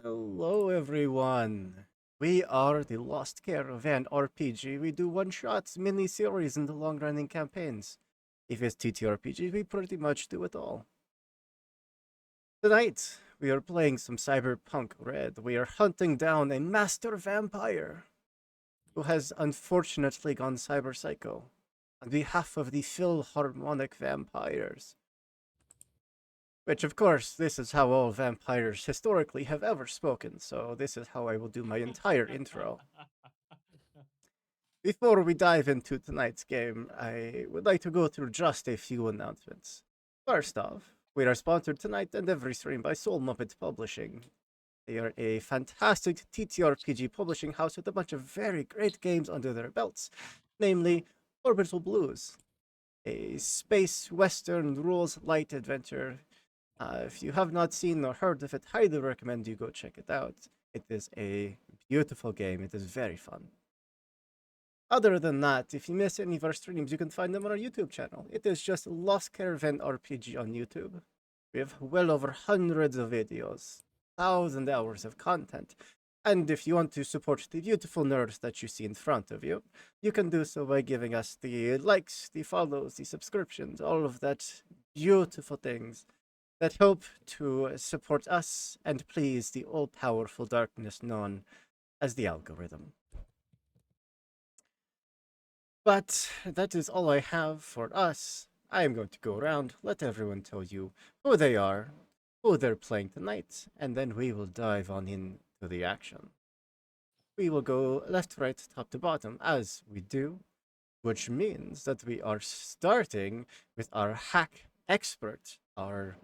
Hello, everyone. We are the Lost Caravan RPG. We do one-shots, mini-series, and the long-running campaigns. If it's TTRPG, we pretty much do it all. Tonight, we are playing some Cyberpunk Red. We are hunting down a master vampire who has unfortunately gone cyber psycho. On behalf of the Philharmonic Vampires, which, of course, this is how all vampires historically have ever spoken, so this is how I will do my entire intro. Before we dive into tonight's game, I would like to go through just a few announcements. First off, we are sponsored tonight and every stream by Soul Muppet Publishing. They are a fantastic TTRPG publishing house with a bunch of very great games under their belts, namely Orbital Blues, a space western rules light adventure. If you have not seen or heard of it, highly recommend you go check it out. It is a beautiful game. It is very fun. Other than that, if you miss any of our streams, you can find them on our YouTube channel. It is just Lost Caravan RPG on YouTube. We have well over hundreds of videos, 1,000 hours of content. And if you want to support the beautiful nerds that you see in front of you, you can do so by giving us the likes, the follows, the subscriptions, all of that beautiful things that help to support us and please the all-powerful darkness known as the algorithm. But that is all I have for us. I am going to go around, let everyone tell you who they are, who they're playing tonight, and then we will dive on into the action. We will go left, right, top to bottom, as we do, which means that we are starting with our hack expert, our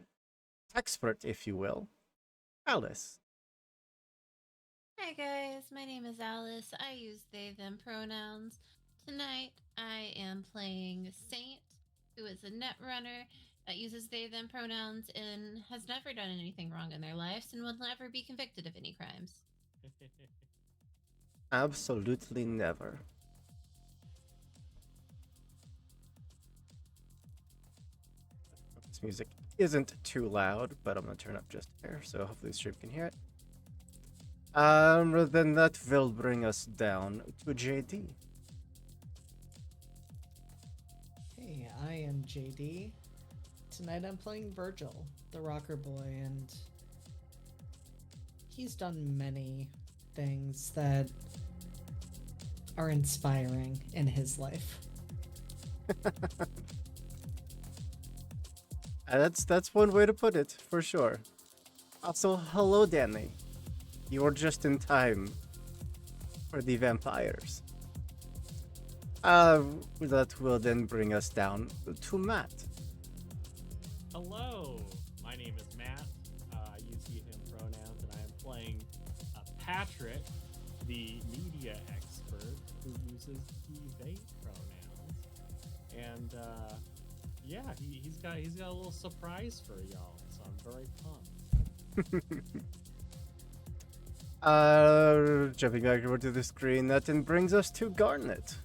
expert, if you will, Alice. Hi guys, my name is Alice. I use they them pronouns. Tonight I am playing Saint, who is a net runner that uses they them pronouns and has never done anything wrong in their lives and will never be convicted of any crimes. Absolutely never. This music isn't too loud, but I'm gonna turn up just there, so hopefully the stream can hear it. Then that will bring us down to JD. Hey, I am JD. Tonight I'm playing Virgil, the rocker boy, and he's done many things that are inspiring in his life. That's one way to put it, for sure. Also, hello, Danny. You're just in time for the vampires. That will then bring us down to Matt. Hello, my name is Matt. I use he, him pronouns, and I am playing Patrick, the media expert who uses he, they pronouns. And yeah, he's got a little surprise for y'all, so I'm very pumped. Jumping back over to the screen, that then brings us to Garnet.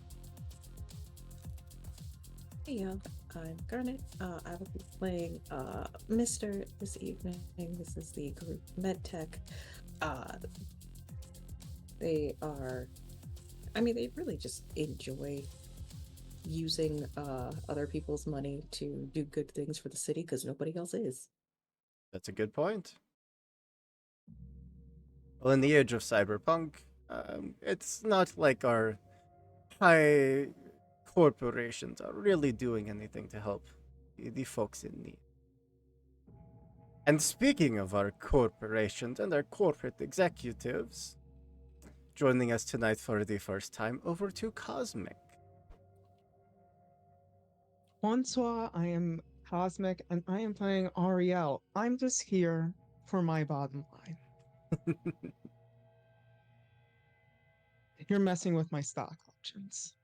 Hey, I'm Garnet. I will be playing Mr. this evening. This is the group MedTech. Uh, they are, they really just enjoy using other people's money to do good things for the city because nobody else is. That's a good point. Well, in the age of cyberpunk, it's not like our high corporations are really doing anything to help the folks in need. And speaking of our corporations and our corporate executives, joining us tonight for the first time, over to Cosmic. Bonsoir, I am Cosmic and I am playing Ariel. I'm just here for my bottom line. You're messing with my stock options.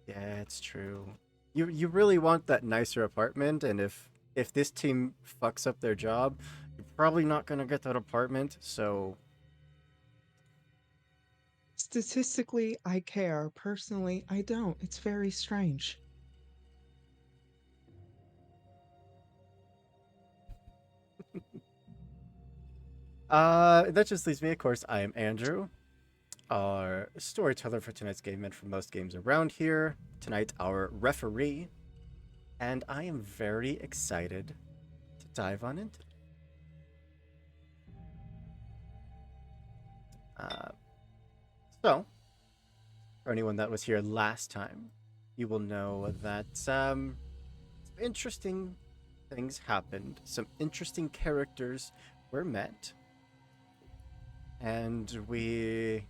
Yeah, it's true. You really want that nicer apartment, and if this team fucks up their job, you're probably not gonna get that apartment. So Statistically, I care. Personally, I don't. It's very strange. That just leaves me, of course. I am Andrew, our storyteller for tonight's game and for most games around here. Tonight, our referee, and I am very excited to dive on into it. Uh, so, for anyone that was here last time, you will know that some interesting things happened. Some interesting characters were met. And for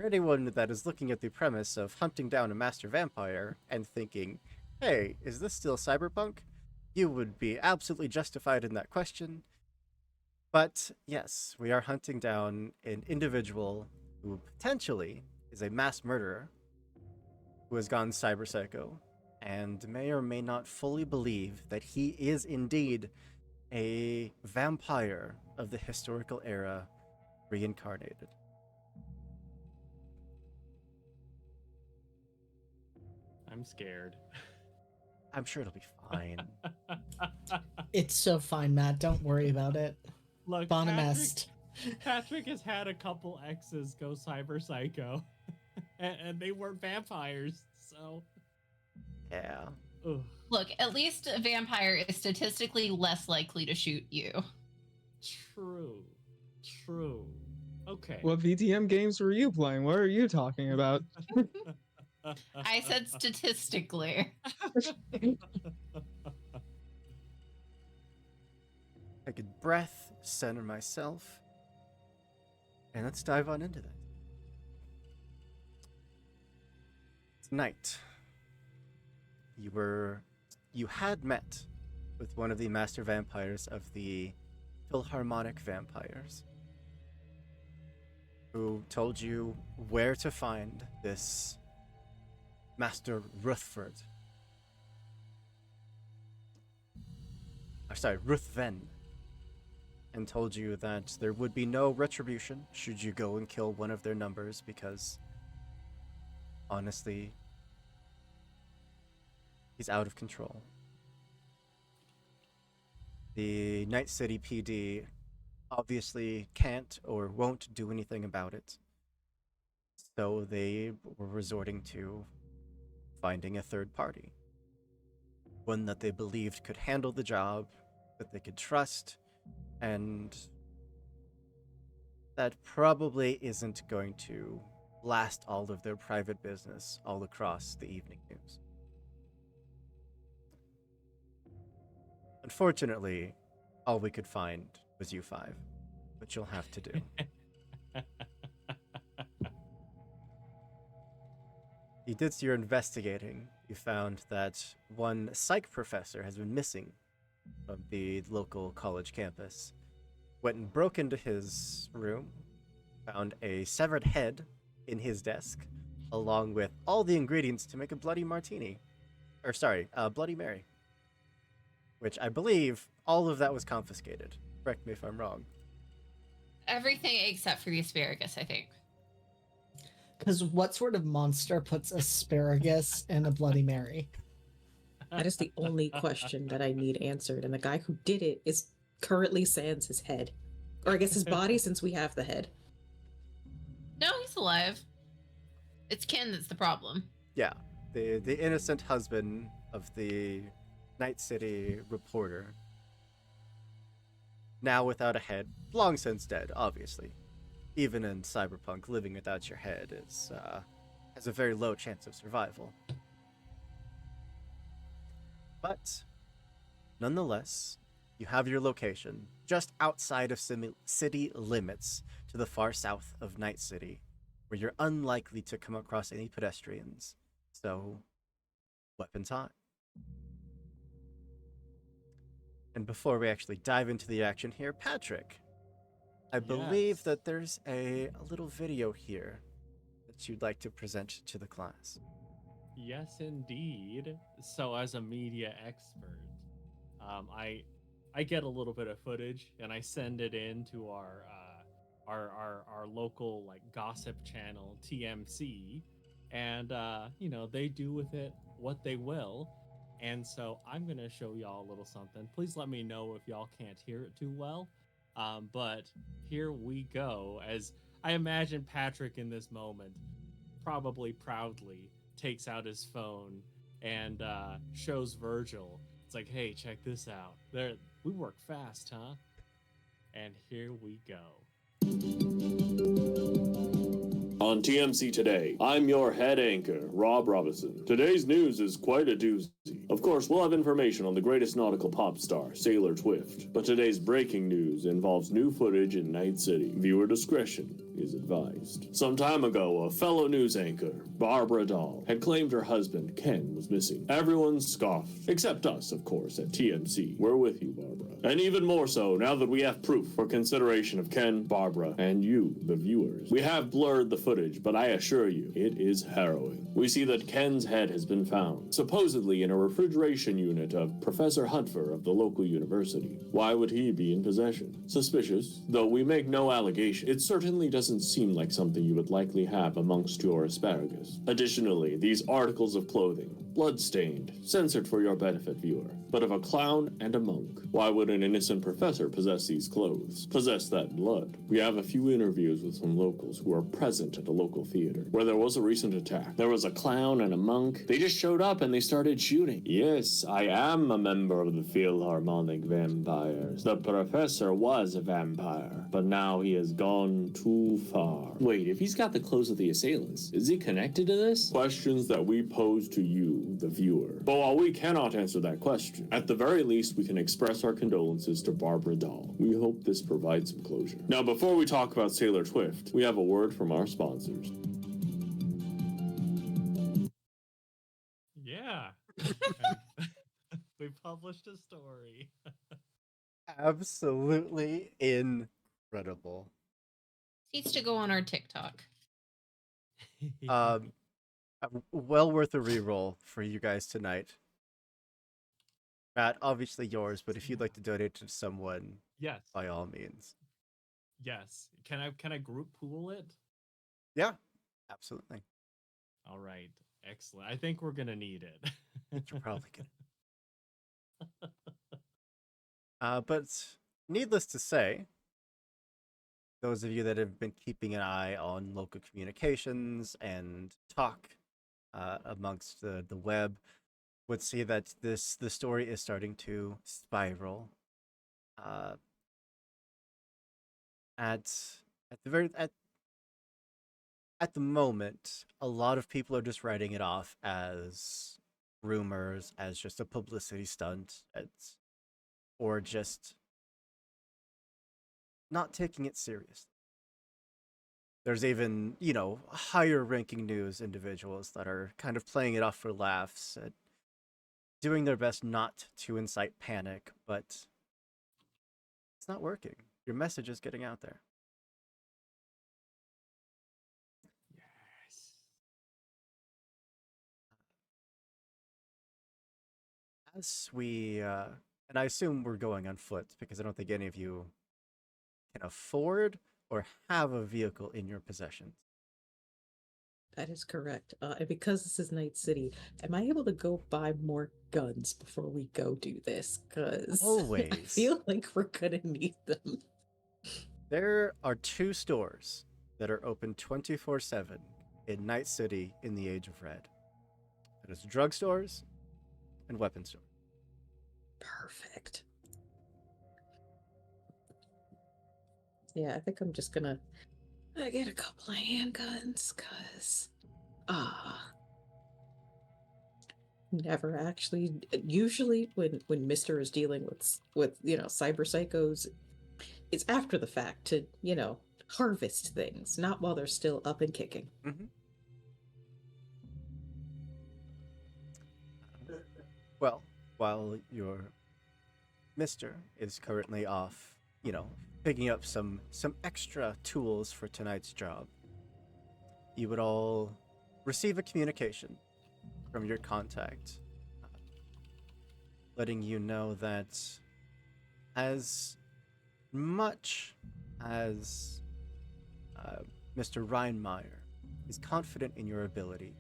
anyone that is looking at the premise of hunting down a master vampire and thinking, hey, is this still cyberpunk? You would be absolutely justified in that question. But yes, we are hunting down an individual who potentially is a mass murderer who has gone cyber psycho and may or may not fully believe that he is indeed a vampire of the historical era reincarnated. I'm scared. I'm sure it'll be fine. It's so fine, Matt. Don't worry about it. Look, Bonamest. Patrick has had a couple exes go cyber psycho, and they weren't vampires, so. Yeah. Ugh. Look, at least a vampire is statistically less likely to shoot you. True. Okay. What VTM games were you playing? What are you talking about? I said statistically. Take a breath, center myself, and let's dive on into that. Tonight, you had met with one of the master vampires of the Philharmonic Vampires, who told you where to find this Master Ruthven. And told you that there would be no retribution should you go and kill one of their numbers because, honestly, he's out of control. The Night City PD obviously can't or won't do anything about it, so they were resorting to finding a third party. One that they believed could handle the job, that they could trust, and that probably isn't going to blast all of their private business all across the evening news. Unfortunately, all we could find was you five, which you'll have to do. You did your investigating. You found that one psych professor has been missing from the local college campus. Went and broke into his room, found a severed head in his desk, along with all the ingredients to make a bloody martini. Bloody Mary. Which I believe all of that was confiscated. Correct me if I'm wrong. Everything except for the asparagus, I think. Because what sort of monster puts asparagus in a Bloody Mary? That is the only question that I need answered. And the guy who did it is currently sans his head. Or I guess his body, since we have the head. No, he's alive. It's Ken that's the problem. Yeah. The innocent husband of the Night City reporter. Now without a head. Long since dead, obviously. Even in cyberpunk, living without your head has a very low chance of survival. But, nonetheless, you have your location just outside of city limits to the far south of Night City, where you're unlikely to come across any pedestrians. So, weapons hot. And before we actually dive into the action here, Patrick, I believe Yes. that there's a little video here that you'd like to present to the class. Yes, indeed. So, as a media expert, I get a little bit of footage and I send it in to our local like gossip channel TMC, and they do with it what they will. And so I'm gonna show y'all a little something. Please let me know if y'all can't hear it too well. But here we go. As I imagine Patrick in this moment, probably proudly takes out his phone and shows Virgil. It's like, hey, check this out. There, we work fast, huh? And here we go. On TMC Today, I'm your head anchor, Rob Robinson. Today's news is quite a doozy. Of course, we'll have information on the greatest nautical pop star, Sailor Twift. But today's breaking news involves new footage in Night City. Viewer discretion is advised. Some time ago, a fellow news anchor, Barbara Dahl, had claimed her husband, Ken, was missing. Everyone scoffed, except us, of course, at TMC. We're with you, Barbara. And even more so, now that we have proof for consideration of Ken, Barbara, and you, the viewers. We have blurred the footage, but I assure you, it is harrowing. We see that Ken's head has been found, supposedly in a refrigeration unit of Professor Huntfer of the local university. Why would he be in possession? Suspicious, though we make no allegation. It certainly doesn't seem like something you would likely have amongst your asparagus. Additionally, these articles of clothing, blood-stained, censored for your benefit, viewer, but of a clown and a monk. Why would an innocent professor possess these clothes, possess that blood? We have a few interviews with some locals who are present at a local theater where there was a recent attack. There was a clown and a monk. They just showed up and they started shooting. Yes, I am a member of the Philharmonic Vampires. The professor was a vampire, but now he has gone too far. Wait, if he's got the clothes of the assailants, is he connected to this? Questions that we pose to you, the viewer. But while we cannot answer that question, at the very least we can express our condolences to Barbara Dahl. We hope this provides some closure. Now, before we talk about Sailor Twift, we have a word from our sponsors. Yeah. We published a story. Absolutely incredible. Needs to go on our TikTok. Well worth a reroll for you guys tonight. Matt, obviously yours, but if you'd like to donate to someone, Yes. by all means. Yes. Can I group pool it? Yeah, absolutely. All right. Excellent. I think we're gonna need it. You're probably good. But needless to say, those of you that have been keeping an eye on local communications and talk amongst the web would see that the story is starting to spiral. At the moment, a lot of people are just writing it off as rumors, as just a publicity stunt, or just not taking it seriously. There's even, higher ranking news individuals that are kind of playing it off for laughs, doing their best not to incite panic, but it's not working. Your message is getting out there. Yes. As we, and I assume we're going on foot because I don't think any of you can afford or have a vehicle in your possession. That is correct. And because this is Night City, am I able to go buy more guns before we go do this? Because I Always. feel like we're gonna need them. There are 2 stores that are open 24/7 in Night City in the Age of Red. There's drugstores and weapon stores. Perfect. Yeah, I think I'm just gonna get a couple of handguns, cause never actually. Usually, when Mister is dealing with cyber psychos, it's after the fact to harvest things, not while they're still up and kicking. Mm-hmm. Well, while your Mister is currently off, picking up some extra tools for tonight's job, you would all receive a communication from your contact, letting you know that as much as Mr. Reinmeyer is confident in your ability,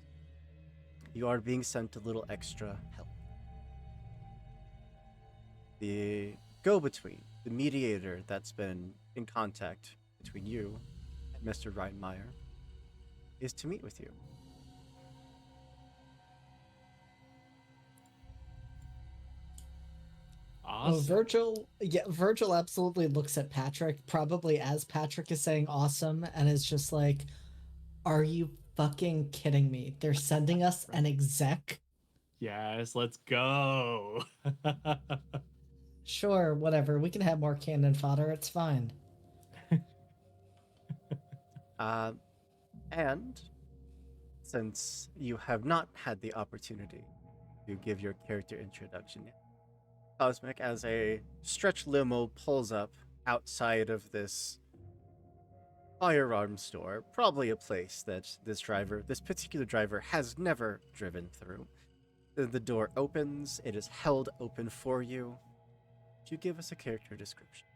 you are being sent a little extra help. The go-between the mediator that's been in contact between you and Mr. Reinmeyer, is to meet with you. Oh, Awesome. Virgil absolutely looks at Patrick, probably as Patrick is saying awesome, and is just like, are you fucking kidding me? They're sending us an exec? Yes, let's go. Sure, whatever. We can have more cannon fodder. It's fine. Uh, and since you have not had the opportunity to give your character introduction yet, Cosmic, as a stretch limo pulls up outside of this firearm store, probably a place that this particular driver, has never driven through. The door opens, it is held open for you. Could you give us a character description?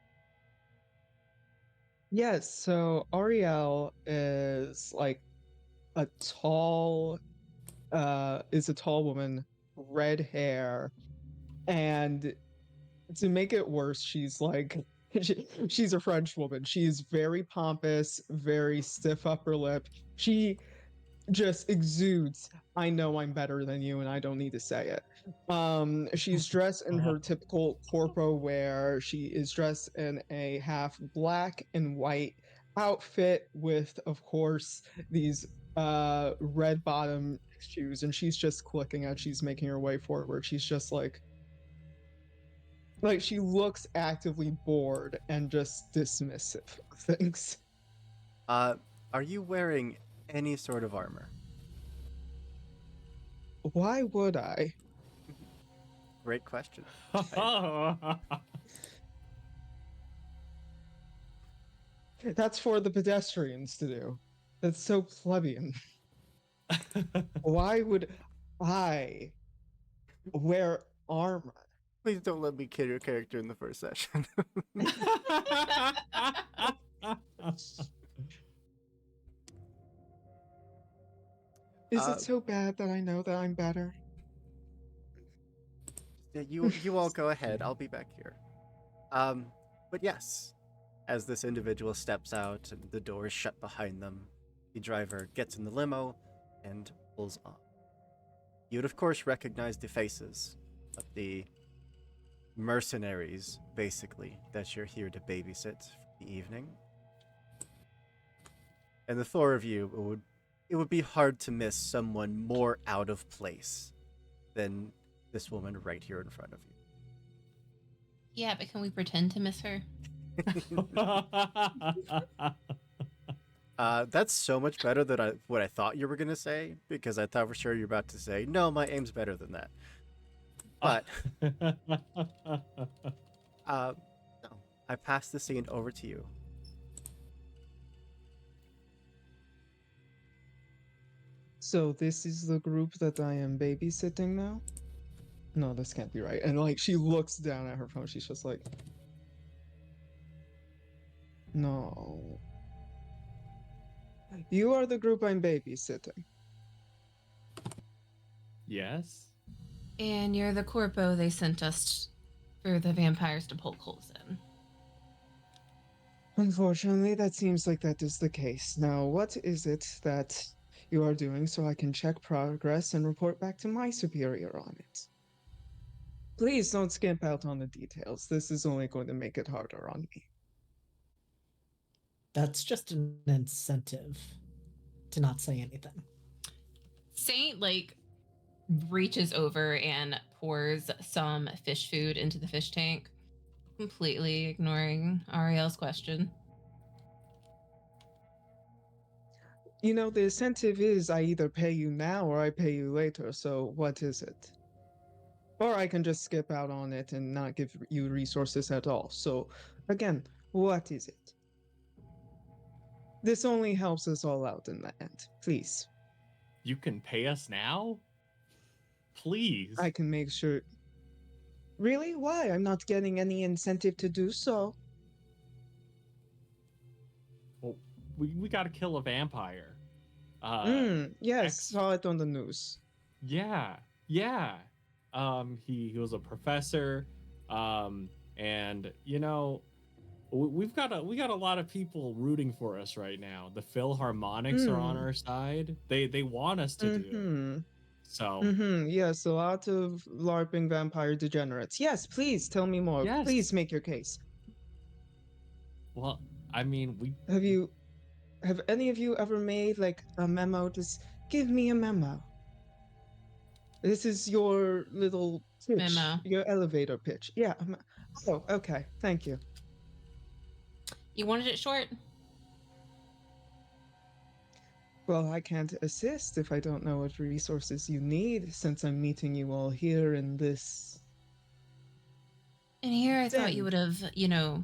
Yes, so Ariel is like a tall is a tall woman, red hair, and to make it worse, she's like she's a French woman. She's very pompous, very stiff upper lip. She just exudes, I know I'm better than you and I don't need to say it. She's dressed in her typical corpo wear. She is dressed in a half black and white outfit with, of course, these red bottom shoes, and she's just clicking as she's making her way forward. She's just like she looks actively bored and just dismissive of things. Are you wearing any sort of armor? Why would I? Great question. That's for the pedestrians to do. That's so plebeian. Why would I wear armor? Please don't let me kill your character in the first session. Is it so bad that I know that I'm better? Yeah, you all go ahead. I'll be back here. But yes, as this individual steps out and the door is shut behind them, the driver gets in the limo and pulls off. You'd of course recognize the faces of the mercenaries, basically, that you're here to babysit for the evening. And the four of you, it would be hard to miss someone more out of place than this woman right here in front of you. Yeah, but can we pretend to miss her? That's so much better than what I thought you were gonna say, because I thought for sure you were about to say, "No, my aim's better than that." But no, I pass the scene over to you. So this is the group that I am babysitting now? No, this can't be right. And like she looks down at her phone, she's just like, no. You are the group I'm babysitting. Yes. And you're the corpo they sent us for the vampires to poke holes in. Unfortunately, that seems like that is the case. Now, what is it that you are doing so I can check progress and report back to my superior on it? Please don't skimp out on the details. This is only going to make it harder on me. That's just an incentive to not say anything. Saint, like, reaches over and pours some fish food into the fish tank, completely ignoring Ariel's question. You know, the incentive is I either pay you now or I pay you later, so what is it? Or I can just skip out on it and not give you resources at all. So, again, what is it? This only helps us all out in the end. Please. You can pay us now? Please. I can make sure. Really? Why? I'm not getting any incentive to do so. Well, we gotta kill a vampire. Yes, saw it on the news. Yeah. He was a professor. And we've got a lot of people rooting for us right now. The Philharmonics are on our side. They want us to do it. So Yes, a lot of LARPing vampire degenerates. Yes, please tell me more. yes. Please make your case. Well, I mean, we Have any of you ever made like a memo? Just give me a memo. This is your little pitch, Memo. your elevator pitch. Yeah. Oh, okay. Thank you. You wanted it short? Well, I can't assist if I don't know what resources you need, since I'm meeting you all here in this. And here I thought you Den. would have,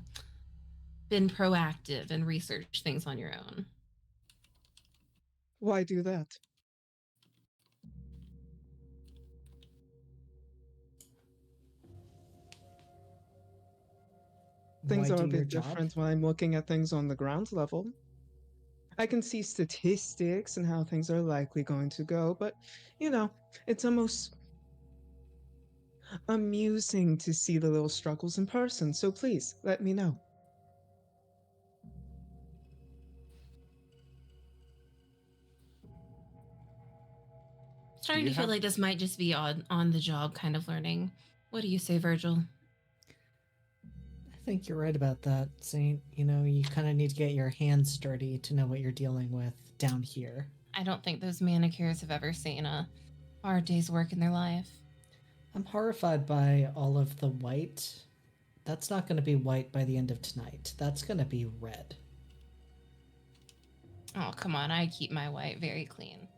been proactive and researched things on your own. Why do that? Things Why are do a your bit job? different when I'm looking at things on the ground level. I can see statistics and how things are likely going to go, but, it's almost amusing to see the little struggles in person, so please, let me know. Starting to feel like this might just be on the job kind of learning. What do you say, Virgil? I think you're right about that, Saint. You kind of need to get your hands dirty to know what you're dealing with down here. I don't think those manicures have ever seen a hard day's work in their life. I'm horrified by all of the white. That's not going to be white by the end of tonight. That's going to be red. Oh, come on. I keep my white very clean.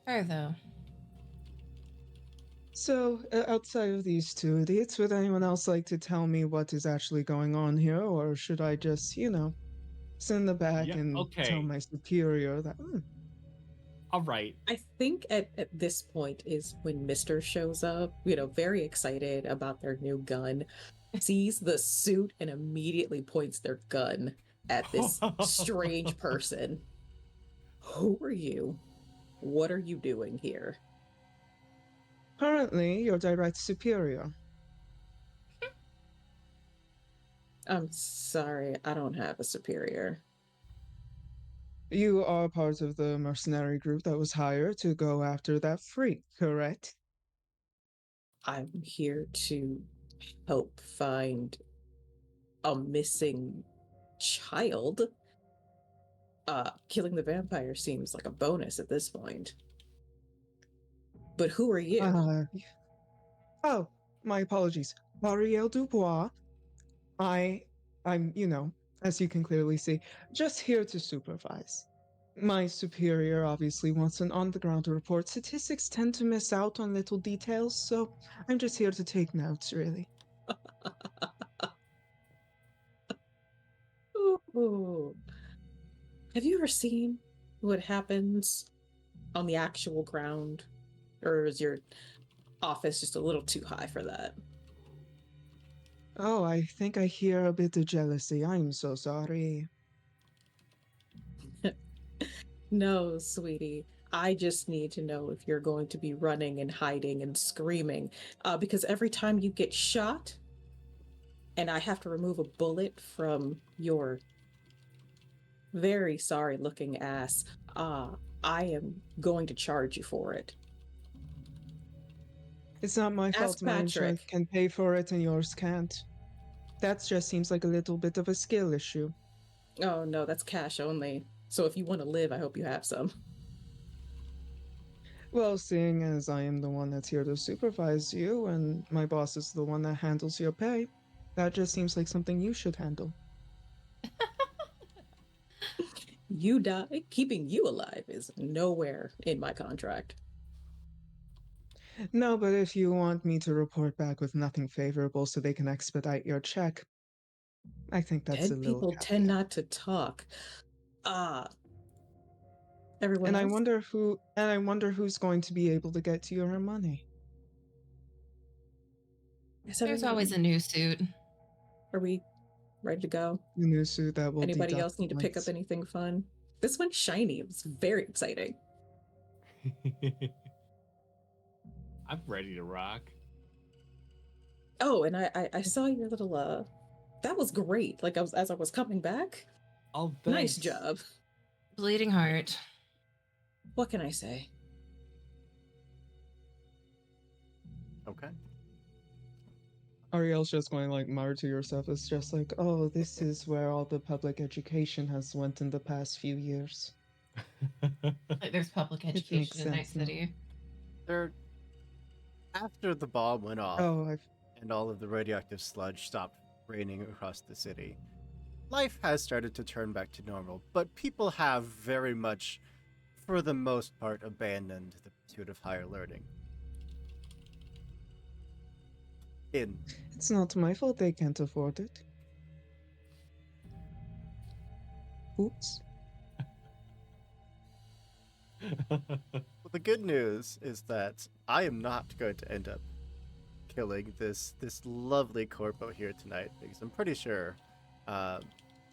Fur, though. So, outside of these two idiots, would anyone else like to tell me what is actually going on here, or should I just, sit in the back and tell my superior that? All right. I think at this point is when Mr. shows up, very excited about their new gun, sees the suit and immediately points their gun at this strange person. Who are you? What are you doing here? Currently, your direct superior. I'm sorry, I don't have a superior. You are part of the mercenary group that was hired to go after that freak, correct? I'm here to help find a missing child. Killing the vampire seems like a bonus at this point. But who are you? Oh, my apologies. Ariel Dubois. I'm, as you can clearly see, just here to supervise. My superior obviously wants an on-the-ground report. Statistics tend to miss out on little details, so I'm just here to take notes, really. Ooh. Have you ever seen what happens on the actual ground? Or is your office just a little too high for that? Oh, I think I hear a bit of jealousy. I'm so sorry. No, sweetie. I just need to know if you're going to be running and hiding and screaming. Because every time you get shot, and I have to remove a bullet from your very sorry looking ass, I am going to charge you for it. It's not my fault Ask my insurance Patrick. can pay for it and yours can't. That just seems like a little bit of a skill issue. Oh no, that's cash only. So if you want to live, I hope you have some. Well, seeing as I am the one that's here to supervise you and my boss is the one that handles your pay, that just seems like something you should handle. You die, keeping you alive is nowhere in my contract. No, but if you want me to report back with nothing favorable so they can expedite your check, I think that's a Dead little people tend caveat. not to talk. Everyone And else? I wonder who's going to be able to get to your money. There's always a new suit. Are we ready to go? The new suit that will Anybody deduct else need to pick up points. anything fun? This one's shiny. It was very exciting. I'm ready to rock. Oh, and I saw your little that was great. Like as I was coming back. Oh, Nice thanks. job. Bleeding heart. What can I say? Okay. Ariel's just going like mutter to yourself. It's just like, oh, this is where all the public education has went in the past few years. Like there's public It makes education in Night sense now. City. There, after the bomb went off Oh, I've and all of the radioactive sludge stopped raining across the city, life has started to turn back to normal, but people have very much, for the most part, abandoned the pursuit of higher learning. It's not my fault they can't afford it. Oops. Well, the good news is that I am not going to end up killing this lovely corpo here tonight, because I'm pretty sure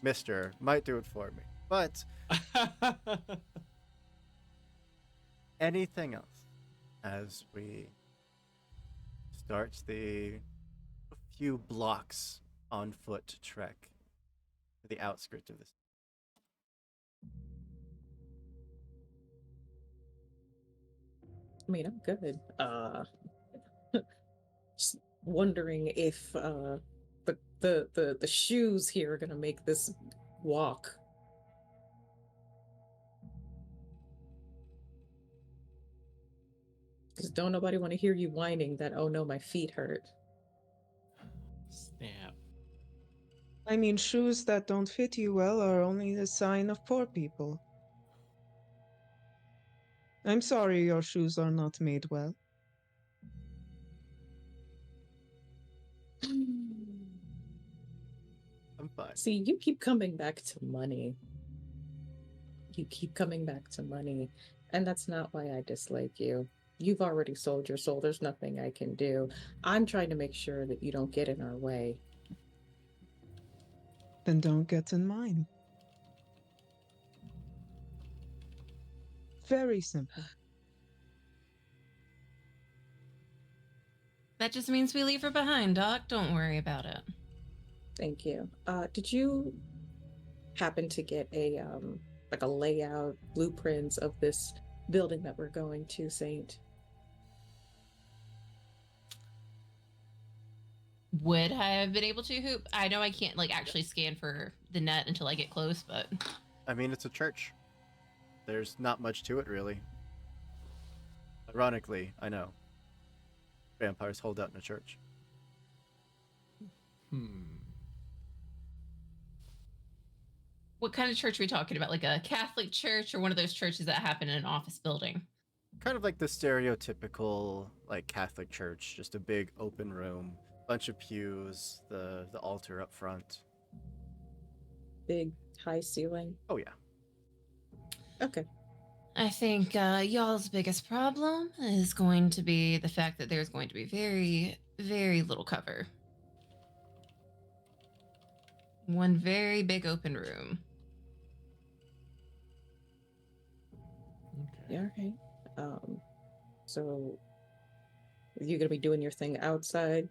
Mister might do it for me. But anything else as we start the few blocks on foot trek to the outskirts of this. I mean, I'm good. Just wondering if the shoes here are gonna make this walk. Because don't nobody want to hear you whining that, oh no, my feet hurt. Snap. I mean, shoes that don't fit you well are only a sign of poor people. I'm sorry your shoes are not made well. I'm fine. See, you keep coming back to money. You keep coming back to money. And that's not why I dislike you. You've already sold your soul. There's nothing I can do. I'm trying to make sure that you don't get in our way. Then don't get in mine. Very simple. That just means we leave her behind, Doc. Don't worry about it. Thank you. Did you happen to get a like a layout, blueprints of this building that we're going to, Saint? Would I have been able to hoop? I know I can't like actually scan for the net until I get close, but I mean, it's a church. There's not much to it, really. Ironically, I know. Vampires hold out in a church. what kind of church are we talking about? Like a Catholic church or one of those churches that happen in an office building? Kind of like the stereotypical, like, Catholic church. Just a big open room, bunch of pews, the altar up front. Big, high ceiling? Oh, yeah. Okay. I think y'all's biggest problem is going to be the fact that there's going to be very, very little cover. One very big open room. Okay. Yeah, okay. So are you gonna be doing your thing outside?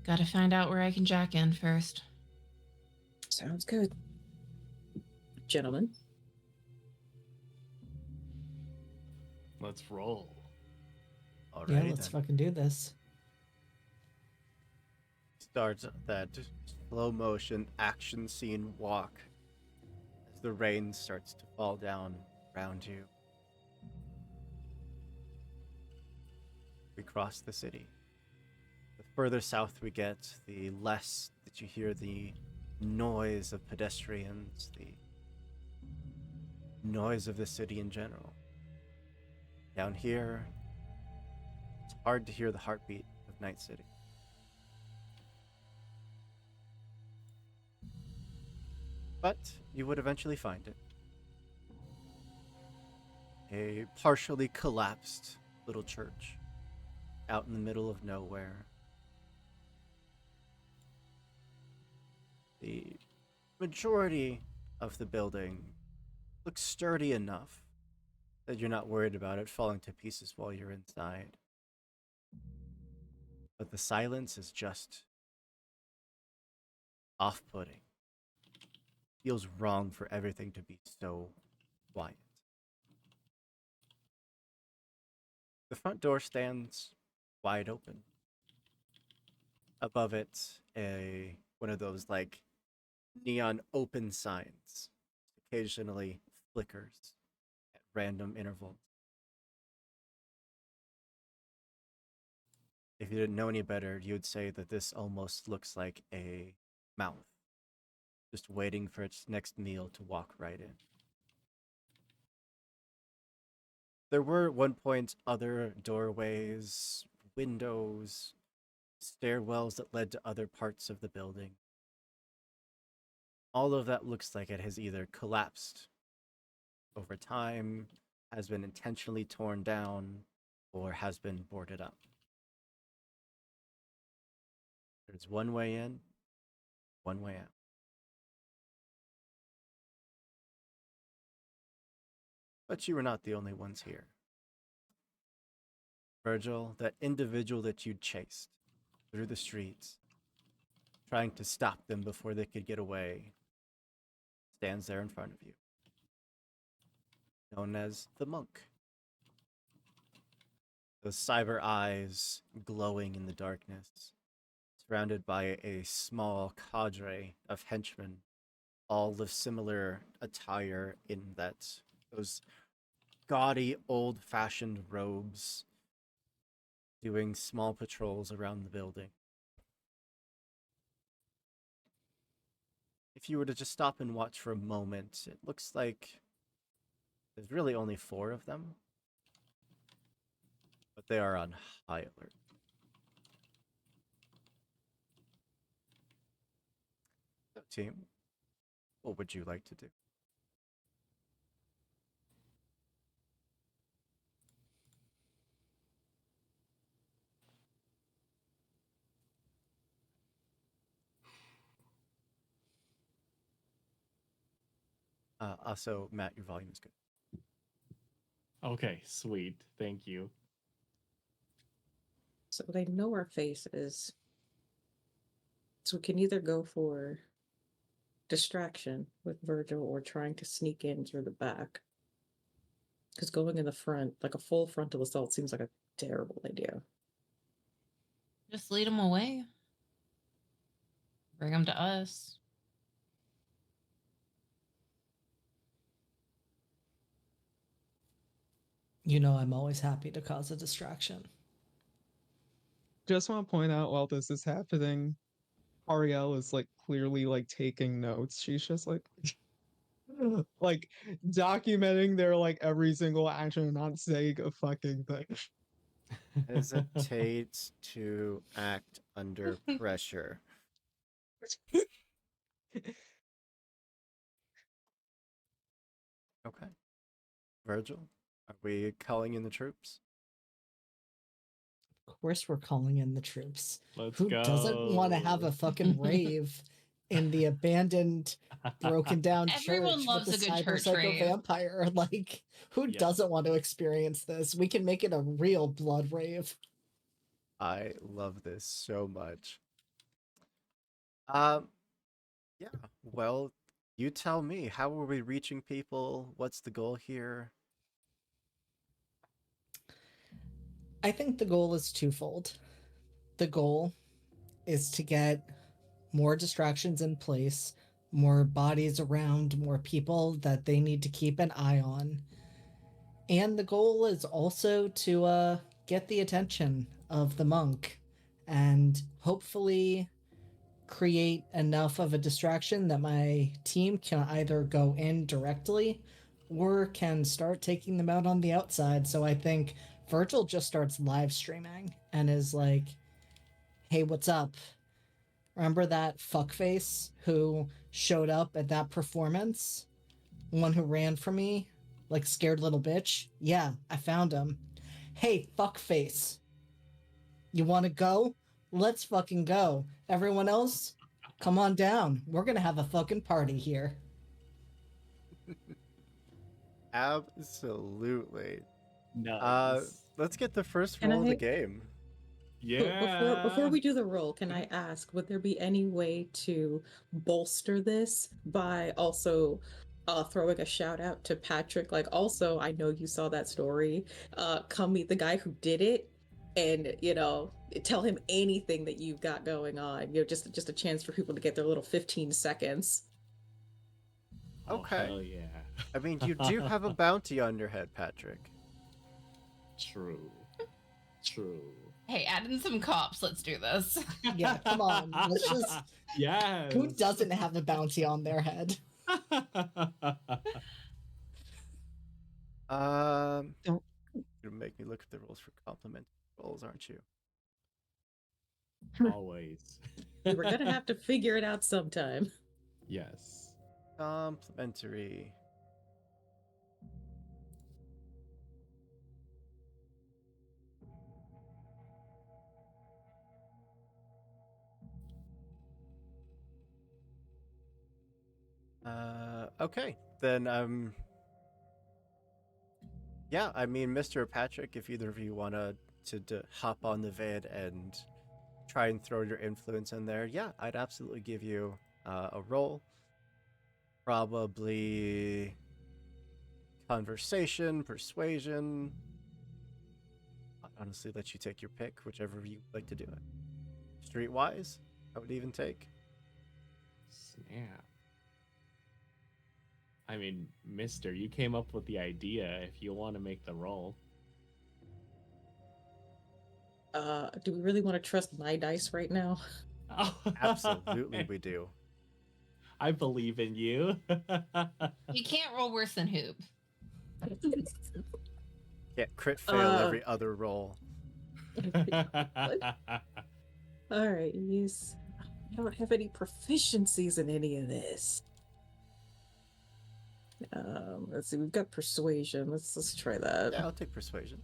Gotta find out where I can jack in first. Sounds good. Gentlemen. Let's roll. Alrighty, Yeah, let's then. fucking do this. Starts that slow motion action scene walk as the rain starts to fall down around you. We cross the city. The further south we get, the less that you hear the noise of pedestrians, the noise of the city in general. Down here, it's hard to hear the heartbeat of Night City. But you would eventually find it. A partially collapsed little church out in the middle of nowhere. The majority of the building looks sturdy enough that you're not worried about it falling to pieces while you're inside. But the silence is just off-putting. Feels wrong for everything to be so quiet. The front door stands wide open. Above it, one of those like neon open signs occasionally flickers at random intervals. If you didn't know any better, you'd say that this almost looks like a mouth, just waiting for its next meal to walk right in. There were at one point other doorways, windows, stairwells that led to other parts of the building. All of that looks like it has either collapsed over time, has been intentionally torn down, or has been boarded up. There's one way in, one way out. But you were not the only ones here. Virgil, that individual that you'd chased through the streets, trying to stop them before they could get away, stands there in front of you, known as the monk. Those cyber eyes glowing in the darkness, surrounded by a small cadre of henchmen, all of similar attire in that those gaudy, old-fashioned robes, doing small patrols around the building. If you were to just stop and watch for a moment, it looks like there's really only 4 of them, but they are on high alert. So, team, what would you like to do? Also, Matt, your volume is good. Okay, sweet. Thank you. So they know our faces. So we can either go for distraction with Virgil or trying to sneak in through the back. Because going in the front, like a full frontal assault, seems like a terrible idea. Just lead them away. Bring them to us. You know, I'm always happy to cause a distraction. Just want to point out while this is happening, Ariel is like clearly like taking notes. She's just like documenting their like every single action, not saying a fucking thing. Hesitate to act under pressure. Okay. Virgil, are we calling in the troops? Of course, we're calling in the troops. Let's Who go. doesn't want to have a fucking rave in the abandoned, broken down Everyone church loves with a the good cyber church psycho rave. vampire? Like, who Yes. doesn't want to experience this? We can make it a real blood rave. I love this so much. Yeah, well, you tell me, how are we reaching people? What's the goal here? I think the goal is twofold. The goal is to get more distractions in place, more bodies around, more people that they need to keep an eye on. And the goal is also to get the attention of the monk and hopefully create enough of a distraction that my team can either go in directly or can start taking them out on the outside. So I think Virgil just starts live streaming and is like, hey, what's up? Remember that fuckface who showed up at that performance? One who ran from me? Like scared little bitch? Yeah, I found him. Hey, fuckface. You wanna go? Let's fucking go. Everyone else, come on down. We're gonna have a fucking party here. Absolutely. Nice. Let's get the first Can roll of the I- game. Before we do the roll, can I ask, would there be any way to bolster this by also throwing a shout out to Patrick? Like, also, I know you saw that story. Come meet the guy who did it, and tell him anything that you've got going on. Just a chance for people to get their little 15 seconds. Oh, Okay. hell yeah. I mean, you do have a bounty on your head, Patrick. True. Hey, add in some cops. Let's do this. Yeah, come on. Let's just. Yes. Who doesn't have a bounty on their head? You're Don't- gonna make me look at the rules for complimentary rolls, aren't you? Always. We were gonna have to figure it out sometime. Yes. Complimentary. Okay. Then, yeah, I mean, Mr. Patrick, if either of you want to hop on the vid and try and throw your influence in there, yeah, I'd absolutely give you a roll. Probably conversation, persuasion. I'd honestly let you take your pick, whichever you like to do it. Streetwise, I would even take. Snap. I mean, mister, you came up with the idea if you want to make the roll. Do we really want to trust my dice right now? Absolutely, we do. I believe in you. You can't roll worse than Hoop. Yeah, crit fail every other roll. All right, use. I don't have any proficiencies in any of this. Let's see. We've got persuasion. Let's try that. Yeah, I'll take persuasion.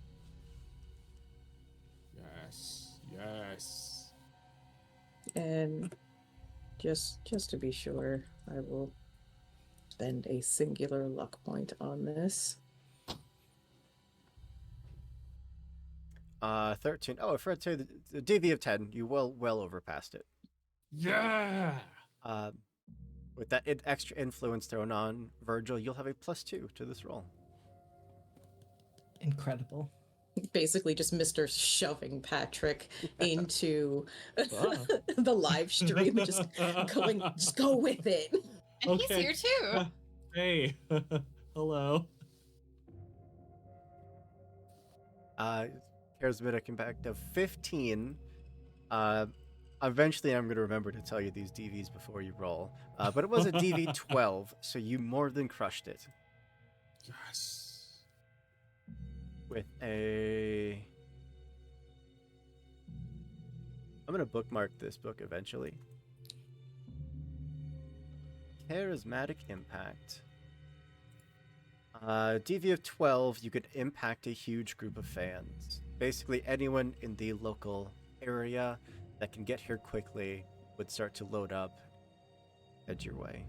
Yes. And just to be sure, I will spend a singular luck point on this. 13. Oh, I forgot to say the DV of 10. You well overpassed it. Yeah. With that extra influence thrown on Virgil, you'll have a +2 to this roll. Incredible. Basically, just Mr. shoving Patrick into Wow. the live stream and just go with it. And Okay. he's here too. Hey. Hello. Charismatic impact of 15. Eventually, I'm going to remember to tell you these DVs before you roll. But it was a DV 12, so you more than crushed it. Yes. With a... I'm going to bookmark this book eventually. Charismatic impact. DV of 12, you could impact a huge group of fans. Basically, anyone in the local area that can get here quickly would start to load up, head your way.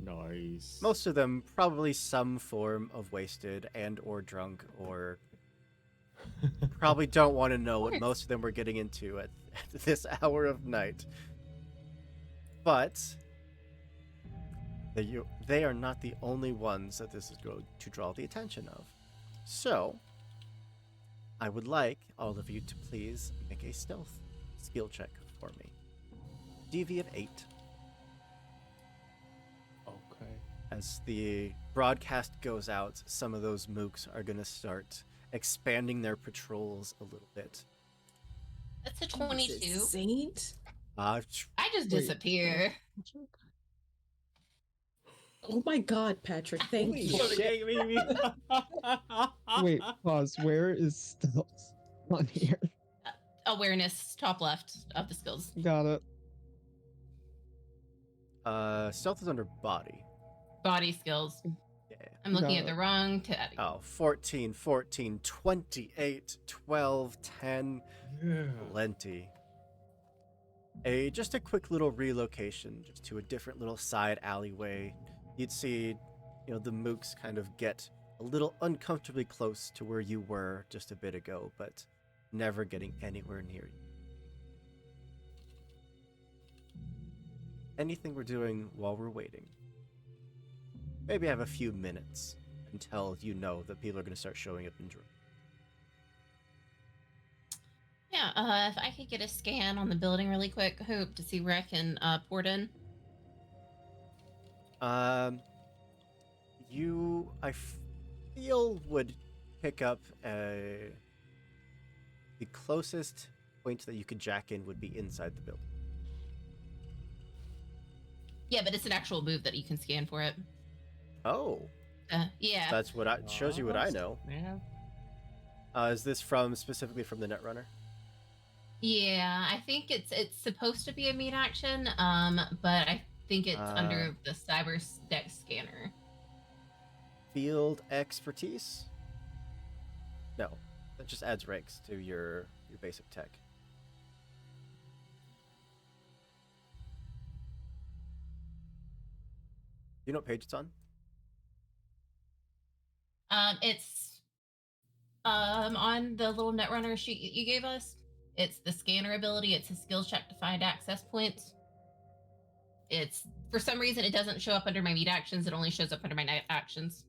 Nice. Most of them probably some form of wasted and or drunk, or probably don't want to know what most of them were getting into at this hour of night. But they are not the only ones that this is going to draw the attention of. So, I would like all of you to please make a stealth skill check for me. DV of 8. Okay. As the broadcast goes out, some of those mooks are going to start expanding their patrols a little bit. That's a 22. Saint? I just Wait. disappear. Oh my God, Patrick! Thank Holy you. shit. Wait, pause. Where is stealth on here? Awareness, top left of the skills. Got it. Stealth is under body. Body skills. Yeah. I'm looking Got at the it. wrong tab. Oh, 14, 14, 28, 12, 10. Yeah. Plenty. Just a quick little relocation, just to a different little side alleyway. You'd see, the mooks kind of get a little uncomfortably close to where you were just a bit ago, but never getting anywhere near you. Anything we're doing while we're waiting? Maybe have a few minutes until you know that people are going to start showing up in droves. Yeah, if I could get a scan on the building really quick, Hope, to see where I can port in. You, I feel, would pick up the closest point that you could jack in would be inside the building. Yeah, but it's an actual move that you can scan for it. Oh, Yeah. that's what shows you what I know. Yeah. Is this specifically from the Netrunner? Yeah, I think it's supposed to be a meat action, but I think it's under the cyber deck scanner. Field expertise? No, that just adds ranks to your basic tech. You know what page it's on? It's on the little Netrunner sheet you gave us. It's the scanner ability. It's a skill check to find access points. It's, for some reason, it doesn't show up under my meat actions. It only shows up under my night actions.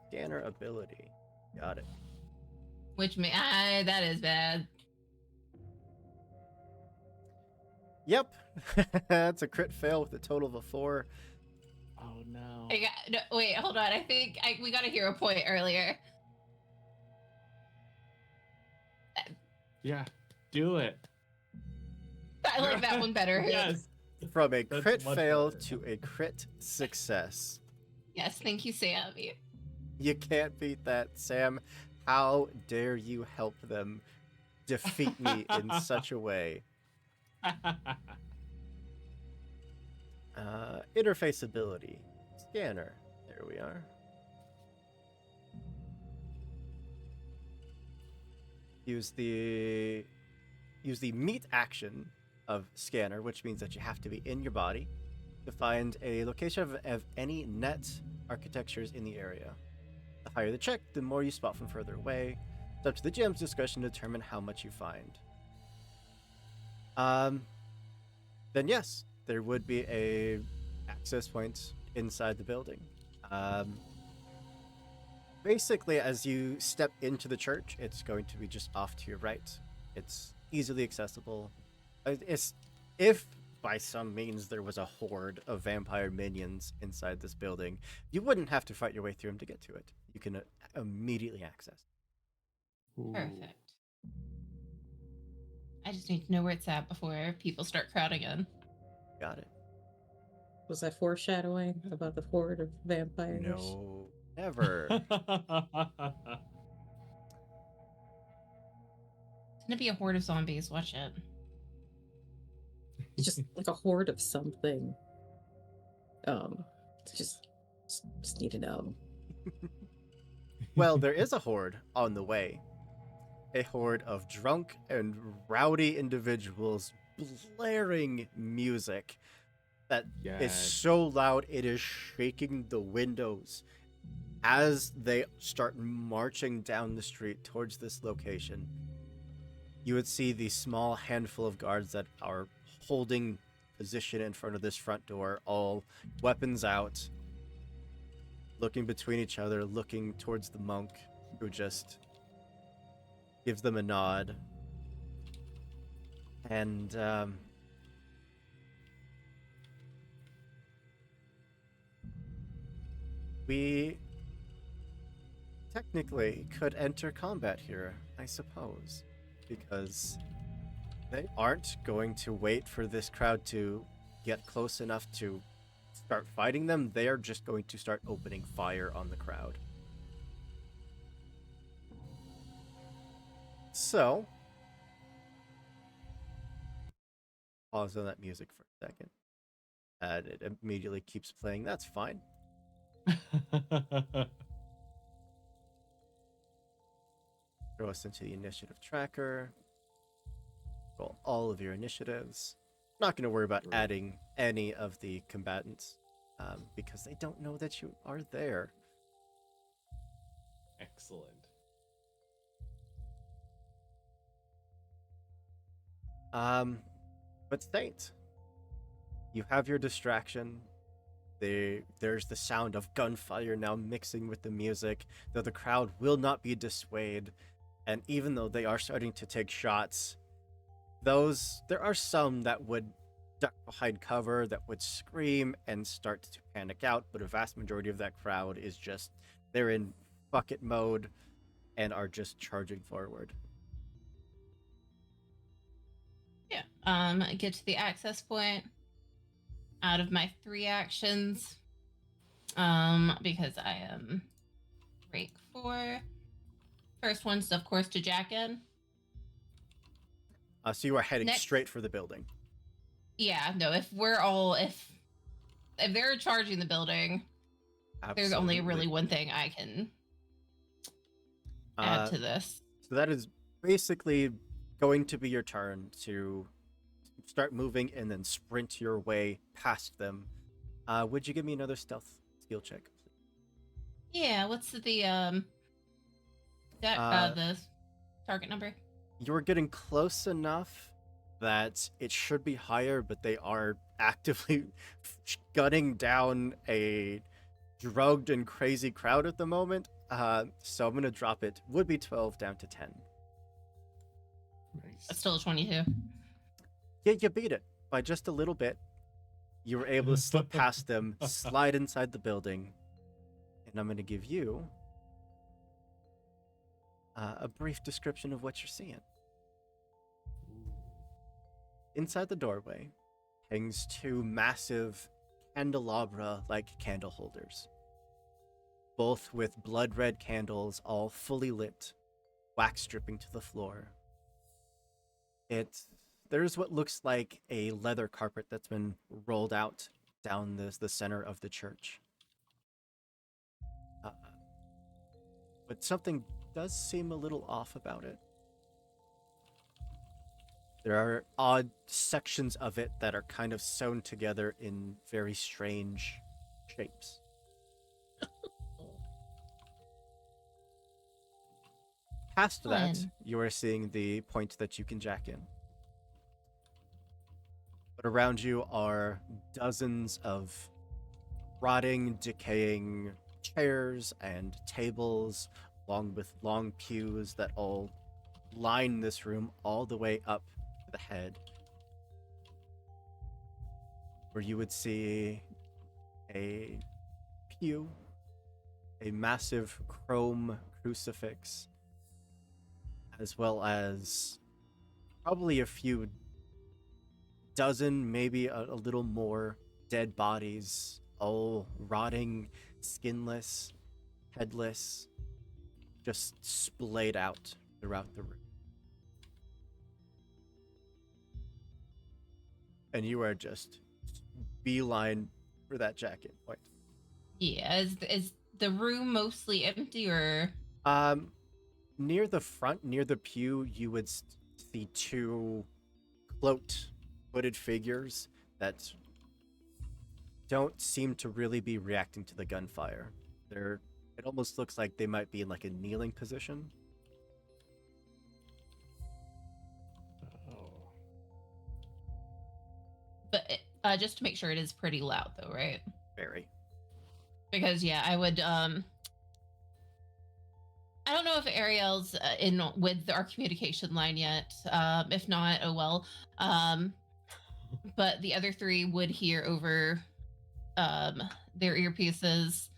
Scanner ability. Got it. Which that is bad. Yep. That's a crit fail with a total of a 4. Oh no. No, wait, hold on. I think we got a hero point earlier. Yeah, do it. I like that one better. Yes. From a That's crit much fail better. to a crit success. Yes, thank you, Sammy. You can't beat that, Sam. How dare you help them defeat me in such a way? Interface ability. Scanner. There we are. Use the meat action of scanner, which means that you have to be in your body to find a location of any net architectures in the area. The higher the check, the more you spot from further away. It's up to the GM's discretion to determine how much you find. Then yes, there would be a access point inside the building. Basically, as you step into the church, it's going to be just off to your right. It's easily accessible. If by some means there was a horde of vampire minions inside this building, you wouldn't have to fight your way through them to get to it. You can immediately access. Perfect. I just need to know where it's at before people start crowding in. Got it. Was that foreshadowing about the horde of vampires? No, never. It's gonna be a horde of zombies. Watch it. It's just like a horde of something. Just need to know. Well, there is a horde on the way. A horde of drunk and rowdy individuals blaring music that is so loud it is shaking the windows as they start marching down the street towards this location. You would see the small handful of guards that are holding position in front of this front door, all weapons out, looking between each other, looking towards the monk, who just gives them a nod. And we technically could enter combat here, I suppose, because they aren't going to wait for this crowd to get close enough to start fighting them. They are just going to start opening fire on the crowd. So, pause on that music for a second. And it immediately keeps playing. That's fine. Throw us into the initiative tracker. Roll all of your initiatives. Not going to worry about adding any of the combatants because they don't know that you are there. Excellent. But Saint, you have your distraction. There's the sound of gunfire now mixing with the music, though the crowd will not be dissuaded. And even though they are starting to take shots, there are some that would duck behind cover, that would scream and start to panic out, but a vast majority of that crowd is just, they're in bucket mode and are just charging forward. Yeah. Get to the access point. Out of my 3 actions, because I am rank 4. First one's of course to jack in. So you are heading Next- straight for the building. Yeah, no. If they're charging the building, there's only really one thing I can add to this. So that is basically going to be your turn to start moving and then sprint your way past them. Would you give me another stealth skill check? Yeah. What's the target number? You're getting close enough that it should be higher, but they are actively gunning down a drugged and crazy crowd at the moment. So I'm gonna drop it. Would be 12 down to 10. That's still a 22. Yeah, you beat it by just a little bit. You were able to slip past them, slide inside the building, and I'm gonna give you a brief description of what you're seeing. Inside the doorway hangs 2 massive candelabra-like candle holders, both with blood red candles, all fully lit, wax dripping to the floor. There's what looks like a leather carpet that's been rolled out down the center of the church. But something does seem a little off about it. There are odd sections of it that are kind of sewn together in very strange shapes. Past that, Fun. you are seeing the point that you can jack in. But around you are dozens of rotting, decaying chairs and tables, along with long pews that all line this room all the way up to the head, where you would see a pew, a massive chrome crucifix, as well as probably a few dozen, maybe a little more, dead bodies, all rotting, skinless, headless, just splayed out throughout the room. And you are just beeline for that jacket point. Yeah. Is the room mostly empty or? Near the front, near the pew, you would see 2 cloaked, hooded figures that don't seem to really be reacting to the gunfire. It almost looks like they might be in like a kneeling position. Oh. But just to make sure, it is pretty loud though, right? Very. Because yeah, I would I don't know if Ariel's in with our communication line yet. If not, oh well. But the other 3 would hear over their earpieces,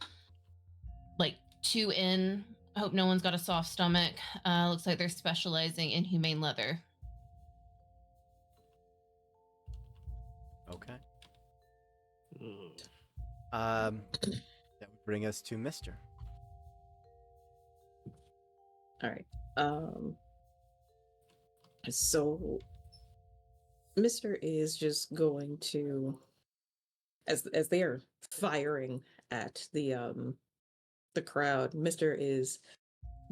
like 2 in. I hope no one's got a soft stomach. Looks like they're specializing in humane leather. Okay. Ugh. That would bring us to Mister. All right. So Mr. is just going to, as they are firing at the crowd, Mr. is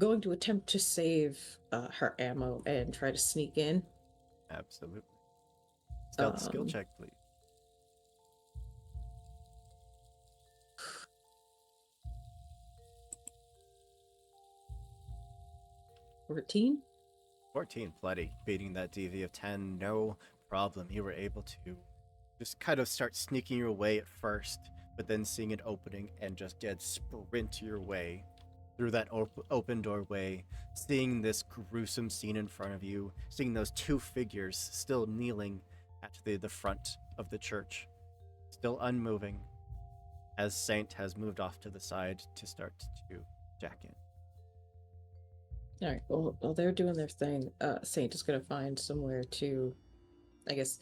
going to attempt to save her ammo and try to sneak in. Absolutely. Stealth skill check, please. Routine. 14, plenty. Beating that DV of 10, no problem. You were able to just kind of start sneaking your way at first, but then seeing an opening and just dead sprint your way through that open doorway, seeing this gruesome scene in front of you, seeing those two figures still kneeling at the front of the church, still unmoving, as Saint has moved off to the side to start to jack in. All right. Well, while they're doing their thing, Saint is gonna find somewhere to, I guess,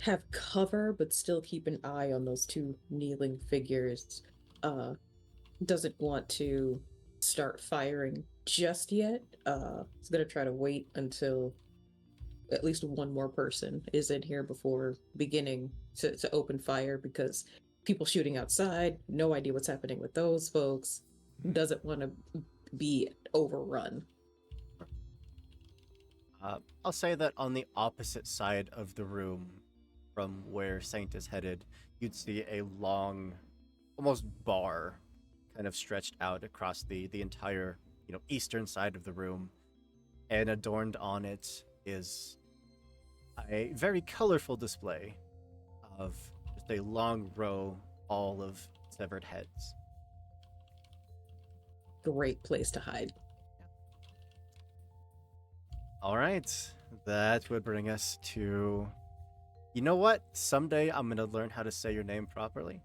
have cover, but still keep an eye on those two kneeling figures. Doesn't want to start firing just yet. He's gonna try to wait until at least one more person is in here before beginning to open fire, because people shooting outside, no idea what's happening with those folks, doesn't want to be overrun. I'll say that on the opposite side of the room from where Saint is headed, you'd see a long, almost bar kind of stretched out across the entire, eastern side of the room. And adorned on it is a very colorful display of just a long row all of severed heads. Great place to hide. All right, that would bring us to. You know what? Someday I'm gonna learn how to say your name properly.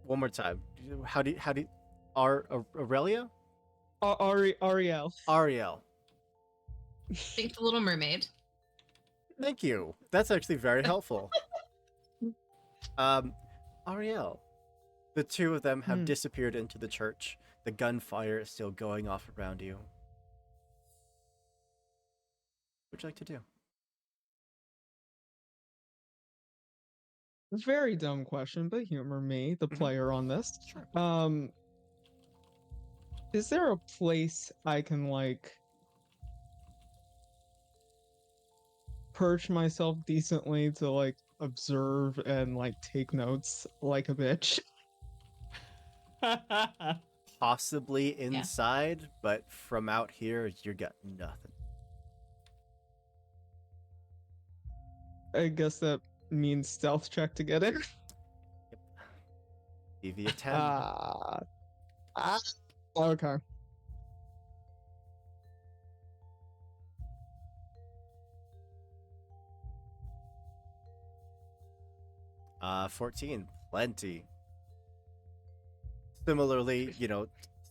One more time. How do you Aurelia? Ariel. Ariel. Think the Little Mermaid. Thank you. That's actually very helpful. Ariel. The two of them have disappeared into the church. The gunfire is still going off around you. What would you like to do? Very dumb question, but humor me, the player on this. Sure. Is there a place I can perch myself decently to observe and take notes like a bitch? Possibly inside, but from out here, you got nothing. I guess that means stealth check to get in. Yep. EV of 10. Okay. 14. Plenty. Similarly,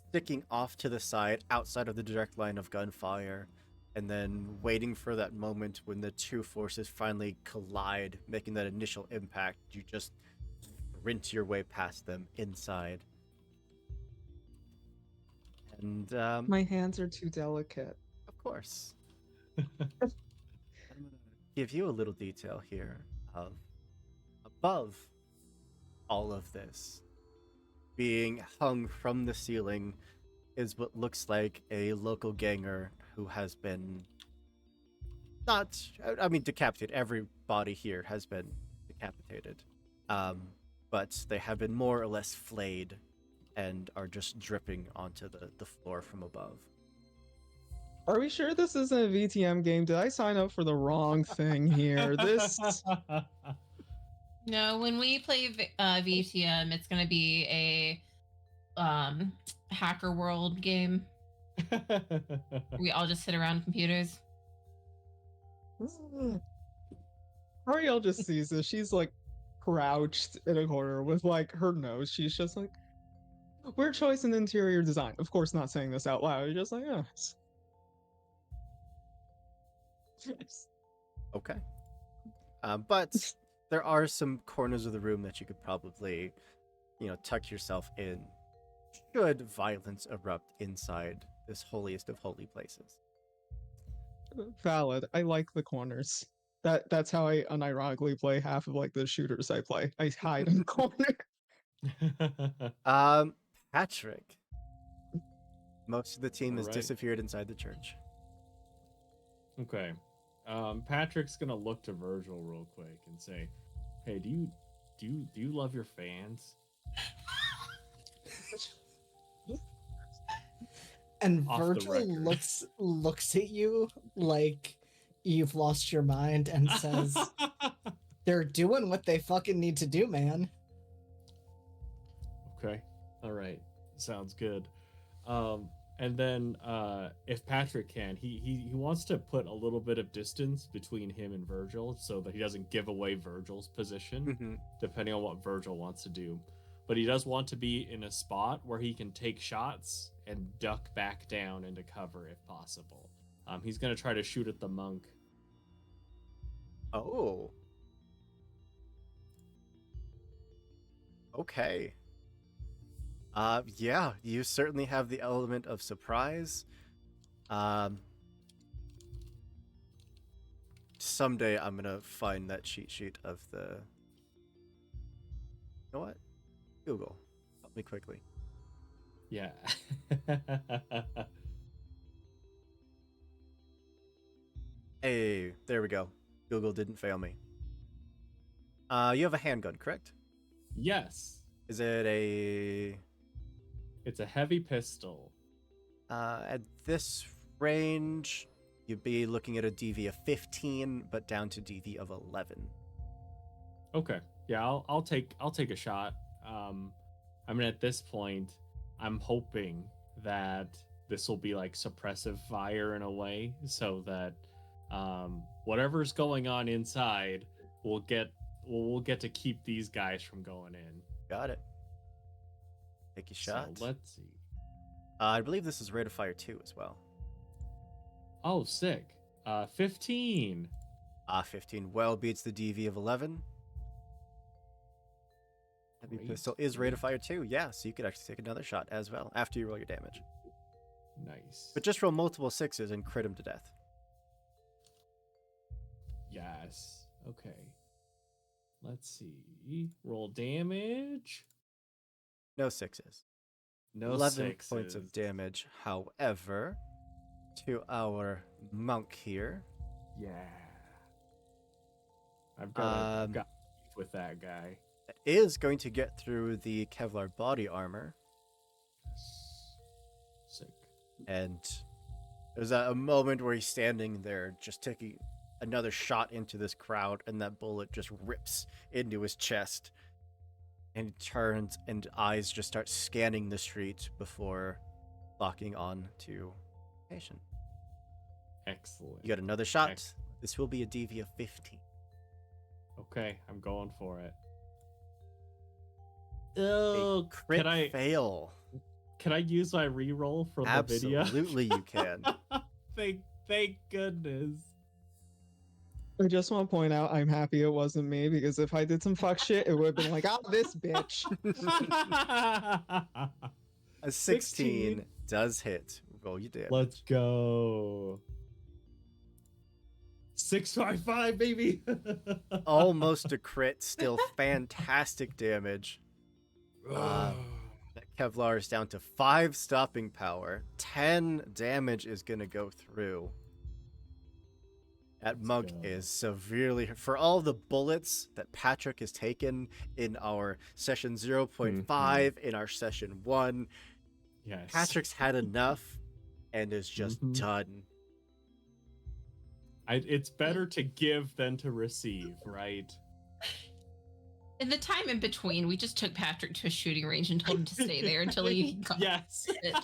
sticking off to the side outside of the direct line of gunfire, and then waiting for that moment when the two forces finally collide, making that initial impact, you just sprint your way past them inside. And My hands are too delicate. of course, I'm gonna give you a little detail here of above all of this, being hung from the ceiling, is what looks like a local ganger who has been decapitated. Every body here has been decapitated. But they have been more or less flayed and are just dripping onto the floor from above. Are we sure this isn't a VTM game? Did I sign up for the wrong thing here? This. No, when we play VTM, it's going to be a hacker world game. We all just sit around computers. Ariel just sees this. She's crouched in a corner with her nose. She's just weird choice in interior design. Of course, not saying this out loud. You're just oh. Okay. But there are some corners of the room that you could probably, tuck yourself in should violence erupt inside this holiest of holy places. Valid. I like the corners. That's how I unironically play half of the shooters I play. I hide in the corner. Patrick. Most of the team has Alright. disappeared inside the church. Okay. Patrick's gonna look to Virgil real quick and say, "Hey, do you love your fans?" And Off the Virgil record. looks at you like you've lost your mind and says, "They're doing what they fucking need to do, man." Okay. All right. Sounds good. And then if Patrick can, he wants to put a little bit of distance between him and Virgil so that he doesn't give away Virgil's position, Mhm. depending on what Virgil wants to do. But he does want to be in a spot where he can take shots and duck back down into cover if possible. He's going to try to shoot at the monk. Oh. Okay. Yeah, you certainly have the element of surprise. Someday I'm gonna find that cheat sheet of the. You know what? Google, help me quickly. Yeah. Hey, there we go. Google didn't fail me. You have a handgun, correct? Yes. Is it a? It's a heavy pistol. At this range, you'd be looking at a DV of 15, but down to DV of 11. Okay. Yeah, I'll take a shot. I mean, at this point, I'm hoping that this will be like suppressive fire in a way, so that whatever's going on inside we'll get to keep these guys from going in. Got it. Take a shot. So let's see. I believe this is rate of fire 2 as well. Oh, sick. 15. 15 well beats the DV of 11. Heavy Great. pistol is rate of fire 2, yeah, so you could actually take another shot as well after you roll your damage. Nice. But just roll multiple 6s and crit him to death. Yes. Okay. Let's see. Roll damage. No 6s. No 11 sixes. points of damage, however, to our monk here. Yeah. I've got Um, beef with that guy. Is going to get through the Kevlar body armor, Sick. and there's a moment where he's standing there just taking another shot into this crowd, and that bullet just rips into his chest, and he turns and eyes just start scanning the street before locking on to patient. Excellent. You got another shot. Excellent. This will be a DV of 15. Okay, I'm going for it. A Oh, crit fail. Can I use my reroll from the video? Absolutely you can. Thank goodness. I just want to point out I'm happy it wasn't me, because if I did some fuck shit, it would have been like, ah, this bitch. A 16 does hit. Roll your damage. Let's go. 655, baby. Almost a crit, still fantastic damage. That Kevlar is down to 5 stopping power. 10 damage is going to go through. That monk go. is severely... For all the bullets that Patrick has taken in our session 0.5, in our session 1, Yes. Patrick's had enough and is just done. It's better to give than to receive, right? In the time in between, we just took Patrick to a shooting range and told him to stay there until he got Yes. it.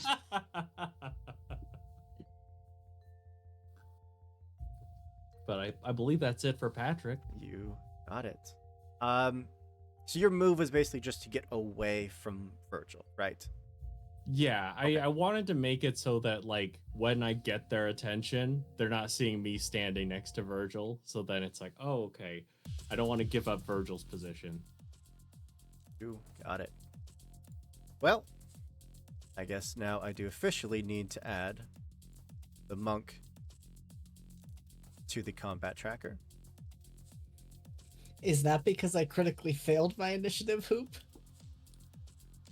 But I believe that's it for Patrick. You got it. So your move was basically just to get away from Virgil, right? Yeah, Okay. I wanted to make it so that, like, when I get their attention, they're not seeing me standing next to Virgil. So then it's like, oh, okay. I don't want to give up Virgil's position. You got it. Well, I guess now I do officially need to add the monk to the combat tracker. Is that because I critically failed my initiative hoop?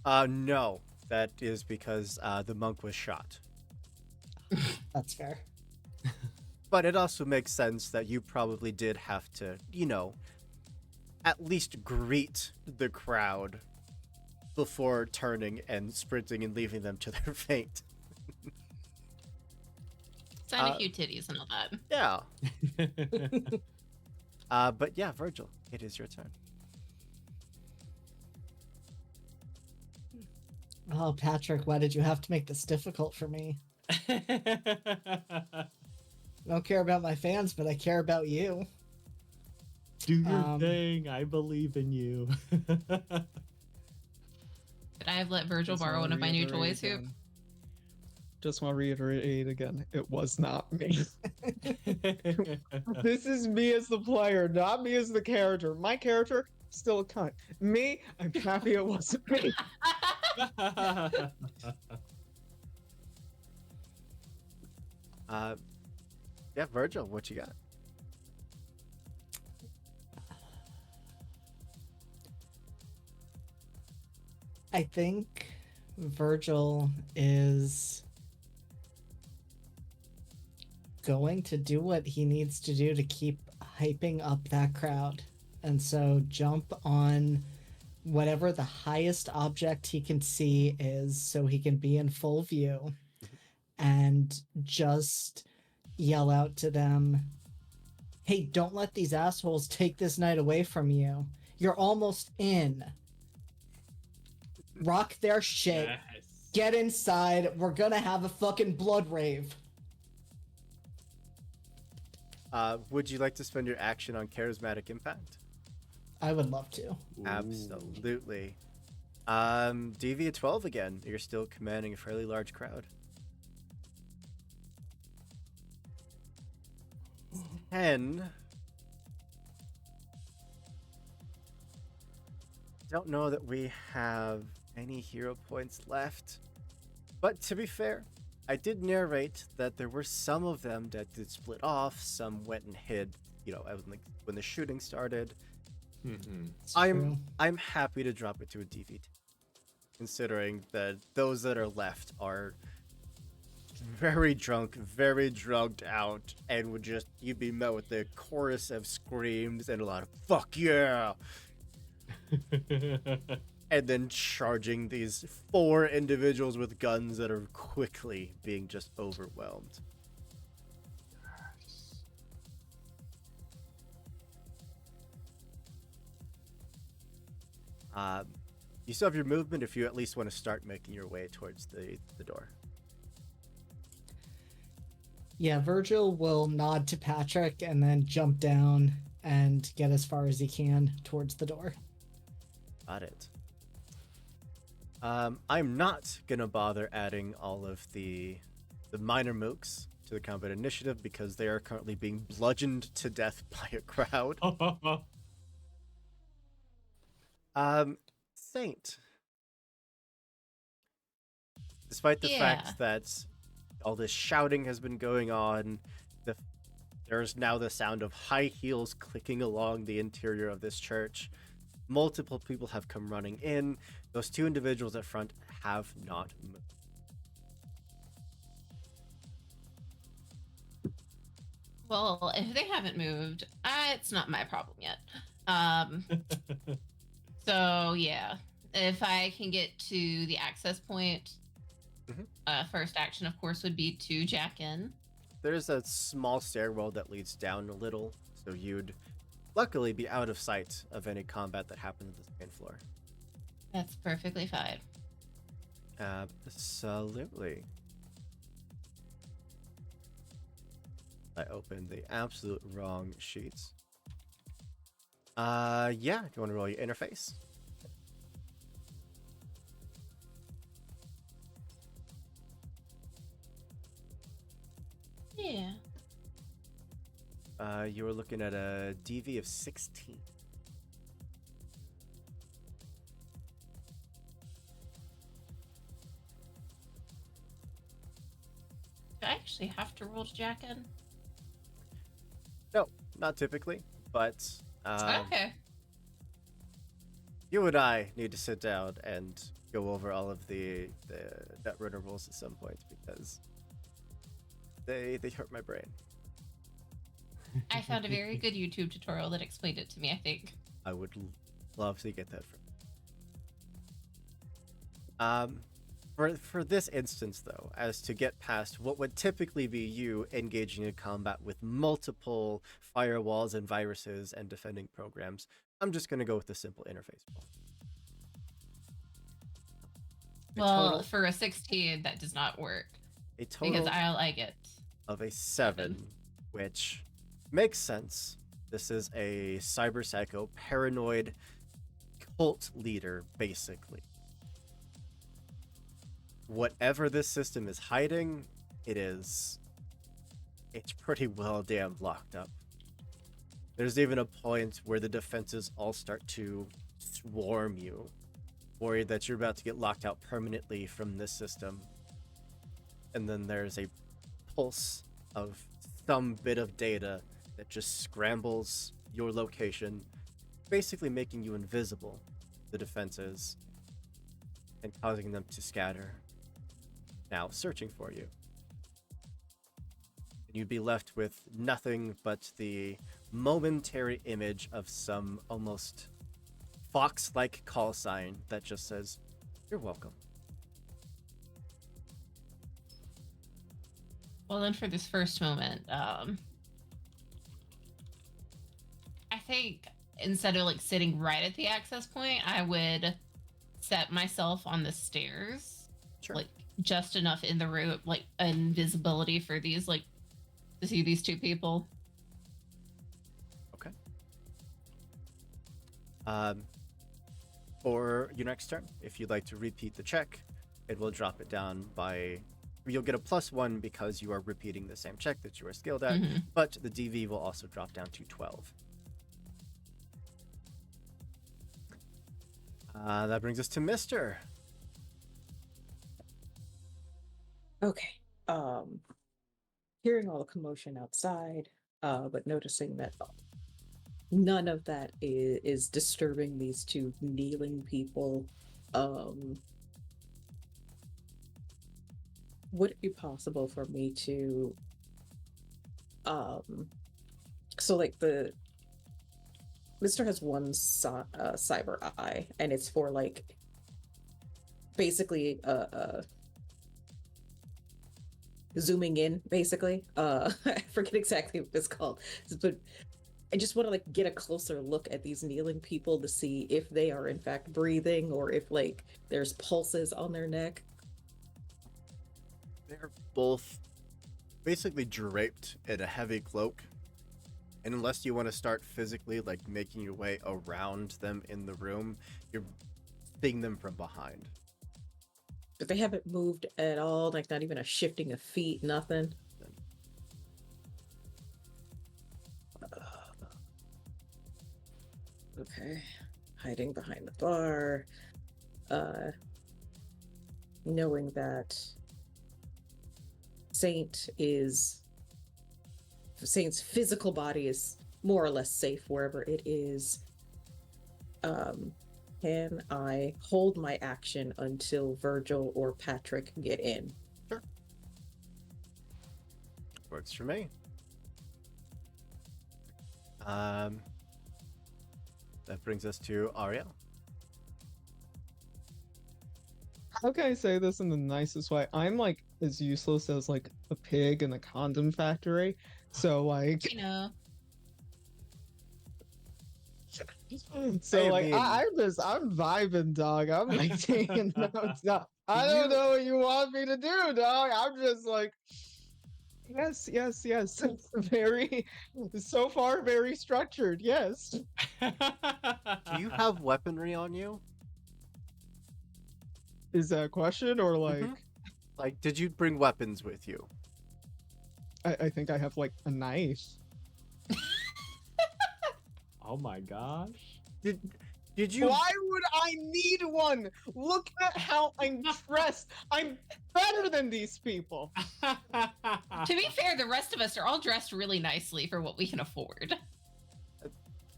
No. That is because the monk was shot. That's fair. But it also makes sense that you probably did have to, at least greet the crowd before turning and sprinting and leaving them to their fate. Sign a few titties and all that. Yeah. But yeah, Virgil, it is your turn. Oh, Patrick, why did you have to make this difficult for me? I don't care about my fans, but I care about you. Do your thing. I believe in you. Could I have let Virgil borrow one of my new toys, Hoop? Just want to reiterate again, it was not me. This is me as the player, not me as the character. My character, still a cunt. Me, I'm happy it wasn't me. Yeah, Virgil, what you got? I think Virgil is going to do what he needs to do to keep hyping up that crowd. And so jump on whatever the highest object he can see is so he can be in full view and just yell out to them, hey, don't let these assholes take this night away from you. You're almost in. Rock their shit. Yes. Get inside. We're gonna have a fucking blood rave. Would you like to spend your action on charismatic impact? I would love to. Ooh. Absolutely. DV at 12 again. You're still commanding a fairly large crowd. 10. Don't know that we have any hero points left. But to be fair, I did narrate that there were some of them that did split off. Some went and hid, when the shooting started. Mm-hmm. It's true. I'm happy to drop it to a DV, considering that those that are left are very drunk, very drugged out, and you'd be met with a chorus of screams and a lot of "fuck yeah," and then charging these 4 individuals with guns that are quickly being just overwhelmed. You still have your movement if you at least want to start making your way towards the door. Yeah, Virgil will nod to Patrick and then jump down and get as far as he can towards the door. Got it. I'm not gonna bother adding all of the minor mooks to the combat initiative because they are currently being bludgeoned to death by a crowd. Saint. Despite the fact that all this shouting has been going on, there's now the sound of high heels clicking along the interior of this church. Multiple people have come running in. Those 2 individuals at front have not moved. Well, if they haven't moved, it's not my problem yet. So yeah, if I can get to the access point, first action, of course, would be to jack in. There's a small stairwell that leads down a little, so you'd luckily be out of sight of any combat that happens at the main floor. That's perfectly fine. Absolutely. I opened the absolute wrong sheets. Yeah, do you want to roll your interface? Yeah. You were looking at a DV of 16. Do I actually have to roll to jack in? No, not typically, but Okay. you and I need to sit down and go over all of the Netrunner rules at some point because they hurt my brain. I found a very good YouTube tutorial that explained it to me, I think. I would love to get that from For this instance, though, as to get past what would typically be you engaging in combat with multiple firewalls and viruses and defending programs, I'm just going to go with the simple interface roll. A Well, total, for a 16, that does not work a because total I like it. of a 7, which makes sense. This is a cyber psycho, paranoid cult leader, basically. Whatever this system is hiding, it's pretty well damn locked up. There's even a point where the defenses all start to swarm you, worried that you're about to get locked out permanently from this system. And then there's a pulse of some bit of data that just scrambles your location, basically making you invisible to the defenses and causing them to scatter, now searching for you. And you'd be left with nothing but the momentary image of some almost fox-like call sign that just says, "You're welcome." Well, then for this first moment, I think instead of like sitting right at the access point, I would set myself on the stairs, Sure. like just enough in the room, like invisibility for these, like to see these two people. Okay. For your next turn, if you'd like to repeat the check, it will drop it down by... You'll get a +1 because you are repeating the same check that you are skilled at, but the DV will also drop down to 12. That brings us to Mr. Okay. Hearing all the commotion outside, but noticing that none of that is disturbing these two kneeling people. Would it be possible for me to so like the Mr. has one cyber eye, and it's for like basically zooming in, basically. I forget exactly what it's called, but I just want to like get a closer look at these kneeling people to see if they are in fact breathing or if like there's pulses on their neck. They're both basically draped in a heavy cloak. And unless you want to start physically, like, making your way around them in the room, you're seeing them from behind. But they haven't moved at all, like not even a shifting of feet, nothing. Okay. Hiding behind the bar. Knowing that Saint's physical body is more or less safe wherever it is. Can I hold my action until Virgil or Patrick get in? Sure. Works for me. That brings us to Ariel. How can I say this in the nicest way? I'm like as useless as like a pig in a condom factory. So like You know, so I like mean- I'm vibing, dog. I'm like taking notes. Dog. I don't know what you want me to do, dog. I'm just like yes. Very so far very structured, yes. Do you have weaponry on you? Is that a question or like Mhm. Like, did you bring weapons with you? I think I have like a knife. Oh my gosh. Did you? Why would I need one? Look at how I'm dressed. I'm better than these people. to be fair, the rest of us are all dressed really nicely for what we can afford.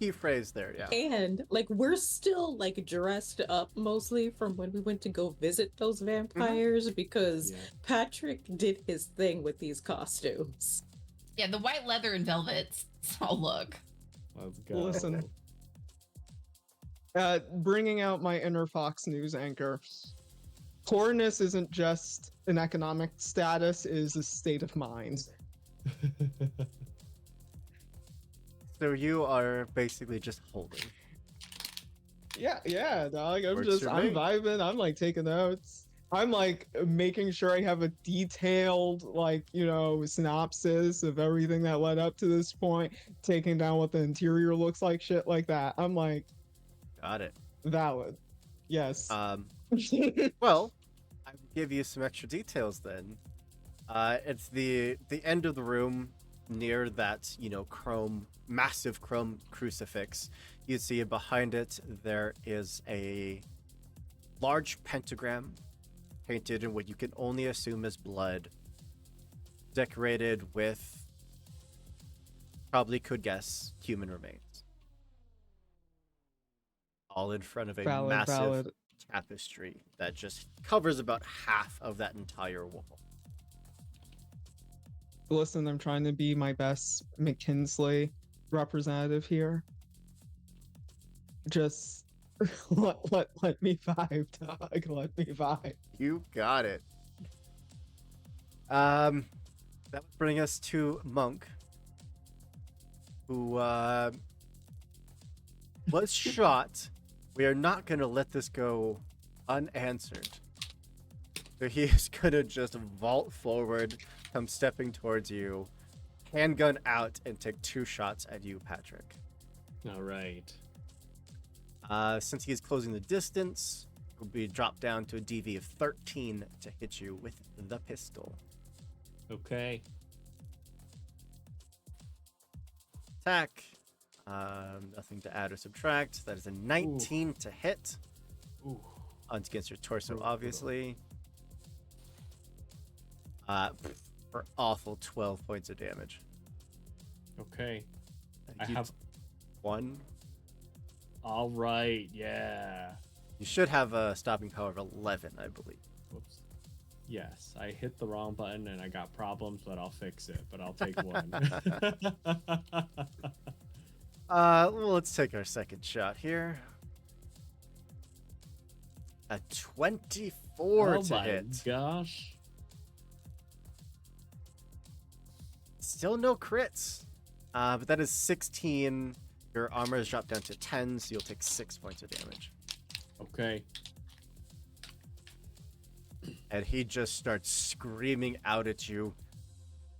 Key phrase there, yeah. And like we're still like dressed up mostly from when we went to go visit those vampires because Yeah. Patrick did his thing with these costumes. Yeah, the white leather and velvets all look. Let's go. Listen. Bringing out my inner Fox News anchor. poorness isn't just an economic status; it is a state of mind. So you are basically just holding. Yeah, dog. I'm Works for me. vibing. I'm like taking notes. I'm like making sure I have a detailed, like, synopsis of everything that led up to this point, taking down what the interior looks like, shit like that. I'm like, Got it. valid. Yes. Well, I will give you some extra details then. It's the end of the room near that, massive chrome crucifix. You see behind it there is a large pentagram painted in what you can only assume is blood, decorated with, probably could guess, human remains. All in front of a massive tapestry that just covers about half of that entire wall. Listen, I'm trying to be my best McKinsley representative here. Just let me vibe, dog. Let me vibe. You got it. That would bring us to Monk, who was shot. We are not gonna let this go unanswered. So he is gonna just vault forward, come stepping towards you, handgun out, and take 2 shots at you, Patrick. All right. Since he is closing the distance, it will be dropped down to a DV of 13 to hit you with the pistol. Okay. Attack. Nothing to add or subtract. That is a 19 to hit. Ooh. Against your torso, obviously. For awful 12 points of damage. Okay. I You have 1. All right. Yeah. You should have a stopping power of 11, I believe. Whoops. Yes, I hit the wrong button and I got problems, but I'll fix it. But I'll take 1. Well, let's take our second shot here. A 24 oh to my hit. gosh. Still no crits. But that is 16. Your armor is dropped down to 10, so you'll take 6 points of damage. Okay. And he just starts screaming out at you.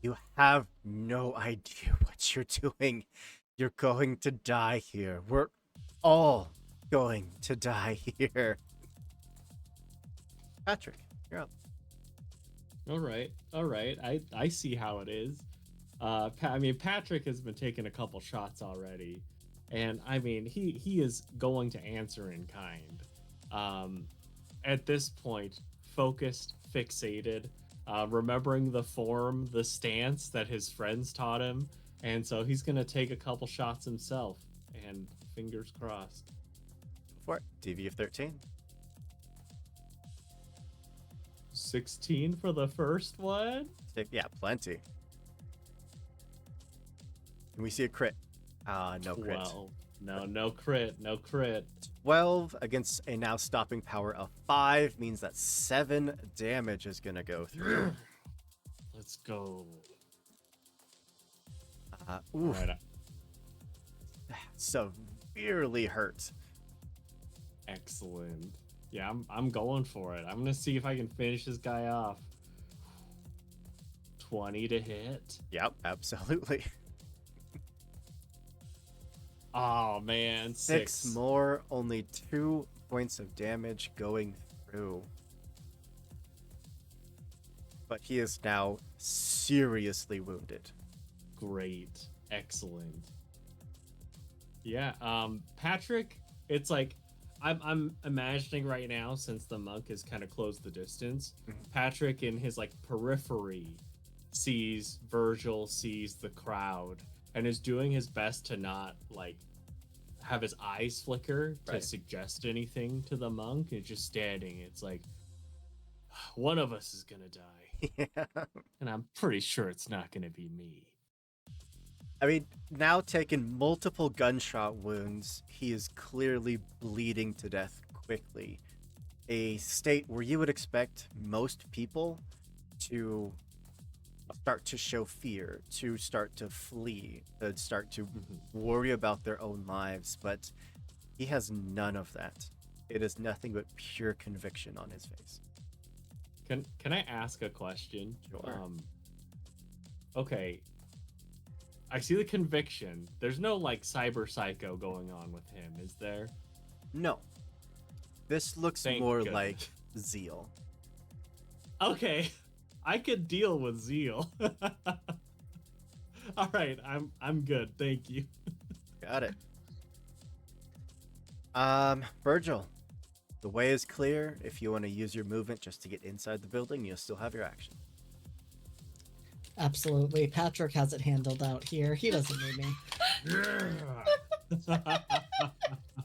You have no idea what you're doing. You're going to die here. We're all going to die here. Patrick, you're up. All right. I see how it is. Patrick has been taking a couple shots already, and I mean he is going to answer in kind. At this point, focused, fixated, remembering the form, the stance that his friends taught him, and so he's gonna take a couple shots himself. And fingers crossed. For it. DV of 13. 16 for the first one. Yeah, plenty. And we see a crit. No crit. Well, no crit. 12 against a now stopping power of 5 means that 7 damage is gonna go through. Let's go. Oof. All right. Severely hurt. Excellent. Yeah, I'm going for it. I'm gonna see if I can finish this guy off. 20 to hit. Yep, absolutely. Oh man, 6 more, only 2 points of damage going through. But he is now seriously wounded. Great. Excellent. Yeah, Patrick, it's like I'm imagining right now, since the monk has kind of closed the distance, Patrick in his like periphery sees Virgil, sees the crowd, and is doing his best to not like have his eyes flicker to suggest anything to the monk. It's just standing. It's like, one of us is gonna die. Yeah. And I'm pretty sure it's not gonna be me. I mean, now taking multiple gunshot wounds, he is clearly bleeding to death quickly. a state where you would expect most people to start to show fear, to start to flee, to start to worry about their own lives, but he has none of that. It is nothing but pure conviction on his face. Can I ask a question? Sure. Okay. I see the conviction. There's no like cyber psycho going on with him, is there? No. This looks Thank more goodness. like zeal. Okay. I could deal with zeal. All right, I'm good. Thank you. Got it. Virgil, the way is clear. If you want to use your movement just to get inside the building, you'll still have your action. Absolutely. Patrick has it handled out here. He doesn't need me.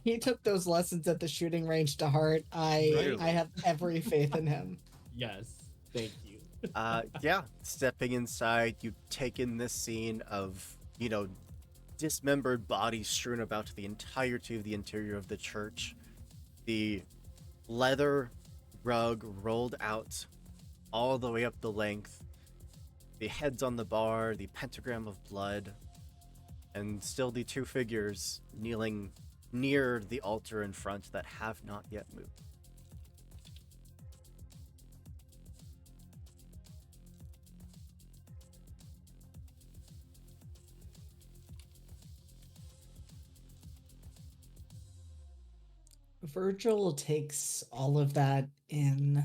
He took those lessons at the shooting range to heart. I have every faith in him. Yes. Thank you. Yeah, stepping inside, you take in this scene of, dismembered bodies strewn about the entirety of the interior of the church. The leather rug rolled out all the way up the length. The heads on the bar, the pentagram of blood, and still the two figures kneeling near the altar in front that have not yet moved. Virgil takes all of that in.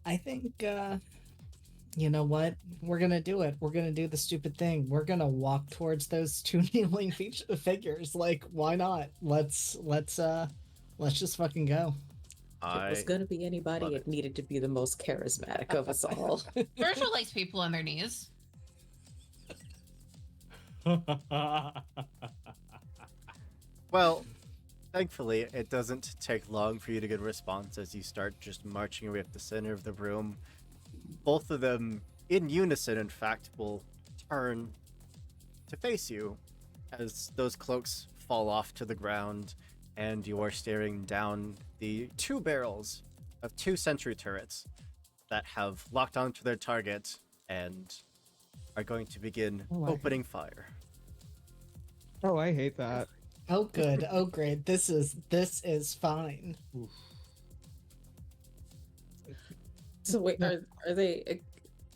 I think, you know what? We're gonna do it. We're gonna do the stupid thing. We're gonna walk towards those two kneeling figures. Like, why not? Let's just fucking go. If it was going to be anybody, it needed to be the most charismatic of us all. Virgil likes people on their knees. Well, thankfully, it doesn't take long for you to get a response as you start just marching away up the center of the room. Both of them, in unison, in fact, will turn to face you as those cloaks fall off to the ground and you are staring down the two barrels of two sentry turrets that have locked onto their target and are going to begin opening fire. Oh, I hate that. Oh, good. Oh, great. This is fine. So wait, are they?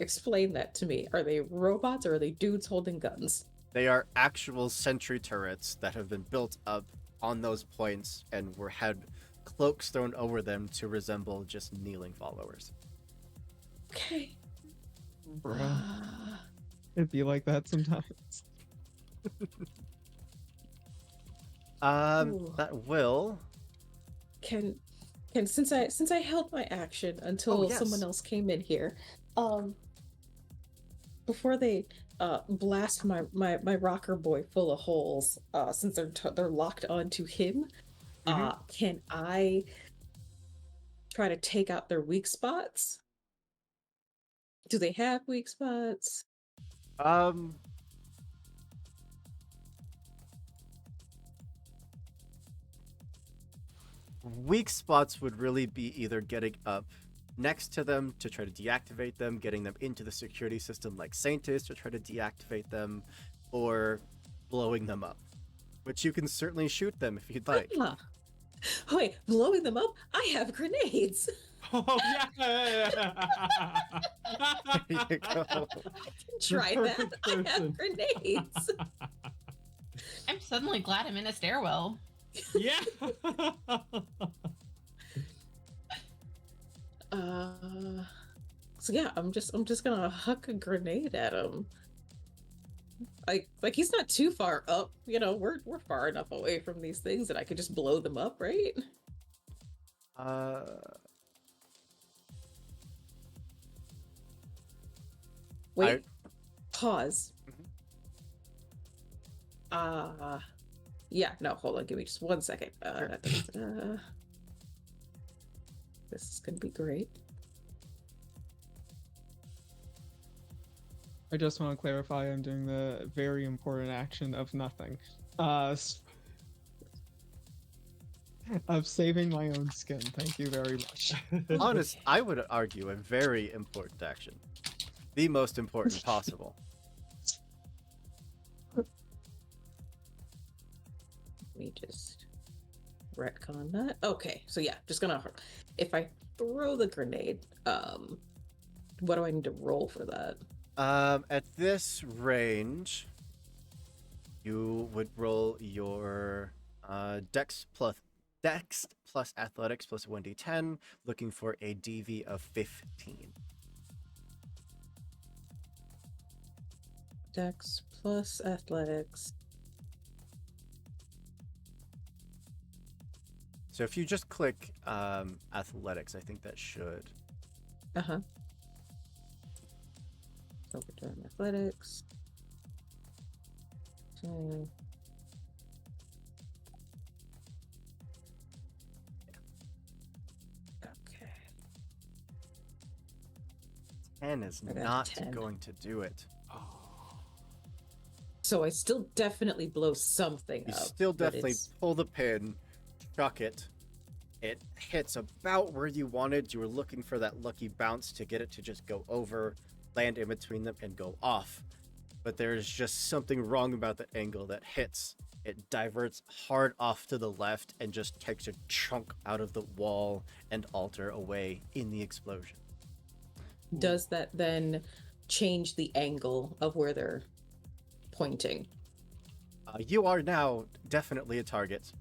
Explain that to me. Are they robots or are they dudes holding guns? They are actual sentry turrets that have been built up on those points and had cloaks thrown over them to resemble just kneeling followers. Okay. Bruh. It'd be like that sometimes. Ooh. That will. Can since I held my action until yes. someone else came in here, before they blast my rocker boy full of holes, since they're locked onto him, can I try to take out their weak spots? Do they have weak spots? Weak spots would really be either getting up next to them to try to deactivate them, getting them into the security system like Saint is to try to deactivate them, or blowing them up. Which you can certainly shoot them if you'd like. Wait, blowing them up? I have grenades. Oh yeah. There you go. Try that. I have grenades. I'm suddenly glad I'm in a stairwell. Yeah. So yeah, I'm just gonna huck a grenade at him. Like he's not too far up, we're far enough away from these things that I could just blow them up, right? Wait. Pause. Yeah, no, hold on, give me just 1 second. This is gonna be great. I just want to clarify I'm doing the very important action of nothing. Of saving my own skin. Thank you very much. Honest, I would argue a very important action. The most important possible. Let me just retcon that. Okay, so yeah, just gonna, if I throw the grenade, what do I need to roll for that? At this range, you would roll your Dex plus Athletics plus 1d10, looking for a DV of 15. Dex plus athletics. So if you just click Athletics, I think that should. Uh-huh. Overturn athletics. Okay. Okay. 10 is I got a not 10. going to do it. So I still definitely blow something You up. still but definitely it's- pull the pin, chuck it. It hits about where you wanted. You were looking for that lucky bounce to get it to just go over, land in between them, and go off. But there's just something wrong about that angle that hits. It diverts hard off to the left and just takes a chunk out of the wall and altar away in the explosion. Does that then change the angle of where they're pointing? You are now definitely a target.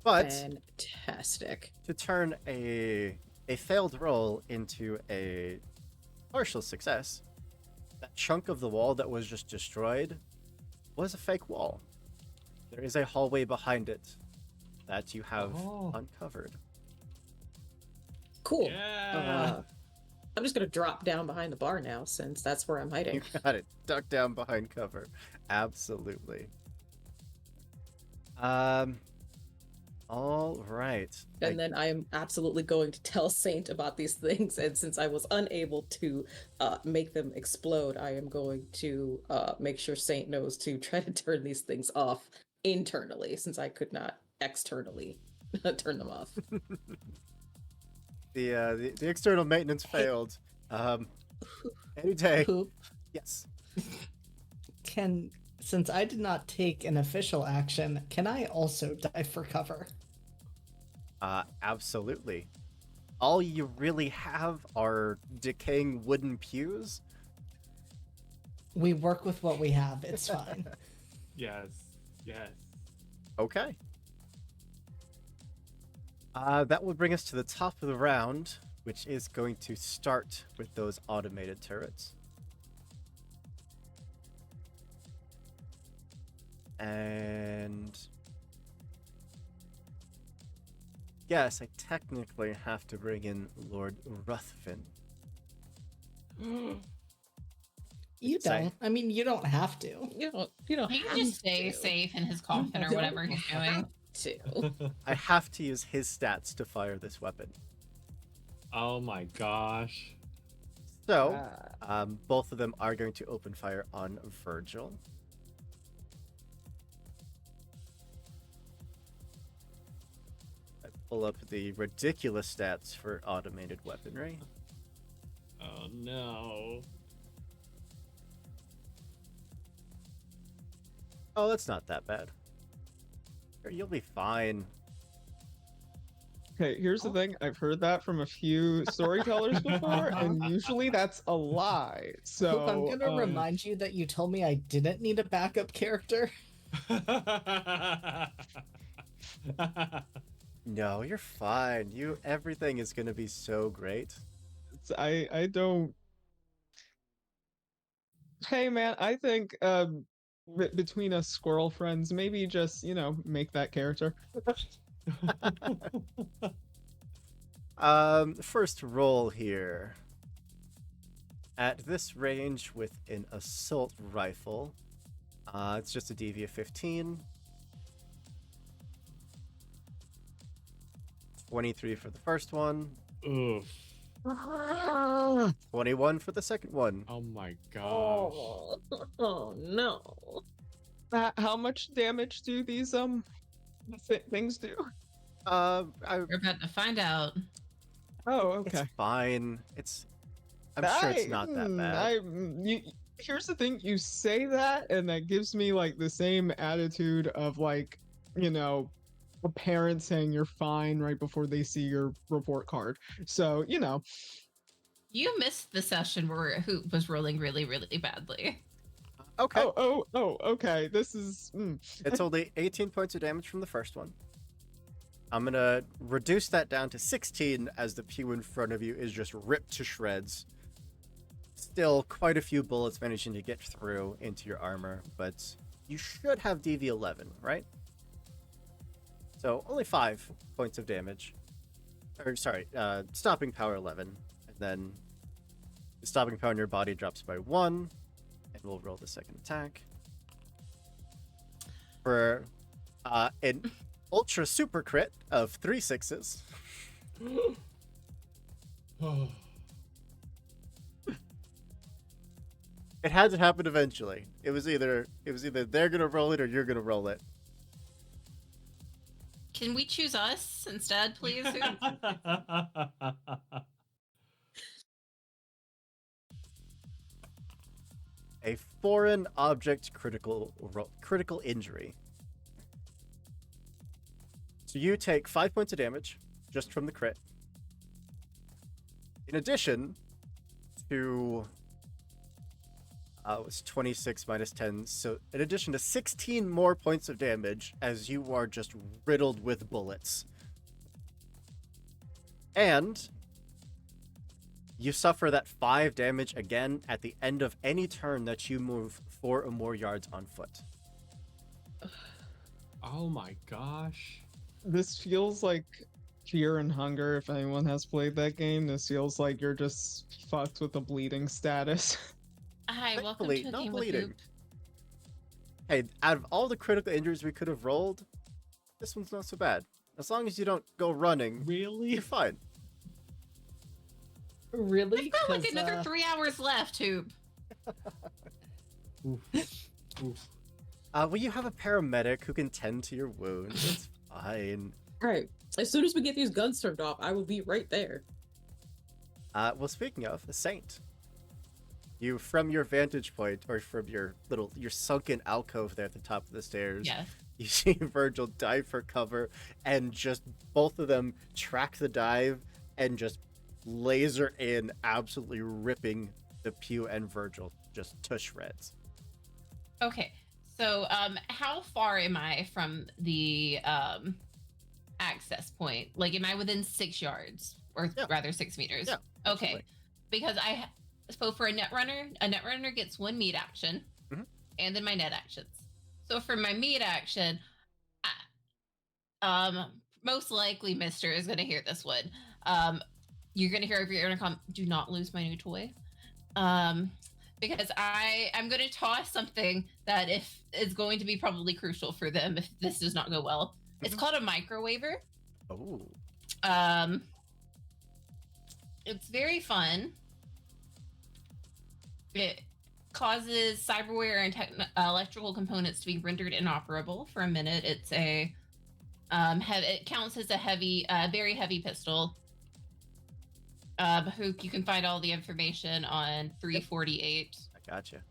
But Fantastic. to turn a failed roll into a partial success, that chunk of the wall that was just destroyed was a fake wall. There is a hallway behind it that you have uncovered. Cool. Yeah. I'm just gonna drop down behind the bar now, since that's where I'm hiding. You got it. Duck down behind cover. Absolutely. All right. And then I am absolutely going to tell Saint about these things. And since I was unable to make them explode, I am going to make sure Saint knows to try to turn these things off internally, since I could not externally turn them off. The external maintenance failed. Any day. Poop. Yes. Since I did not take an official action, can I also dive for cover? Absolutely. All you really have are decaying wooden pews. We work with what we have. It's fine. Yes. Yes. Okay. That will bring us to the top of the round, which is going to start with those automated turrets. And yes, I technically have to bring in Lord Ruthven. You Say. don't. I mean, you don't have to. You don't He can have just stay to. safe in his coffin or You whatever don't he's doing. have to. I have to use his stats to fire this weapon. Oh my gosh. So, both of them are going to open fire on Virgil. I pull up the ridiculous stats for automated weaponry. Oh no. Oh, that's not that bad. You'll be fine. Okay, here's the thing. I've heard that from a few storytellers before, and usually that's a lie. So Poop, I'm gonna remind you that you told me I didn't need a backup character. No, you're fine. Everything is gonna be so great. I don't. Hey man, I think between us squirrel friends, maybe just make that character. First roll here. At this range with an assault rifle, it's just a DV of 15. 23 for the first one. Oof. Ah! 21 for the second one. Oh my gosh. Oh no. How much damage do these things do? I, We're about to find out. Oh, it's okay. fine. I'm sure it's not that bad. Here's the thing, you say that and that gives me like the same attitude of like, a parent saying you're fine right before they see your report card. So, You missed the session where Hoop was rolling really, really badly. Okay. Okay. This is It's only 18 points of damage from the first one. I'm gonna reduce that down to 16 as the pew in front of you is just ripped to shreds. Still quite a few bullets managing to get through into your armor, but you should have DV 11, right? So only 5 points of damage. Or sorry, stopping power 11. And then the stopping power in your body drops by 1. And we'll roll the second attack. For an ultra super crit of 3 6s. It had to happen eventually. It was either they're gonna roll it or you're gonna roll it. Can we choose us instead, please? Hoop? A foreign object critical injury. So you take 5 points of damage just from the crit. In addition to it was 26 minus 10, so in addition to 16 more points of damage as you are just riddled with bullets. And you suffer that 5 damage again at the end of any turn that you move 4 or more yards on foot. Oh my gosh. this feels like Fear and Hunger. If anyone has played that game, this feels like you're just fucked with the bleeding status. Hi, welcome Thankfully, to a not game with bleeding. Hoop. Hey, out of all the critical injuries we could have rolled, this one's not so bad. As long as you don't go running, Really? you're fine. Really? We've got like 'Cause, another 3 hours left, Hoop. Oof. Oof. Well, you have a paramedic who can tend to your wounds. It's fine. Alright. As soon as we get these guns turned off, I will be right there. Well, speaking of, a saint. You, from your vantage point, or from your sunken alcove there at the top of the stairs, Yeah. you see Virgil dive for cover, and just both of them track the dive and just laser in, absolutely ripping the pew and Virgil just to shreds. Okay. So, how far am I from the access point? Like, am I within 6 yards, or Yeah. rather 6 meters? Yeah, Okay. absolutely. Because so for a net runner gets 1 meat action, Mhm. and then my net actions. So for my meat action, most likely Mister is going to hear this one. You're going to hear over your intercom, "Do not lose my new toy." Because I'm going to toss something that is going to be probably crucial for them if this does not go well. It's Mhm. called a microwaver. Oh. It's very fun. It causes cyberware and electrical components to be rendered inoperable for a minute. It's it counts as a very heavy pistol. Who you can find all the information on 348. I gotcha.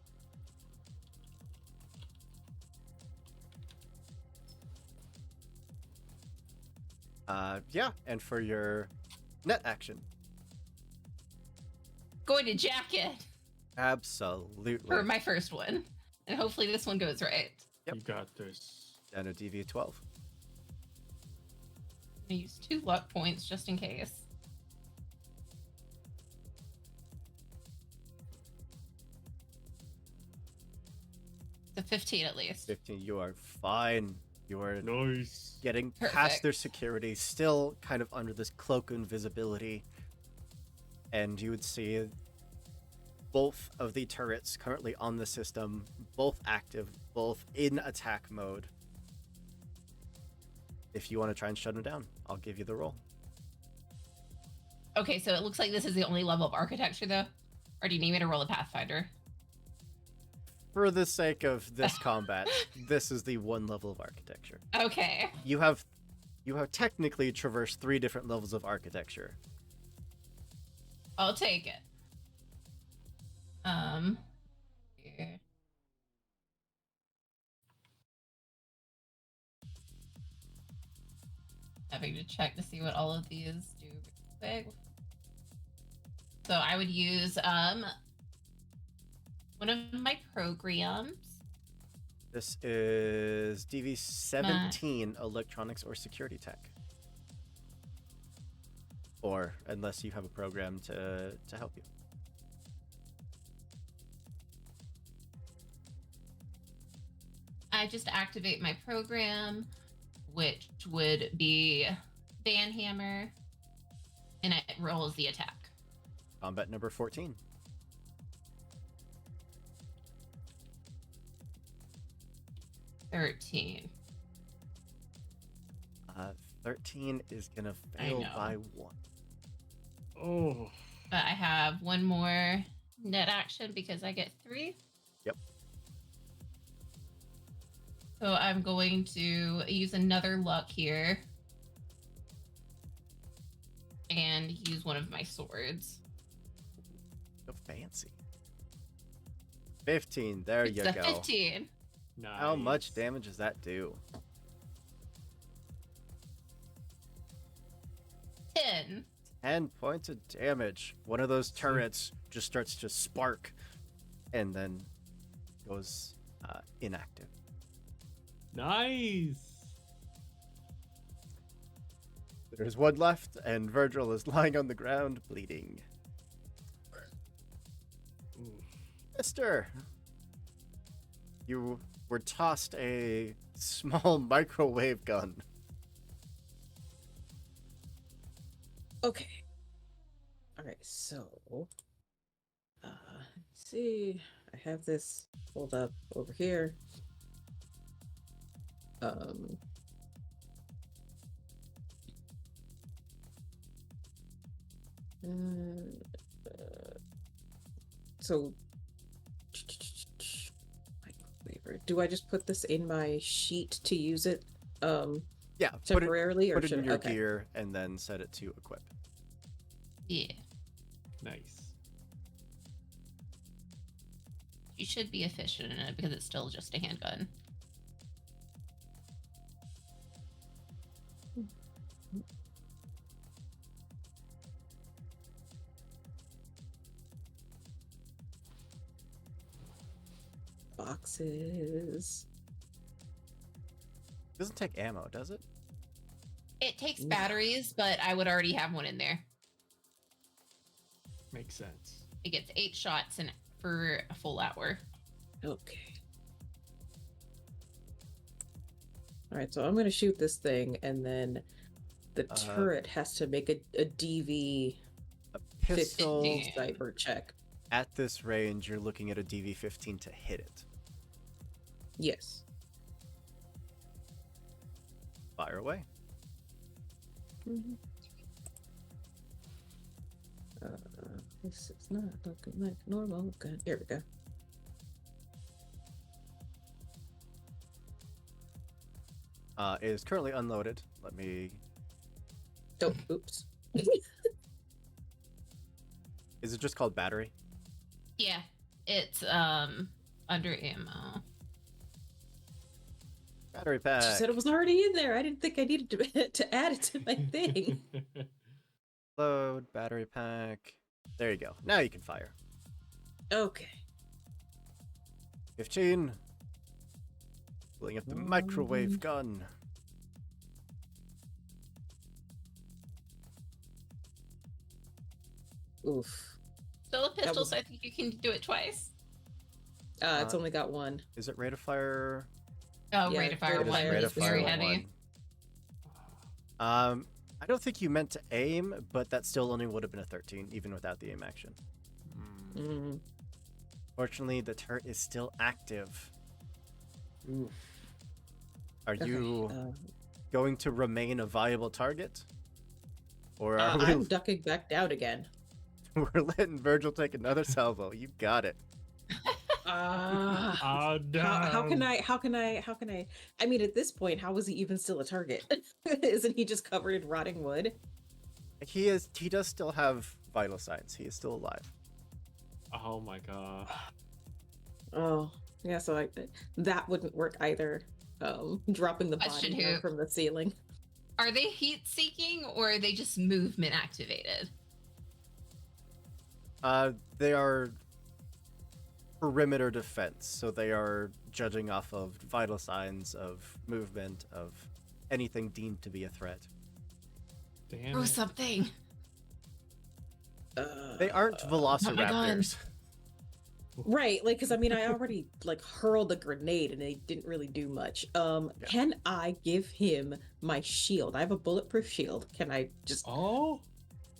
Yeah, and for your net action. Going to jack it Absolutely. for my first one, and hopefully this one goes right. Yep. You got this. And a DV 12. I'm gonna use 2 luck points just in case. The 15 at least. 15, you are fine. You are Nice. getting past Perfect. their security, still kind of under this cloak of invisibility. And you would see both of the turrets currently on the system, both active, both in attack mode. If you want to try and shut them down, I'll give you the roll. Okay, so it looks like this is the only level of architecture, though? Or do you need me to roll a Pathfinder? For the sake of this combat, this is the one level of architecture. Okay. You have technically traversed 3 different levels of architecture. I'll take it. Here. Having to check to see what all of these do real quick. So I would use one of my programs. This is DV17 electronics or security tech. Or unless you have a program to help you. I just activate my program, which would be Banhammer, and it rolls the attack. Combat number 14. $13. 13 is gonna fail by 1. Oh. But I have one more net action because I get 3. Yep. So I'm going to use another luck here and use one of my swords. So fancy. 15. There It's you a go. 15. Nice. How much damage does that do? 10. 10 points of damage. One of those turrets just starts to spark and then goes inactive. Nice. There's one left, and Virgil is lying on the ground, bleeding. Mister, you were tossed a small microwave gun. Okay. All right. So, let's see. I have this pulled up over here. So, microwaver. Do I just put this in my sheet to use it? Yeah, Temporarily, put it or in your okay. gear and then set it to equip. Yeah. Nice. You should be efficient in it because it's still just a handgun. Boxes. Doesn't take ammo, does it? It takes No. batteries, but I would already have one in there. Makes sense. It gets 8 shots in for a full hour. Okay. All right, so I'm gonna shoot this thing, and then the turret has to make a DV A pistol 15. cyber check. at this range, you're looking at a DV15 to hit it. Yes. Fire away. This is not looking like normal. Okay, here we go. It is currently unloaded. Let me... Oh, oops. Is it just called battery? Yeah, it's under ammo. Battery pack. She said it was already in there. I didn't think I needed to add it to my thing. Load, battery pack. There you go. Now you can fire. Okay. 15. Pulling up the microwave gun. Oof. Still a pistol, was- so I think you can do it twice. It's only got one. Is it rate of fire? Oh, Yeah, rate of fire rate of one fire Rate is of very fire heavy. one. I don't think you meant to aim, but that still only would have been a 13, even without the aim action. Mm. Fortunately, the turret is still active. Oof. Are Okay, you uh, going to remain a viable target? Or are I'm ducking back down again. we're letting Virgil take another salvo? You got it. Ah. Oh no! How can I? I mean, at this point, how is he even still a target? Isn't he just covered in rotting wood? He does still have vital signs. He is still alive. Oh my god! Oh, yeah. So that wouldn't work either. Dropping the Question body down who- from the ceiling. Are they heat seeking or are they just movement activated? They are perimeter defense, so they are judging off of vital signs of movement, of anything deemed to be a threat. Damn Or it! something. They aren't Not my gun. velociraptors. Right, like, because I mean, I already like hurled a grenade and it didn't really do much. Can I give him my shield? I have a bulletproof shield. Can I just Oh,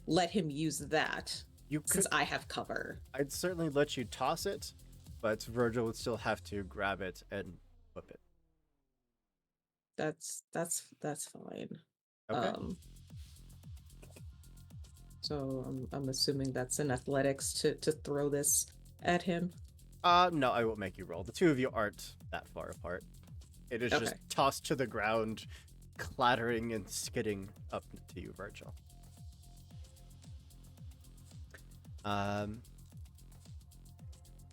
let him use that You could, since I have cover? I'd certainly let you toss it, but Virgil would still have to grab it and whip it. That's fine. Okay. So I'm assuming that's an athletics to throw this at him. No, I won't make you roll. The two of you aren't that far apart. It is just Okay. tossed to the ground, clattering and skidding up to you, Virgil.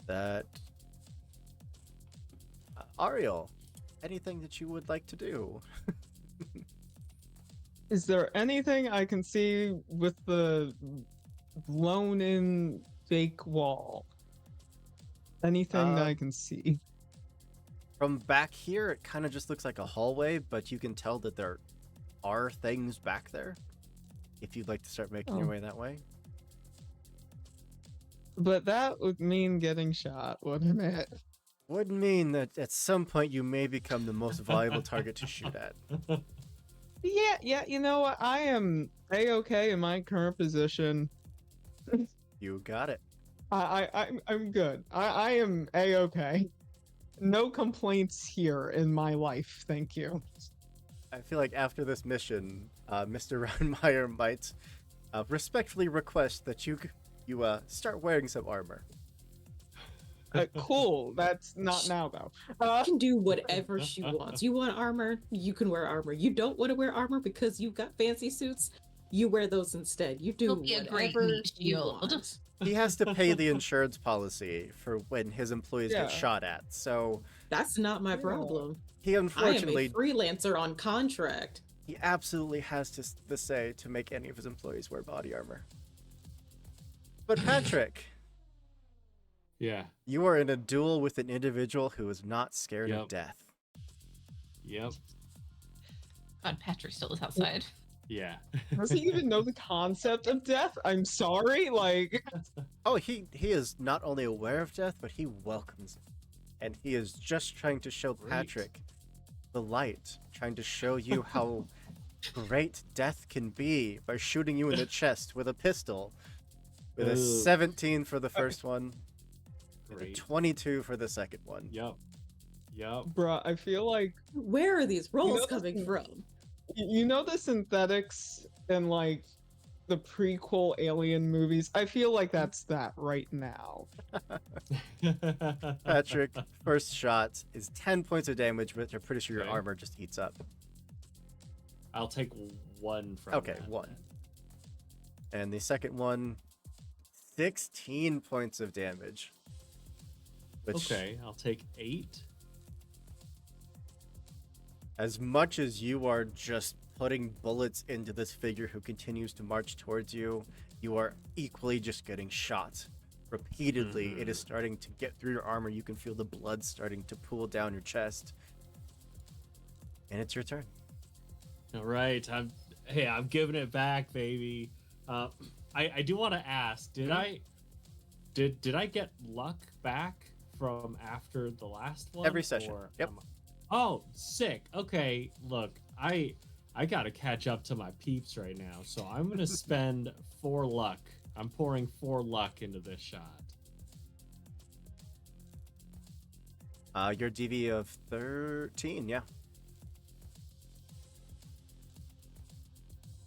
That Ariel, anything that you would like to do? Is there anything I can see with the blown in fake wall? Anything that I can see? From back here, it kind of just looks like a hallway, but you can tell that there are things back there. If you'd like to start making your way that way. But that would mean getting shot, wouldn't it? Would mean that at some point you may become the most valuable target to shoot at. Yeah, you know what? I am A-okay in my current position. You got it. I'm good. I am A-okay. No complaints here in my life, thank you. I feel like after this mission, Mr. Roundmeyer might respectfully request that you start wearing some armor. Cool. That's not now though. She can do whatever she wants. You want armor? You can wear armor. You don't want to wear armor because you've got fancy suits? You wear those instead. You do It'll be a great whatever meat you shield. want. He has to pay the insurance policy for when his employees Yeah. get shot at. So That's not my problem. he I am a unfortunately, freelancer on contract. he absolutely has to say to make any of his employees wear body armor. But Patrick, yeah, you are in a duel with an individual who is not scared of Yep. death. yep, God, Patrick still is outside. yeah. Does he even know the concept of death? I'm sorry, like Oh, he is not only aware of death, but he welcomes it. And he is just trying to show Great. Patrick the light, trying to show you how great death can be by shooting you in the chest with a pistol. With a Ugh. 17 for the first one, with a Great. 22 for the second one. Yep, yep. bruh, I feel like Where are these rolls know, coming from? you know the synthetics in like the prequel Alien movies? I feel like that's that right now. Patrick, first shot is 10 points of damage, which I'm pretty sure your Okay. armor just eats up. I'll take one from. Okay, that one. then. And the second one, 16 points of damage. Which, Okay, I'll take 8. as much as you are just putting bullets into this figure who continues to march towards you, you are equally just getting shot repeatedly. It is starting to get through your armor. You can feel the blood starting to pool down your chest. And it's your turn. All right, I'm giving it back, baby. I do want to ask, did I get luck back from after the last one? Every session. or Yep. Oh, sick. Okay, look, I gotta catch up to my peeps right now, so I'm gonna spend 4 luck. I'm pouring 4 luck into this shot. Your DV of 13, yeah.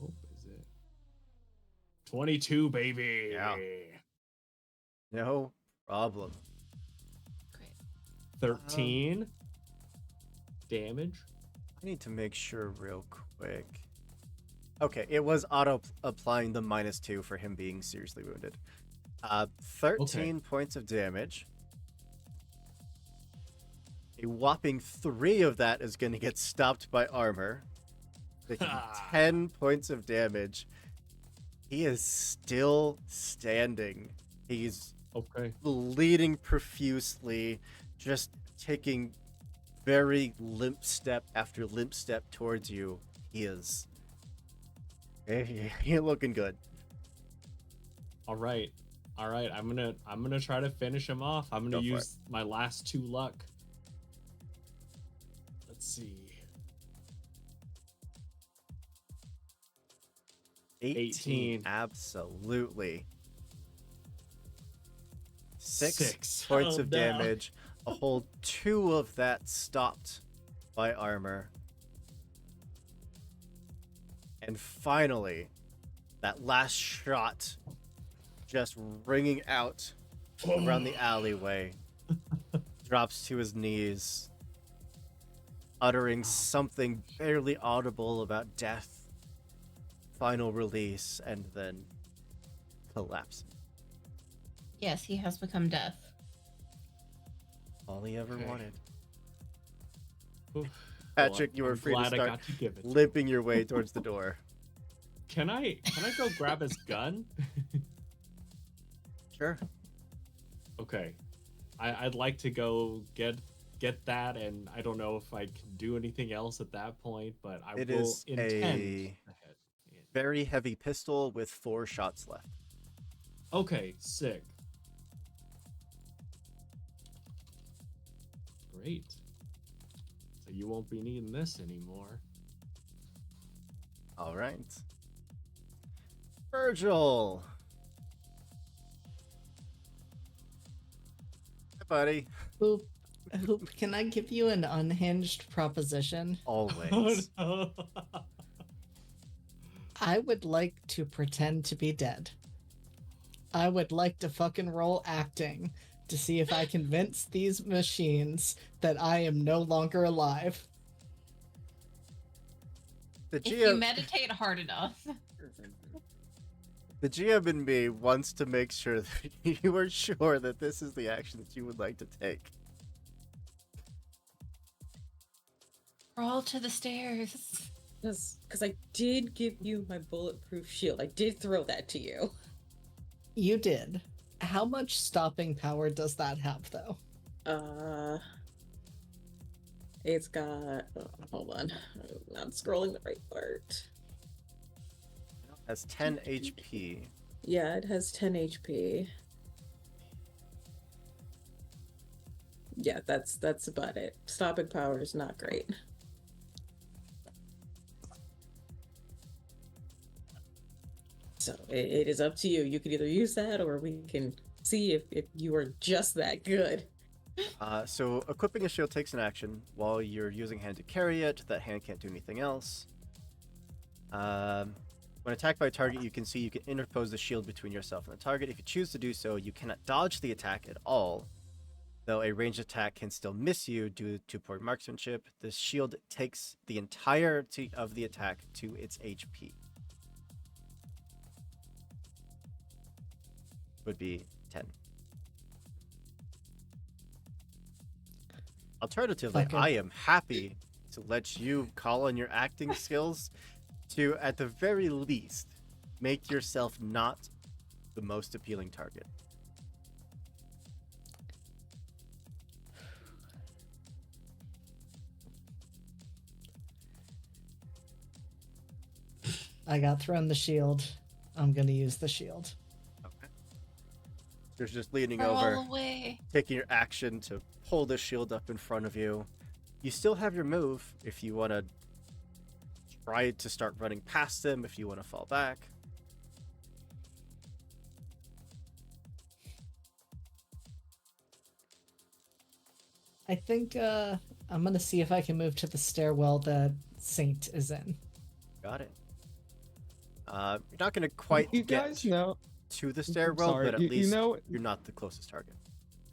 Oh, is it? 22, baby. Yeah. No problem. Great. 13 damage. I need to make sure real quick. Okay, it was auto applying the -2 for him being seriously wounded. 13 points of damage. A whopping 3 of that is going to get stopped by armor, taking 10 points of damage. He is still standing. He's Okay. bleeding profusely, just taking very limp step after limp step towards you. He is looking good. All right. I'm gonna try to finish him off. I'm gonna Go for use my last 2 luck. Let's see. 18. Absolutely. 6 6. points Oh, of no. damage. A whole 2 of that stopped by armor. And finally, that last shot just ringing out around the alleyway, drops to his knees, uttering something barely audible about death, final release, and then collapsing. Yes, he has become death. All he ever Okay. wanted. Oof. Patrick, Well, you were I'm free to glad I start got to give it. limping your way towards the door. Can I go grab his gun? Sure. Okay. I'd like to go get that, and I don't know if I can do anything else at that point, but I It will is intend a ahead. very heavy pistol with 4 shots left. Okay, sick. Great. So you won't be needing this anymore. All right. Virgil. Hi, buddy. Hoop, can I give you an unhinged proposition? Always. Oh, no. I would like to pretend to be dead. I would like to fucking roll acting to see if I convince these machines that I am no longer alive. The If you GM, meditate hard enough. the GM in me wants to make sure that you are sure that this is the action that you would like to take. Crawl to the stairs. Because I did give you my bulletproof shield. I did throw that to you. You did. How much stopping power does that have, though? It's got. Oh, hold on. I'm not scrolling the right part. Has 10 HP. Yeah, it has 10 HP. Yeah, that's about it. Stopping power is not great. So it is up to you. You can either use that, or we can see if you are just that good. So equipping a shield takes an action. While you're using hand to carry it, that hand can't do anything else. When attacked by a target, you can see you can interpose the shield between yourself and the target. If you choose to do so, you cannot dodge the attack at all, though a ranged attack can still miss you due to poor marksmanship. The shield takes the entirety of the attack to its HP. Would be 10. Alternatively, Okay. I am happy to let you call on your acting skills to, at the very least, make yourself not the most appealing target. I got thrown the shield. I'm gonna use the shield. Okay. You're just leaning Crawl over, away. taking your action to pull the shield up in front of you. You still have your move if you want to try to start running past them, if you want to fall back. I think I'm gonna see if I can move to the stairwell that Saint is in. Got it. You're not going to quite You get guys know. to the stairwell, sorry, but at you least know- you're not the closest target.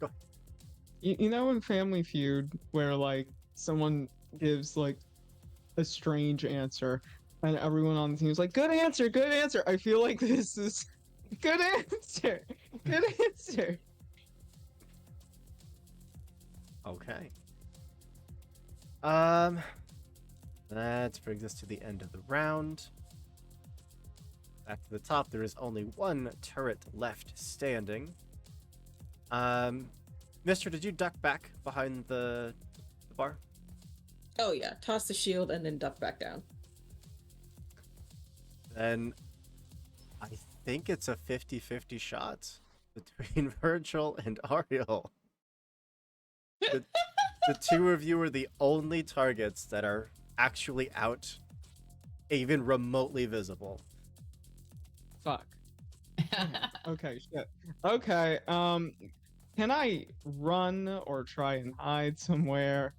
Go. You know in Family Feud where like someone gives like a strange answer and everyone on the team is like, good answer, good answer. I feel like this is good answer. Good answer. Okay. That brings us to the end of the round. Back to the top, there is only one turret left standing. Mister, did you duck back behind the bar? Oh yeah, toss the shield and then duck back down. Then I think it's a 50-50 shot between Virgil and Ariel. The two of you are the only targets that are actually out, even remotely visible. Fuck. Okay, shit. Okay, can I run or try and hide somewhere?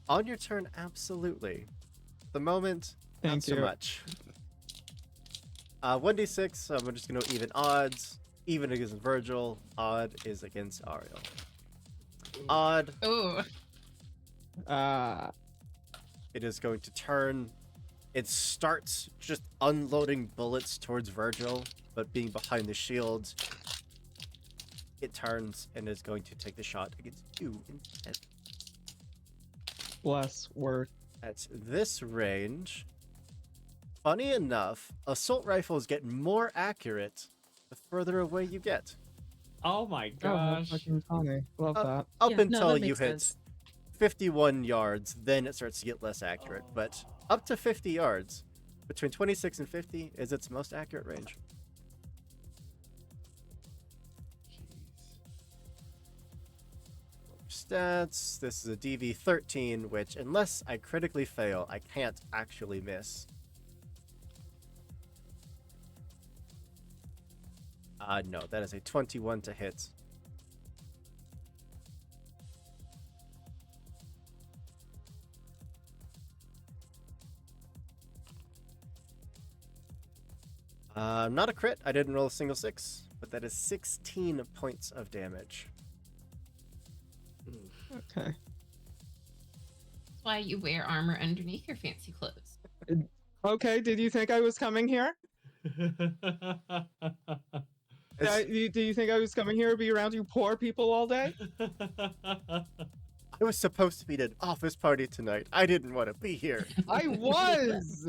On your turn, absolutely. At the moment, not Thank so you. much. 1d6, I'm just going to even odds. Even against Virgil, odd is against Ariel. Odd, Ooh. it is going to turn. It starts just unloading bullets towards Virgil, but being behind the shield, it turns and is going to take the shot against you instead. Bless word. At this range, funny enough, assault rifles get more accurate the further away you get. Oh my Oh, how gosh. fucking funny. Love that. Up Yeah, no, until that you makes hit sense. 51 yards, then it starts to get less accurate. But up to 50 yards, between 26 and 50 is its most accurate range. Stats, this is a DV 13, which unless I critically fail, I can't actually miss. No, that is a 21 to hit. Not a crit, I didn't roll a single 6, but that is 16 points of damage. Okay. That's why you wear armor underneath your fancy clothes. Okay, did you think I was coming here? It's- Do you think I was coming here to be around you poor people all day? I was supposed to be at an office party tonight. I didn't want to be here. I was!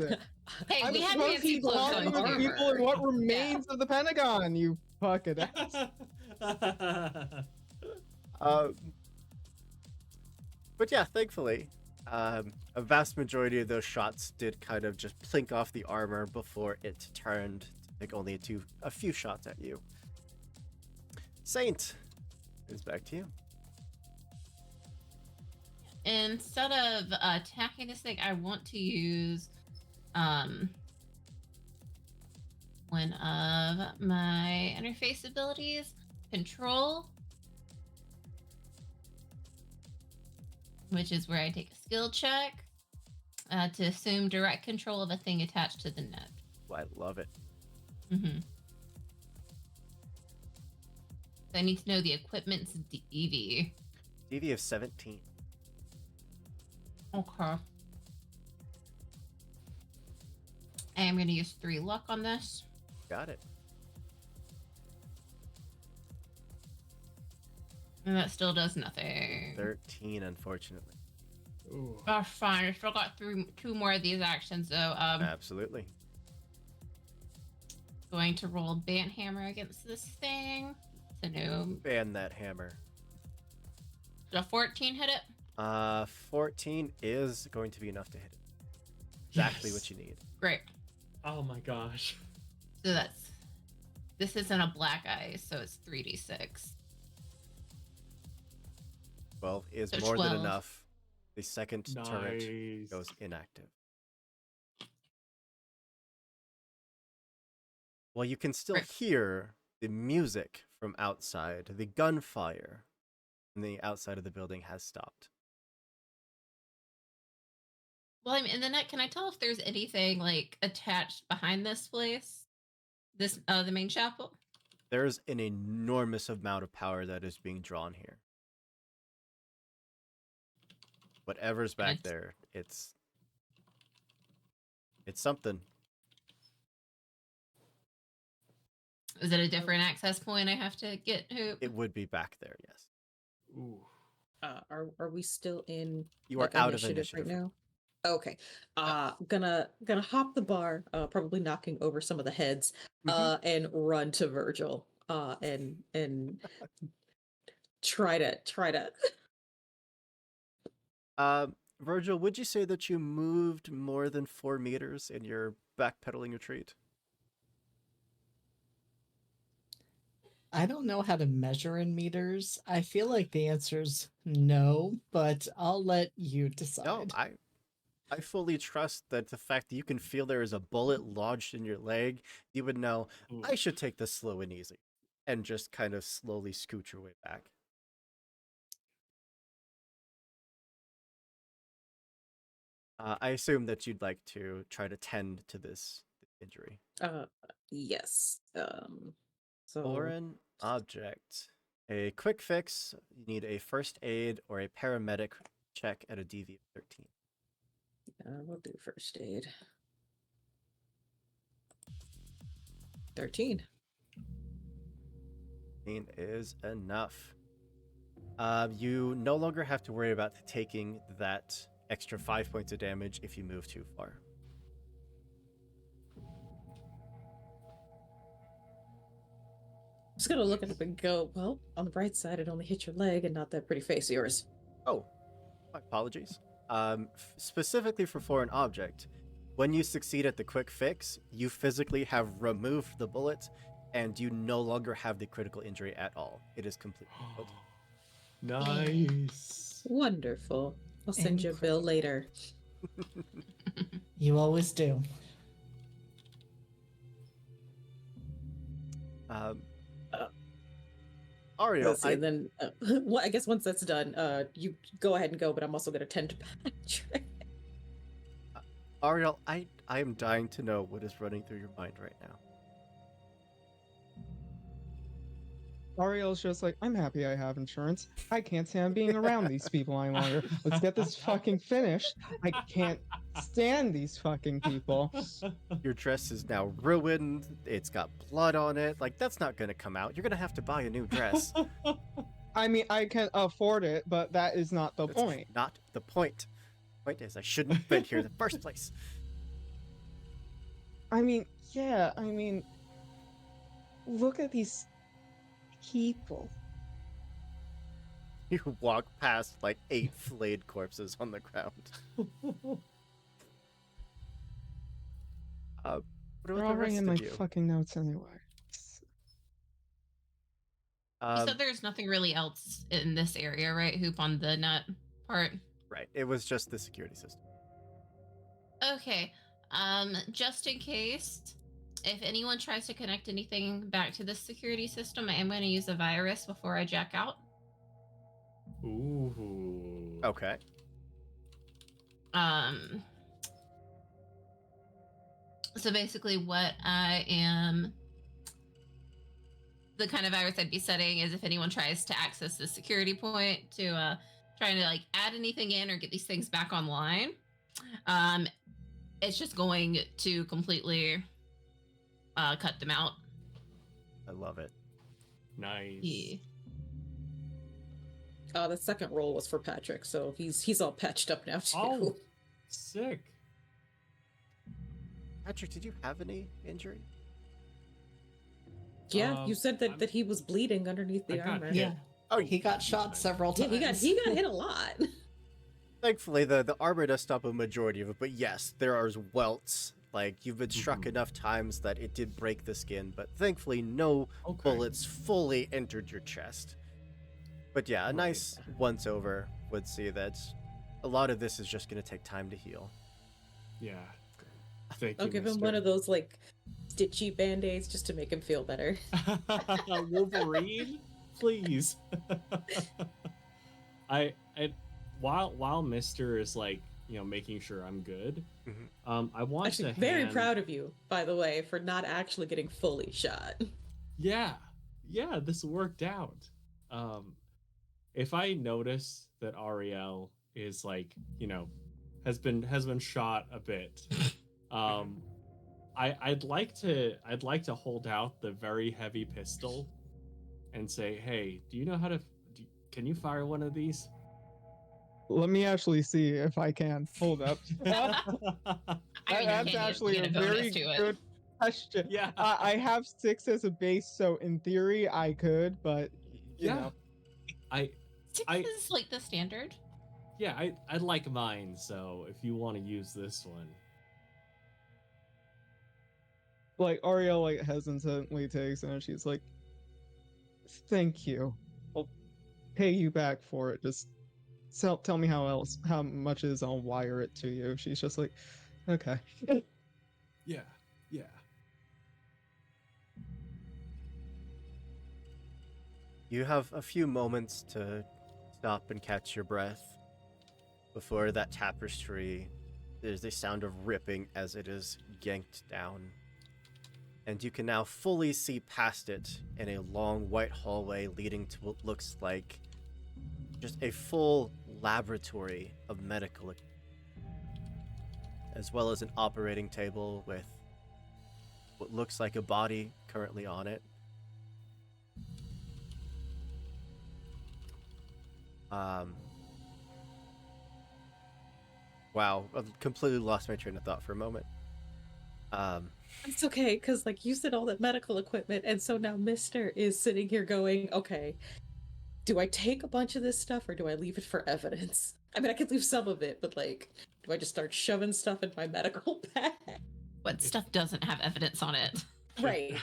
Hey, I we was have supposed to fancy be clothes talking on with too. people in what Yeah. remains of the Pentagon, you fucking ass. But yeah, thankfully, a vast majority of those shots did kind of just plink off the armor before it turned to take only a few shots at you. Saint, it's back to you. Instead of attacking this thing, I want to use one of my interface abilities, control, which is where I take a skill check to assume direct control of a thing attached to the net. I love it. Mm-hmm. So I need to know the equipment's DV. DV of 17. Okay. I'm going to use 3 luck on this. Got it. And that still does nothing. 13, unfortunately. Ooh. That's fine. I still got 2 more of these actions, though. Absolutely. Going to roll Bant Hammer against this thing. So no. Ban that hammer. The 14 hit it? 14 is going to be enough to hit it. Exactly Yes. what you need. Great. Oh my gosh. So that's. This isn't a black eye, so it's 3d6. 12 is So more 12. than enough. The second turret Nice. goes inactive. Well, you can still Right. hear the music from outside. The gunfire from the outside of the building has stopped. Well, I'm in the net. Can I tell if there's anything like attached behind this place? This the main chapel? There's an enormous amount of power that is being drawn here. Whatever's Can I back there, it's something. Is it a different access point I have to get? Hoop? It would be back there, yes. Ooh. Are we still in You are like, out of right initiative. now? Okay. Gonna hop the bar, probably knocking over some of the heads, and run to Virgil, and try to Virgil, would you say that you moved more than 4 meters in your backpedaling retreat? I don't know how to measure in meters. I feel like the answer's no, but I'll let you decide. No, I fully trust that the fact that you can feel there is a bullet lodged in your leg, you would know, Ooh. I should take this slow and easy, and just kind of slowly scoot your way back. I assume that you'd like to try to tend to this injury. Yes. So Foreign object. A quick fix. You need a first aid or a paramedic check at a DV of 13. we'll do first aid. 13. 13 is enough. You no longer have to worry about taking that extra 5 points of damage if you move too far. Just gonna look at it and go, well, on the bright side, it only hit your leg and not that pretty face of yours. Oh, my apologies. Specifically for foreign object, when you succeed at the quick fix, you physically have removed the bullet, and you no longer have the critical injury at all. It is completely healed. Nice. Wonderful. I'll send you a bill later. You always do. Ariel, Let's see, and then well, I guess once that's done, you go ahead and go, but I'm also going to tend to Patrick. Ariel, I am dying to know what is running through your mind right now. Ariel's just like, I'm happy I have insurance. I can't stand being around these people any longer. Let's get this fucking finished. I can't stand these fucking people. Your dress is now ruined. It's got blood on it. Like, that's not going to come out. You're going to have to buy a new dress. I mean, I can afford it, but that is not the That's point. not the point. The point is, I shouldn't have been here in the first place. I mean, yeah, look at these people. You walk past like 8 flayed corpses on the ground. What They're about all the rest in my of you? fucking notes anyway. You said there's nothing really else in this area, right? Hoop on the nut part. Right. It was just the security system. Okay. Just in case, if anyone tries to connect anything back to the security system, I am going to use a virus before I jack out. Ooh. Okay. So basically what the kind of virus I'd be setting is if anyone tries to access the security point to trying to like add anything in or get these things back online, it's just going to completely cut them out. I love it. Nice. Yeah. The second roll was for Patrick, so he's all patched up now too. Oh, sick. Patrick, did you have any injury? Yeah, you said that he was bleeding underneath the I got armor. hit. Yeah. Oh, He got shot several Yeah, times. he got hit a lot. Thankfully, the armor does stop a majority of it, but yes, there are welts. Like, you've been struck enough times that it did break the skin, but thankfully no bullets fully entered your chest. But yeah, a nice once-over would see that a lot of this is just going to take time to heal. Yeah. Thank I'll you, give him mister. one of those like stitchy band-aids just to make him feel better. Wolverine, please. I while Mister is like making sure I'm good. Mhm. I want Actually, to very hand... proud of you, by the way, for not actually getting fully shot. Yeah, this worked out. If I notice that Ariel is like, has been shot a bit, I'd like to hold out the very heavy pistol and say, "Hey, do you know how to? Can you fire one of these?" Let me actually see if I can. Hold up. I mean, That's you actually get a a bonus very to it. good question. Yeah. I have 6 as a base, so in theory I could, but you know. I 6 I- is like the standard. yeah, I like mine. So if you want to use this one, Like Ariel like hesitantly takes it and she's like, "Thank you. I'll pay you back for it. Just tell me how much it is, I'll wire it to you." She's just like, "Okay." yeah. You have a few moments to stop and catch your breath before that tapestry. There's a sound of ripping as it is yanked down. And you can now fully see past it in a long white hallway leading to what looks like just a full laboratory of medical equipment, as well as an operating table with what looks like a body currently on it. Wow, I've completely lost my train of thought for a moment. It's okay, because like you said all that medical equipment, and so now Mister is sitting here going, okay, do I take a bunch of this stuff or do I leave it for evidence? I mean, I could leave some of it, but like, do I just start shoving stuff in my medical bag? What stuff doesn't have evidence on it? Right.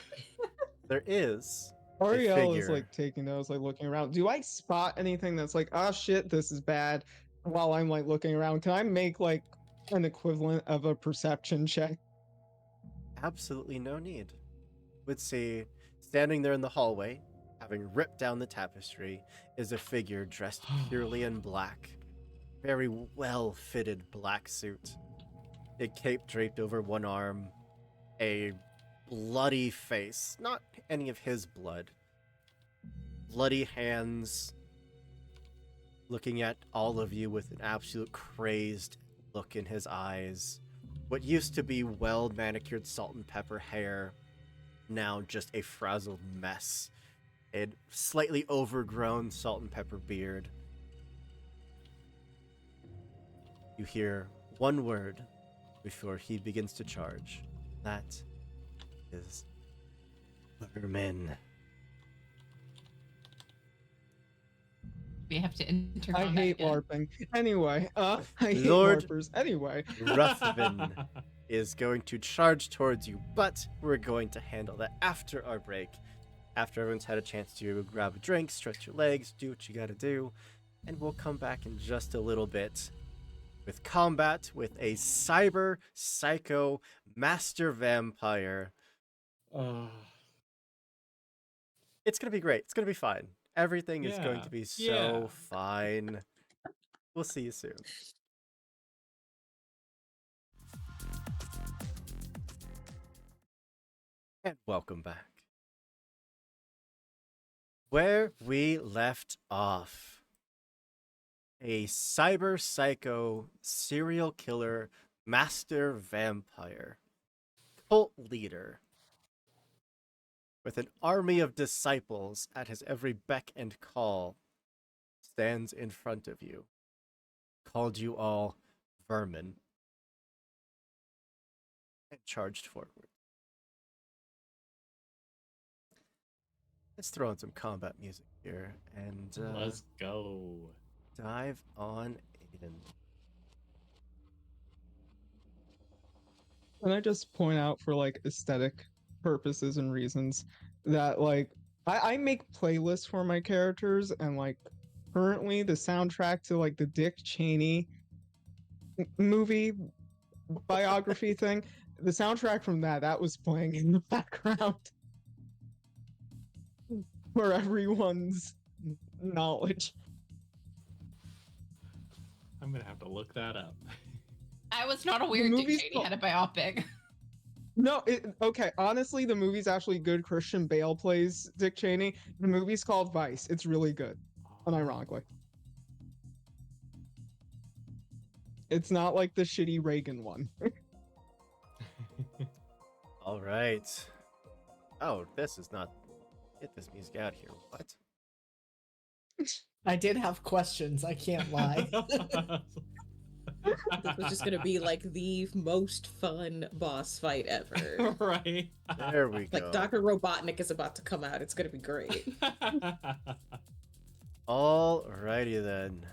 There is Ariel is figure. like taking those, like looking around. Do I spot anything that's like, "Ah, shit, this is bad," while I'm like looking around? Can I make like an equivalent of a perception check? Absolutely no need. Would see, standing there in the hallway, having ripped down the tapestry, is a figure dressed purely in black. Very well fitted black suit. A cape draped over one arm, a bloody face, not any of his blood. Bloody hands, looking at all of you with an absolute crazed look in his eyes. What used to be well manicured salt and pepper hair, now just a frazzled mess. A slightly overgrown salt and pepper beard. You hear one word before he begins to charge. That is vermin. We have to enter. I hate again. LARPing. Anyway, I hate Lord LARPers. Anyway. Ruthven is going to charge towards you, but we're going to handle that after our break. After everyone's had a chance to grab a drink, stretch your legs, do what you gotta do, and we'll come back in just a little bit with combat with a cyber psycho master vampire. It's gonna be great. It's gonna be fine. Everything is going to be so fine. We'll see you soon. And welcome back. Where we left off, a cyber psycho serial killer master vampire cult leader with an army of disciples at his every beck and call stands in front of you, called you all vermin, and charged forward. Let's throw in some combat music here and Let's go. dive on in. Can I just point out for like aesthetic purposes and reasons that like I make playlists for my characters, and like currently the soundtrack to like the Dick Cheney movie biography thing, the soundtrack from that was playing in the background for everyone's knowledge. I'm gonna have to look that up. I was not aware Dick movie's Cheney called- had a biopic. No, okay. Honestly, the movie's actually good. Christian Bale plays Dick Cheney. The movie's called Vice. It's really good, unironically. It's not like the shitty Reagan one. All right. Oh, this is not. Get this music out here. What? I did have questions. I can't lie. This was just gonna be like the most fun boss fight ever. Right. There we go. Like Dr. Robotnik is about to come out. It's gonna be great. Alrighty then.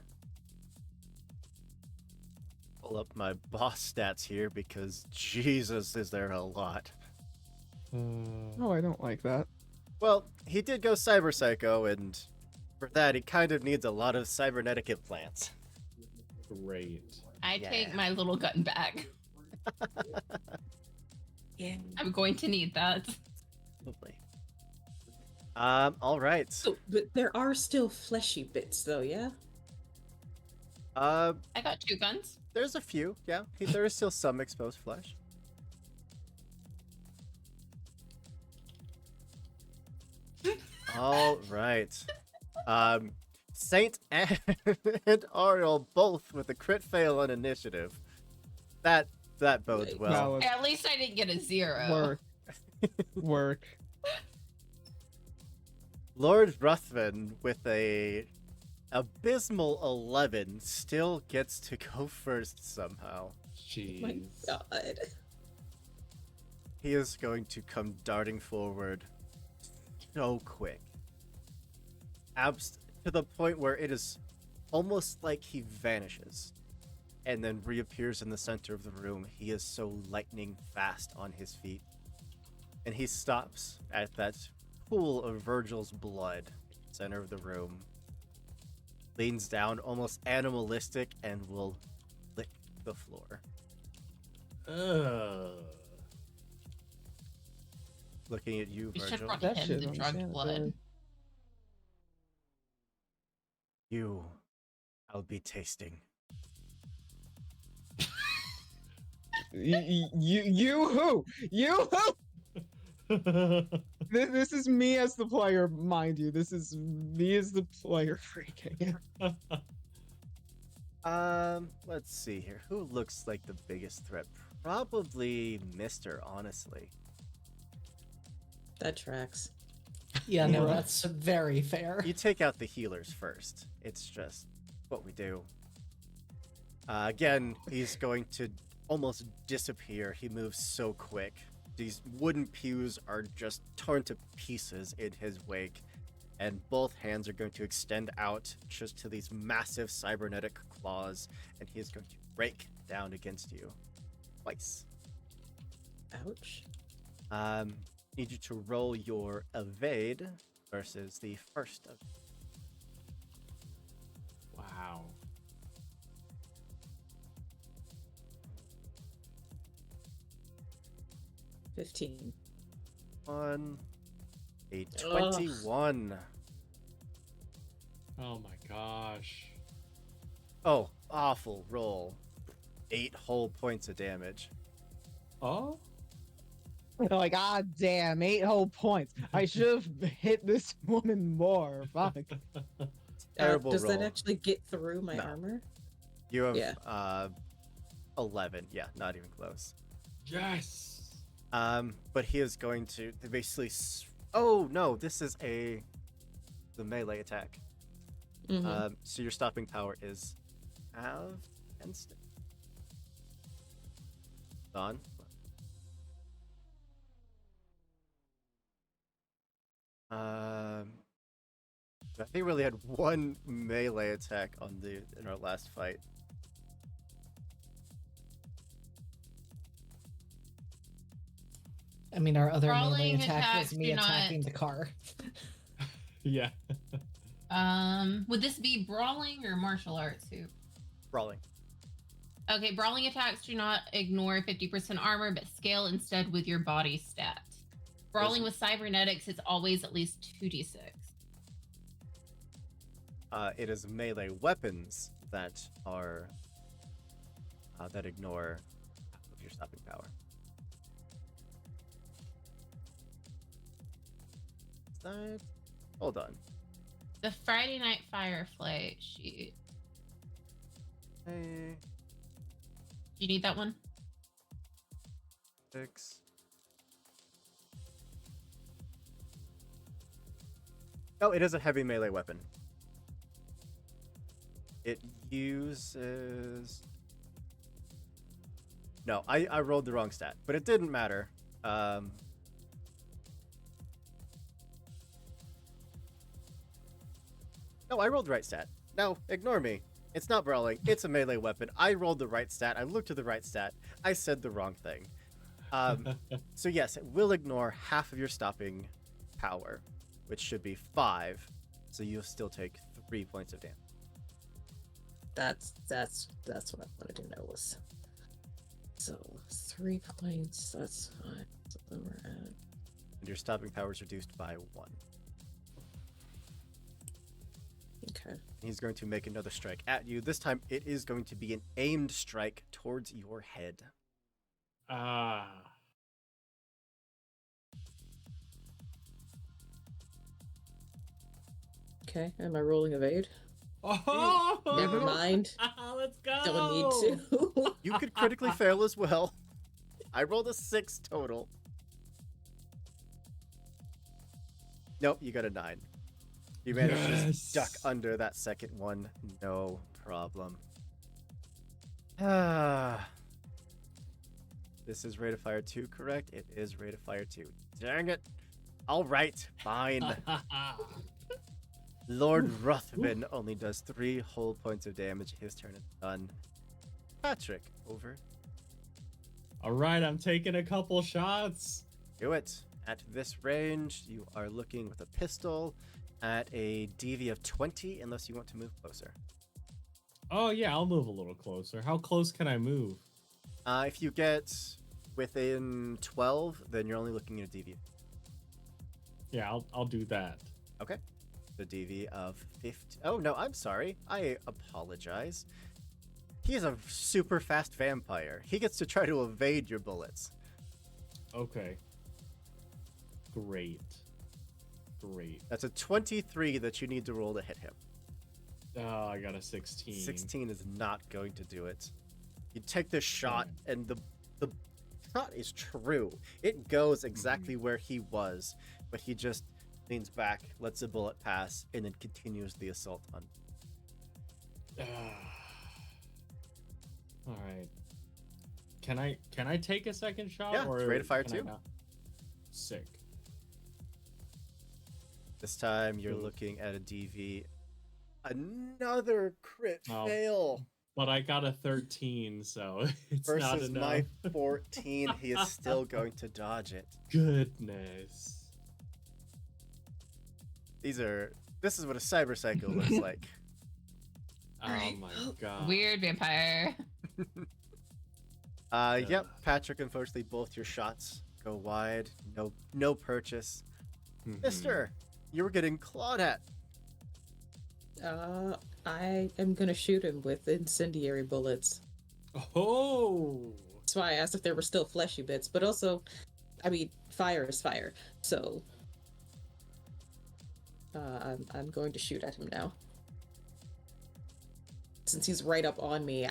Pull up my boss stats here because Jesus, is there a lot. Oh, I don't like that. Well, he did go Cyber Psycho, and for that, he kind of needs a lot of cybernetic implants. Great. I Yeah. take my little gun back. Yeah. I'm going to need that. Lovely. All right. So, but there are still fleshy bits, though. Yeah. Uh, I got 2 guns. there's a few. Yeah, there is still some exposed flesh. All right. Saint and Ariel both with a crit fail on initiative. That bodes Right. well. Valid. At least I didn't get a 0. Work. Work. Lord Ruthven with a abysmal 11 still gets to go first somehow. Jeez. My God. He is going to come darting forward so quick. To the point where it is almost like he vanishes and then reappears in the center of the room. He is so lightning fast on his feet. And he stops at that pool of Virgil's blood in the center of the room. Leans down, almost animalistic, and will lick the floor. Looking at you, We should Virgil. run That him shit the on drugged Santa blood. Claus. You, I'll be tasting. You who? You who? This is me as the player, mind you. This is me as the player freaking. Let's see here. Who looks like the biggest threat? Probably Mister, honestly. That tracks. Yeah, no, Right. that's very fair. You take out the healers first. It's just what we do. Again, he's going to almost disappear. He moves so quick. These wooden pews are just torn to pieces in his wake, and both hands are going to extend out just to these massive cybernetic claws, and he is going to rake down against you twice. Ouch. Need you to roll your evade versus the first of. Wow. $15. On a 21. Oh my gosh. Oh, awful roll. 8 whole points of damage. Oh? They're like, ah, damn, 8 whole points. I should have hit this woman more. Fuck. Terrible Does roll. that actually get through my No. armor? You have Yeah. 11. Yeah, not even close. Yes. But he is going to basically. Oh no, this is the melee attack. Mhm. So your stopping power is halved and Don. I think we really had one melee attack in our last fight. I mean, our other melee Brawling attack attacks was me do not- attacking the car. Yeah. Would this be brawling or martial arts? Who? Brawling. Okay, brawling attacks do not ignore 50% armor, but scale instead with your body stat. Brawling with cybernetics is always at least 2d6. It is melee weapons that are that ignore half of your stopping power. Is that... Hold on. The Friday Night Firefly sheet. Hey, Do you need that one? 6. Oh, it is a heavy melee weapon. It uses... No, I rolled the wrong stat, but it didn't matter. No, I rolled the right stat. No, ignore me. It's not brawling. It's a melee weapon. I rolled the right stat. I looked at the right stat. I said the wrong thing. So yes, it will ignore half of your stopping power, which should be 5. So you'll still take 3 points of damage. That's what I wanted to know was. So 3 points. That's fine. So then we're at. And your stopping power is reduced by 1. Okay. He's going to make another strike at you. This time it is going to be an aimed strike towards your head. Ah. Okay. Am I rolling evade? Oh! Never mind. Let's go! Don't need to. You could critically fail as well. I rolled a 6 total. Nope, you got a 9. You managed to just duck under that second one. No problem. This is rate of fire 2, correct? It is rate of fire 2. Dang it. All right, fine. Lord Ruthven only does 3 whole points of damage. His turn is done. Patrick, over. All right, I'm taking a couple shots. Do it. At this range, you are looking with a pistol at a DV of 20, unless you want to move closer. Oh yeah, I'll move a little closer. How close can I move? If you get within 12, then you're only looking at a DV. Yeah, I'll do that. Okay. The DV of 50. Oh, no, I'm sorry. I apologize. He is a super fast vampire. He gets to try to evade your bullets. Okay. Great. That's a 23 that you need to roll to hit him. Oh, I got a 16. 16 is not going to do it. You take this shot, and the shot is true. It goes exactly where he was, but he just leans back, lets the bullet pass, and then continues the assault on. All right. Can I take a second shot? Yeah, or it's rate of fire can I 2. not? Sick. This time you're looking at a DV. Another crit Oh. fail. But I got a 13, so it's not Versus enough. my 14, he is still going to dodge it. Goodness. This is what a cyber psycho looks like. Oh my god. Weird vampire. Yep, Patrick, unfortunately, both your shots go wide. No purchase. Mhm. Mister, you were getting clawed at. I am gonna shoot him with incendiary bullets. Oh. That's why I asked if there were still fleshy bits, but also, I mean, fire is fire. So, I'm going to shoot at him now. Since he's right up on me,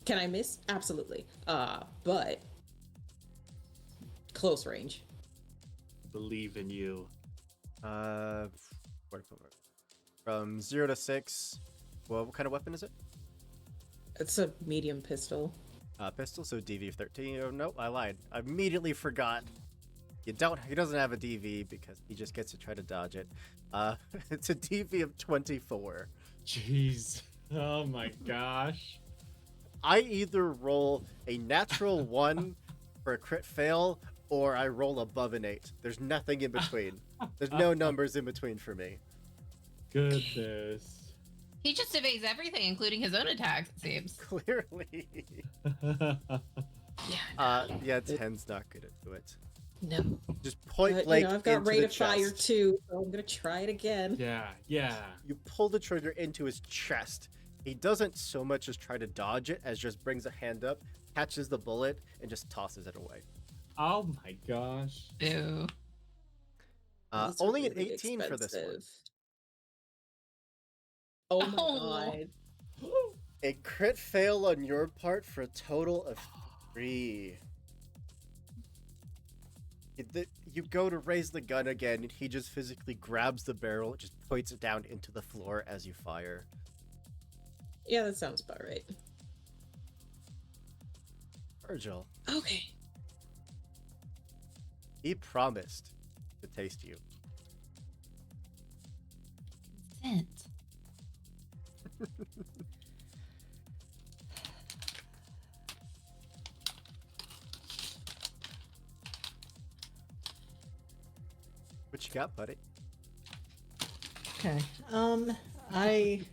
can I miss? Absolutely. But close range. Believe in you. From 0 to 6. Well, what kind of weapon is it? It's a medium pistol. Pistol, so DV of 13. Oh, no, I lied. I immediately forgot. He doesn't have a DV because he just gets to try to dodge it. It's a DV of 24. Jeez. Oh my gosh. I either roll a natural 1 for a crit fail, or I roll above an 8. There's nothing in between. There's no numbers in between for me. Goodness. He just evades everything, including his own attacks, it seems. Clearly. Yeah, 10's not good at it. No. Just point blank I've got into rate the of fire chest. too, so I'm gonna try it again. Yeah. You pull the trigger into his chest. He doesn't so much as try to dodge it as just brings a hand up, catches the bullet, and just tosses it away. Oh my gosh. Ew. Those are Only an really 18 for this one. expensive. Oh my Oh. god. A crit fail on your part for a total of 3. You go to raise the gun again, and he just physically grabs the barrel, just points it down into the floor as you fire. Yeah, that sounds about right. Virgil, Okay. he promised to taste you. Consent. What you got, buddy? Okay.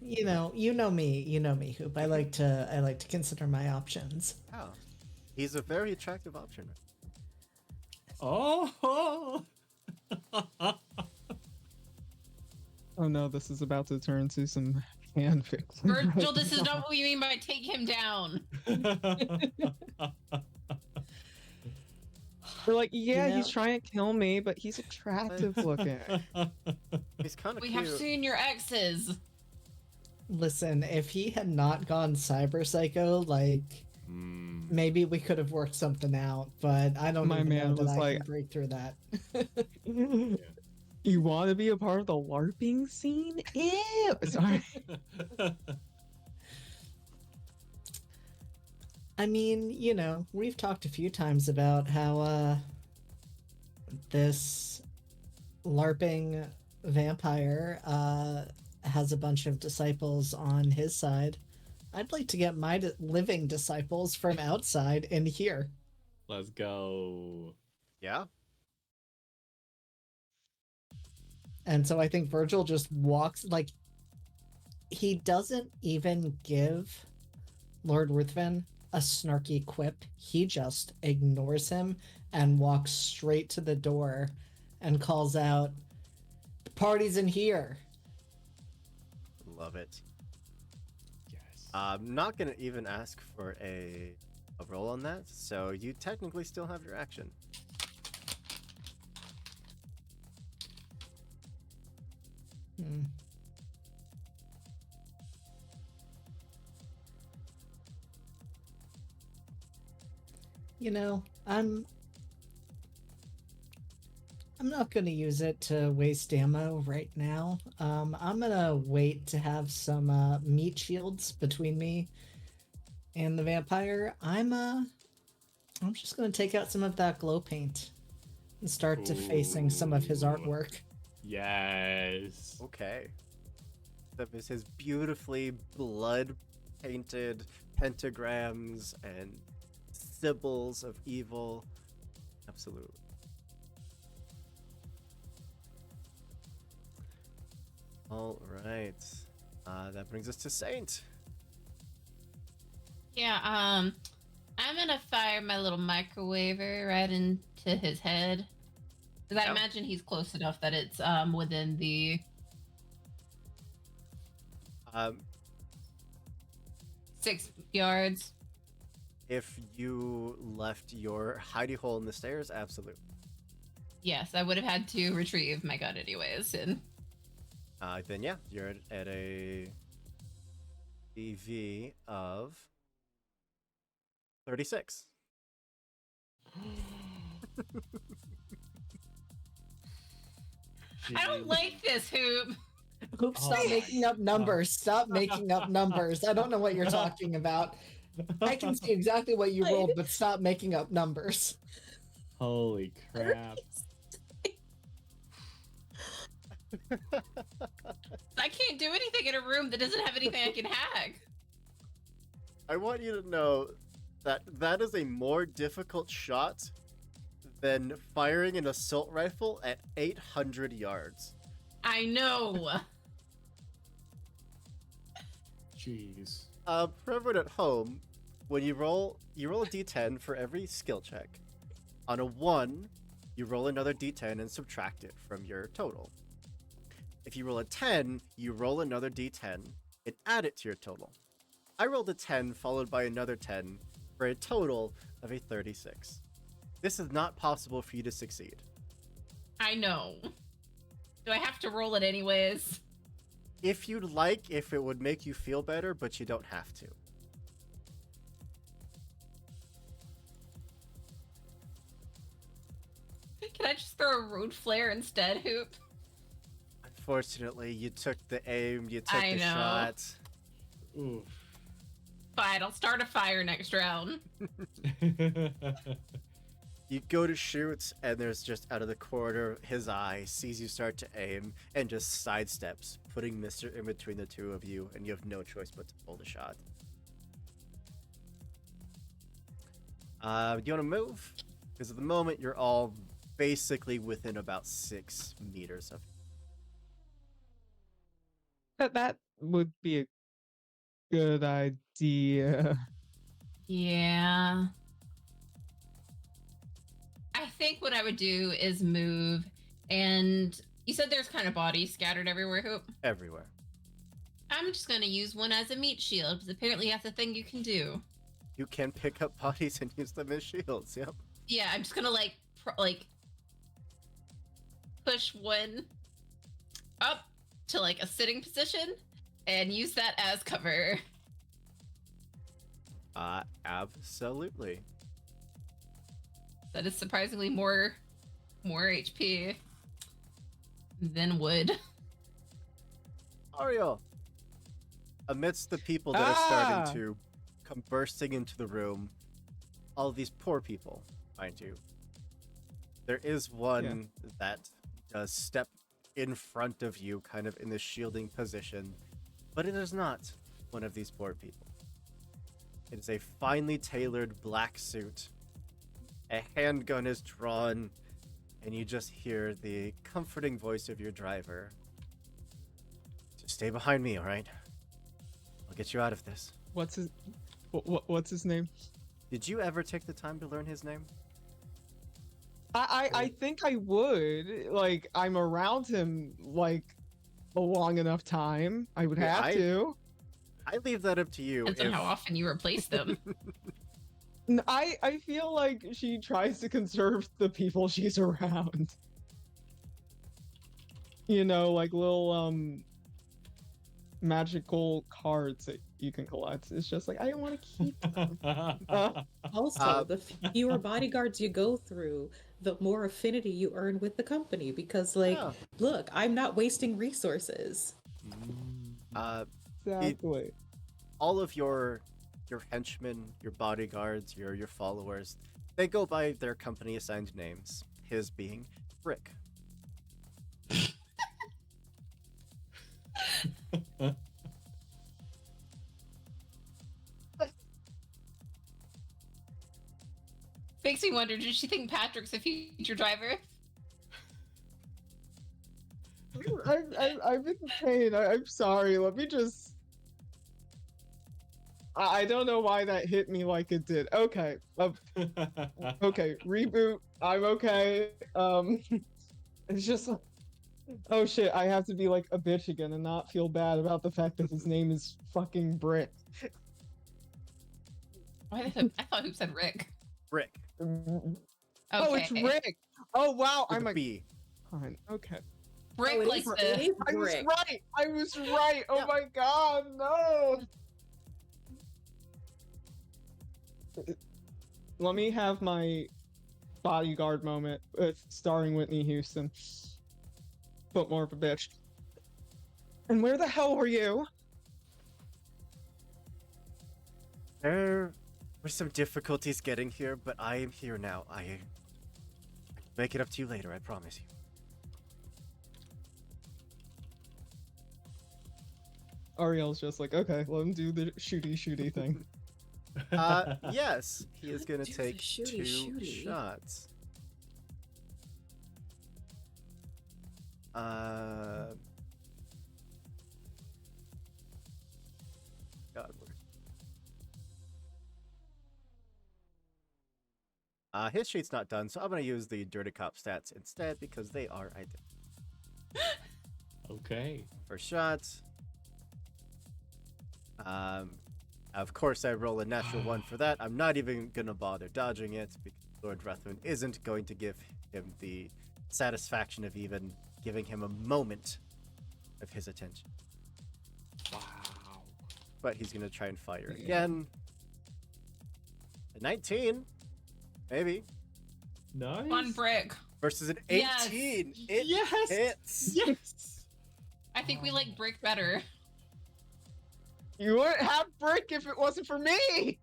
You know me, Hoop. I like to consider my options. Oh, he's a very attractive option. Oh. Oh no, this is about to turn into some fanfic. Virgil, this is not what you mean by take him down. We're like, yeah, You know- he's trying to kill me, but he's attractive looking. He's kind of We cute. have seen your exes. Listen, if he had not gone cyber psycho, like maybe we could have worked something out. But I don't My even man know that was I like- can break through that. You want to be a part of the LARPing scene? Ew. Sorry. I mean, we've talked a few times about how this LARPing vampire has a bunch of disciples on his side. I'd like to get my living disciples from outside in here. Let's go. Yeah? And so I think Virgil just walks, like, he doesn't even give Lord Ruthven a snarky quip. He just ignores him and walks straight to the door and calls out, "The party's in here." Love it. Yes. I'm not going to even ask for a roll on that, so you technically still have your action. Hmm. I'm not going to use it to waste ammo right now. I'm going to wait to have some meat shields between me and the vampire. I'm just going to take out some of that glow paint and start defacing some of his Ooh. artwork. Yes. Okay. That is his beautifully blood-painted pentagrams and symbols of evil. Absolutely. All right. That brings us to Saint. Yeah, I'm gonna fire my little microwaver right into his head. Because I Yep. imagine he's close enough that it's within the Um, 6 yards. if you left your hidey hole in the stairs, absolutely. Yes, I would have had to retrieve my gun anyways. And Then yeah, you're at a EV of 36. I don't like this, Hoop. Hoop, stop Oh making up numbers. Stop making up numbers. I don't know what you're talking about. I can see exactly what you rolled, but stop making up numbers. Holy crap. I can't do anything in a room that doesn't have anything I can hack. I want you to know that that is a more difficult shot than firing an assault rifle at 800 yards. I know. Jeez. For everyone at home, when you roll a d10 for every skill check. On a 1, you roll another d10 and subtract it from your total. If you roll a 10, you roll another d10 and add it to your total. I rolled a 10 followed by another 10 for a total of a 36. This is not possible for you to succeed. I know. Do I have to roll it anyways? If you'd like, if it would make you feel better, but you don't have to. Can I just throw a road flare instead, Hoop? Unfortunately, you took the aim, you took I the know. shot. Oof. Fine, I'll start a fire next round. You go to shoot, and there's just out of the corner, his eye sees you start to aim, and just sidesteps, putting Mister in between the two of you, and you have no choice but to pull the shot. Do you want to move? Because at the moment, you're all basically within about 6 meters of. That would be a good idea. Yeah. I think what I would do is move, and you said there's kind of bodies scattered everywhere, Hoop? Everywhere. I'm just gonna use one as a meat shield, because apparently that's a thing you can do. You can pick up bodies and use them as shields, yep. Yeah, I'm just gonna like push one up to like a sitting position and use that as cover. Absolutely. That is surprisingly more HP than wood. Ariel, amidst the people that are starting to come bursting into the room, all these poor people, mind you, there is one that does step in front of you, kind of in the shielding position, but it is not one of these poor people. It is a finely tailored black suit. A handgun is drawn, and you just hear the comforting voice of your driver. Just stay behind me, all right? I'll get you out of this. What's his name? Did you ever take the time to learn his name? I think I would. Like, I'm around him like a long enough time. I would have to. I leave that up to you. Depends on how often you replace them. I feel like she tries to conserve the people she's around. You know, like little magical cards that you can collect. It's just like I don't want to keep them. Also, the fewer bodyguards you go through, the more affinity you earn with the company. Because, like, look, I'm not wasting resources. Exactly. All of your henchmen, your bodyguards, your followers, they go by their company assigned names. His being Brick. Makes me wonder, did she think Patrick's a future driver? I'm in pain. I'm sorry. Let me just. I don't know why that hit me like it did. Okay. Okay. Reboot. I'm okay. It's just. Oh shit! I have to be like a bitch again and not feel bad about the fact that his name is fucking Brick. I thought Hoop said Rick. Brick. Okay. Oh, it's Rick. Oh wow, With I'm a a B. fine. Okay. Brick like the. I was right. I was right. Oh my god, no. Let me have my bodyguard moment with starring Whitney Houston. But more of a bitch. And where the hell were you? There were some difficulties getting here, but I am here now. I make it up to you later, I promise you. Ariel's just like, okay, let him do the shooty thing. Yes, he is gonna Do the take shooty, 2 shooty. shots. God, his sheet's not done, so I'm gonna use the Dirty Cop stats instead because they are identical. Okay. First shot. Of course, I roll a natural 1 for that. I'm not even gonna bother dodging it because Lord Ruthven isn't going to give him the satisfaction of even giving him a moment of his attention. Wow. But he's gonna try and fire again. A 19, maybe, Nice. One brick. versus an Yes. 18. It Yes. hits. Yes. I think we like brick better. You wouldn't have brick if it wasn't for me.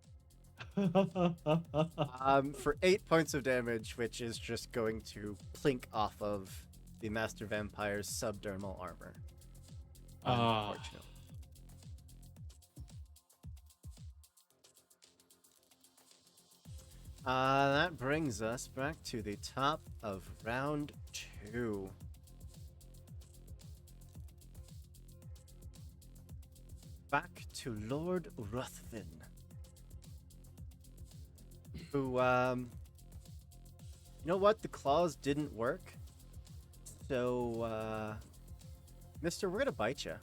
For 8 points of damage, which is just going to plink off of the Master Vampire's subdermal armor. Unfortunately. That brings us back to the top of round 2. Back to Lord Ruthven. Who, you know what? The claws didn't work. So, Mister, we're gonna bite you.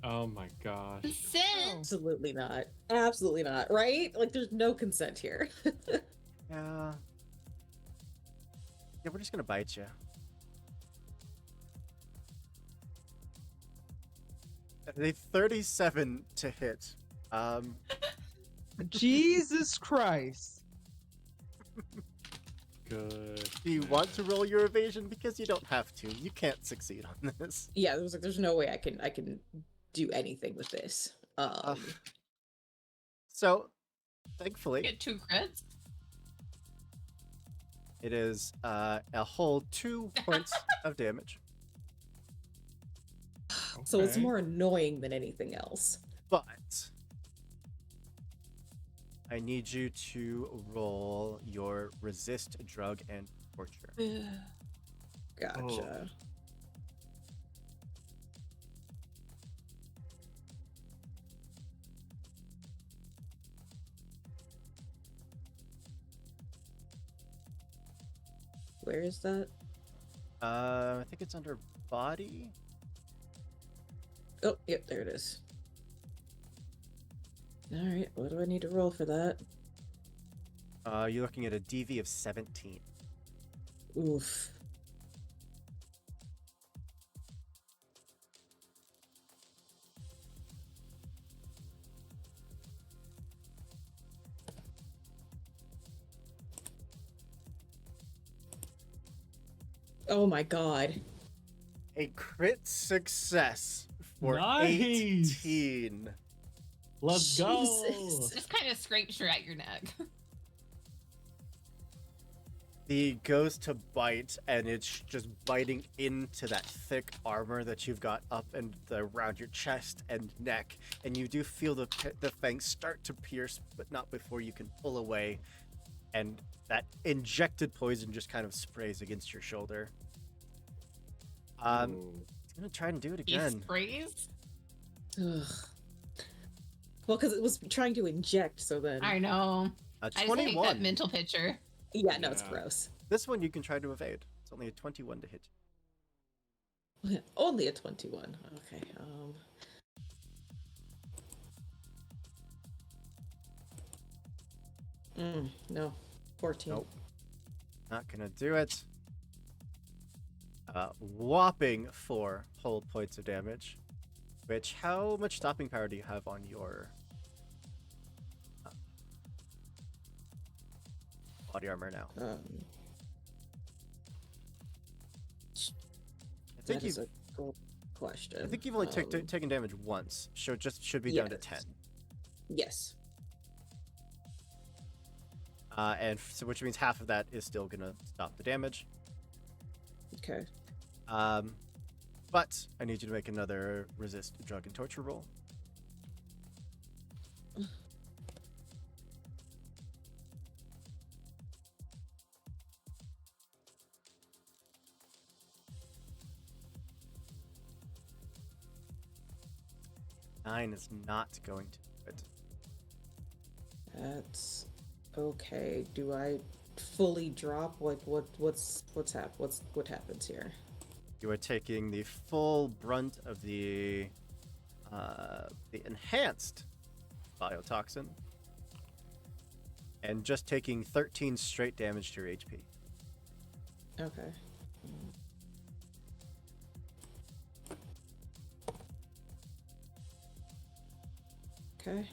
Oh my gosh. Consent. Absolutely not. Absolutely not. Right? Like, there's no consent here. Yeah. Yeah, we're just gonna bite you. A 37 to hit. Jesus Christ. Good. Do you want to roll your evasion? Because you don't have to. You can't succeed on this. Yeah, there was like, there's no way I can do anything with this. So, thankfully, Get 2 crits. it is a whole 2 points of damage. So it's Okay. more annoying than anything else. But I need you to roll your resist, drug, and torture. Gotcha. Where is that? I think it's under body. Oh, yep, there it is. Alright, what do I need to roll for that? You're looking at a DV of 17. Oof. Oh my god. A crit success for Nice. 18. Let's go. Jesus. Just kind of scrapes her at your neck. The goes to bite, and it's just biting into that thick armor that you've got up and around your chest and neck, and you do feel the fangs start to pierce, but not before you can pull away, and that injected poison just kind of sprays against your shoulder. Ooh. It's gonna try and do it He again. sprays. Ugh. Well, because it was trying to inject, so then. I know. A I just hate 21. that mental picture. Yeah, no, it's Yeah. gross. This one you can try to evade. It's only a 21 to hit. Only a 21. Okay. No. 14. Nope. Not gonna do it. Whopping 4 whole points of damage. Which, how much stopping power do you have on your body armor now? I think That is you've, a good question. I think you've only taken damage once, so it just should be down to 10. Yes. And so, which means half of that is still gonna stop the damage. Okay. But I need you to make another resist, drug, and torture roll. Nine is not going to do it. That's okay. Do I fully drop? Like, what happens here? You are taking the full brunt of the the enhanced biotoxin, and just taking 13 straight damage to your HP. Okay. Okay.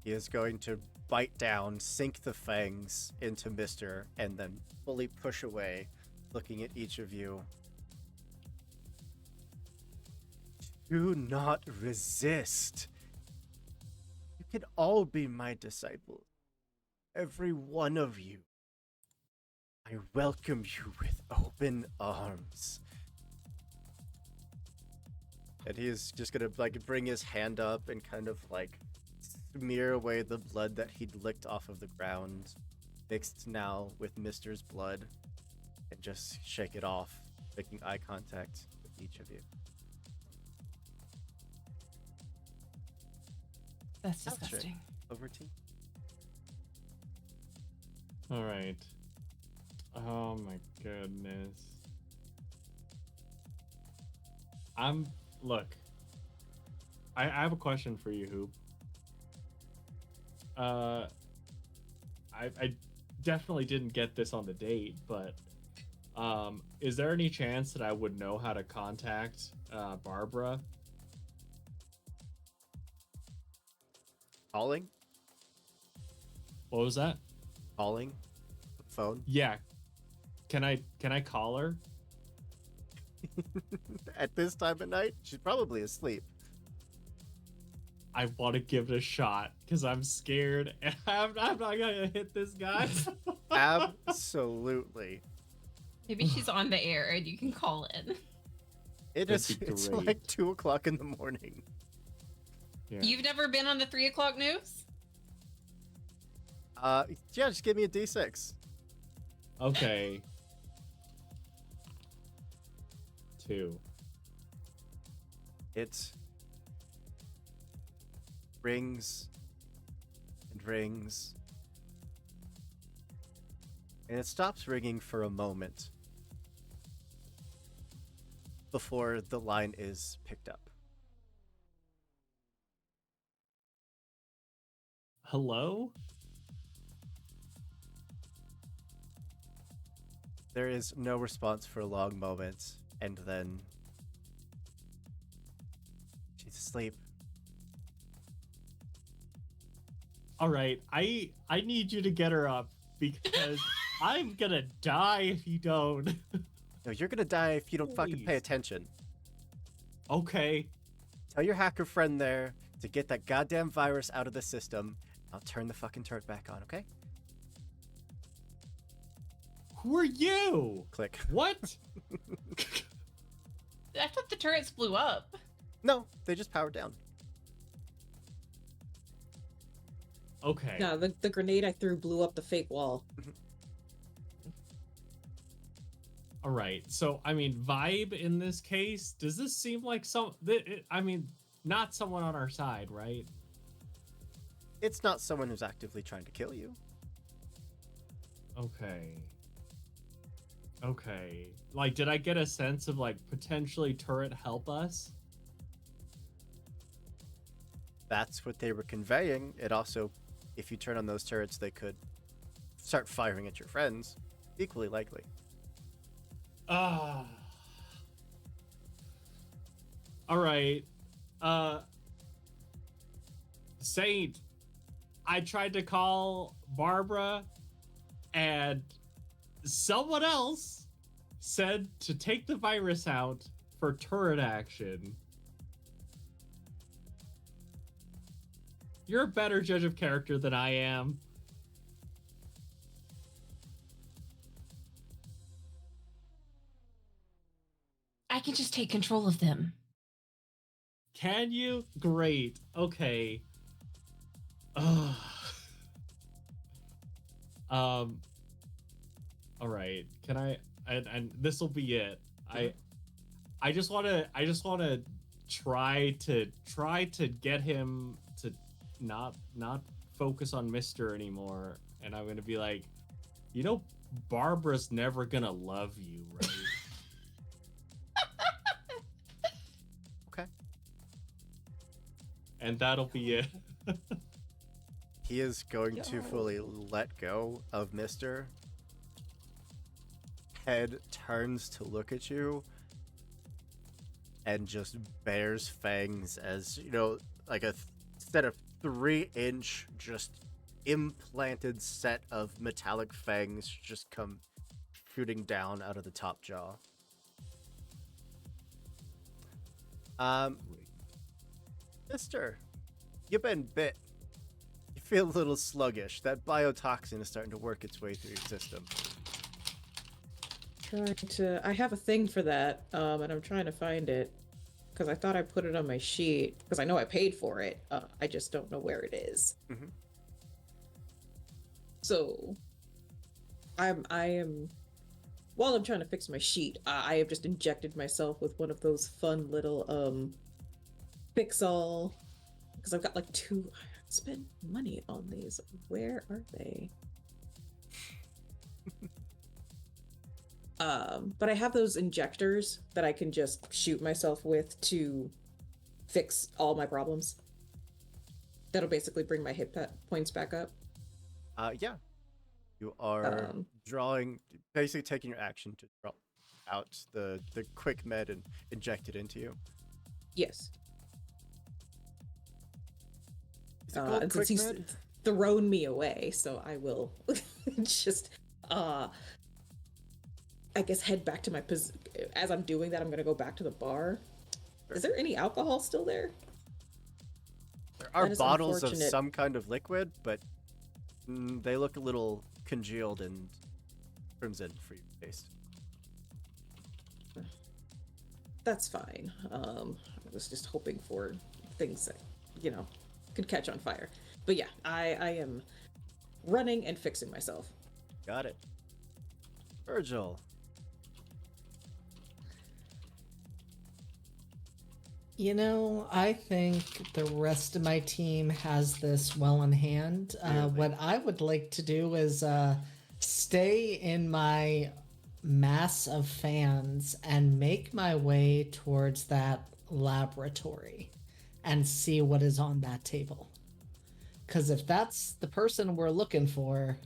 He is going to bite down, sink the fangs into Mister, and then fully push away, looking at each of you. Do not resist. You can all be my disciples. Every one of you. I welcome you with open arms. And he is just gonna like bring his hand up and kind of like smear away the blood that he'd licked off of the ground, mixed now with Mister's blood, and just shake it off, making eye contact with each of you. That's That's right. disgusting. Over to you. All right. Oh my goodness. Look. I have a question for you, Hoop. I definitely didn't get this on the date, but is there any chance that I would know how to contact Barbara? Calling? What was that? Calling? Phone? Yeah. Can I call her? At this time of night? She's probably asleep. I want to give it a shot because I'm scared and I'm not gonna hit this guy. Absolutely. Maybe she's on the air and you can call in. That'd be It's great. like 2 o'clock in the morning. Yeah. You've never been on the 3 o'clock news? Yeah, just give me a D6. Okay. 2. It rings and rings. And it stops ringing for a moment before the line is picked up. Hello? There is no response for a long moment, and then she's asleep. All right. I need you to get her up because I'm gonna die if you don't. No, you're gonna die if you don't fucking pay Please. attention. Okay. Tell your hacker friend there to get that goddamn virus out of the system. I'll turn the fucking turret back on, okay? Who are you? Click. What? I thought the turrets blew up. No, they just powered down. Okay. No, the grenade I threw blew up the fake wall. All right. So, I mean, vibe in this case, does this seem like not someone on our side, right? It's not someone who's actively trying to kill you. Okay. Okay. Like, did I get a sense of, like, potentially turret help us? That's what they were conveying. It also, if you turn on those turrets, they could start firing at your friends. Equally likely. Ah. All right. Saint, I tried to call Barbara and someone else said to take the virus out for turret action. You're a better judge of character than I am. I can just take control of them. Can you? Great. Okay. Ugh. All right. Can I? And this will be it. I just want to try to get him to not focus on Mister anymore. And I'm gonna be like, Barbara's never gonna love you, right? and that'll be it. He is going to Yo. fully let go of Mister. Head turns to look at you and just bares fangs as, you know, like a set of 3-inch just implanted set of metallic fangs just come shooting down out of the top jaw. Mister, you've been bit. You feel a little sluggish. That biotoxin is starting to work its way through your system. I have a thing for that, and I'm trying to find it because I thought I put it on my sheet because I know I paid for it. I just don't know where it is. Mhm. So I am while I'm trying to fix my sheet, I have just injected myself with one of those fun little fix all because I've got like two. I spent money on these. Where are they? But I have those injectors that I can just shoot myself with to fix all my problems. That'll basically bring my points back up. Yeah. You are Um, drawing, basically taking your action to draw out the quick med and inject it into you. Yes. Is it called And quick since he's med? thrown me away, so I will just, I guess, head back to my position. As I'm doing that, I'm gonna go back to the bar. Sure. Is there any alcohol still there? There are That is bottles of unfortunate. some kind of liquid, but they look a little congealed and crimson for your taste. That's fine. I was just hoping for things that, could catch on fire. But yeah, I am running and fixing myself. Got it. Virgil. You know, I think the rest of my team has this well in hand. Clearly. What I would like to do is stay in my mass of fans and make my way towards that laboratory and see what is on that table. Because if that's the person we're looking for,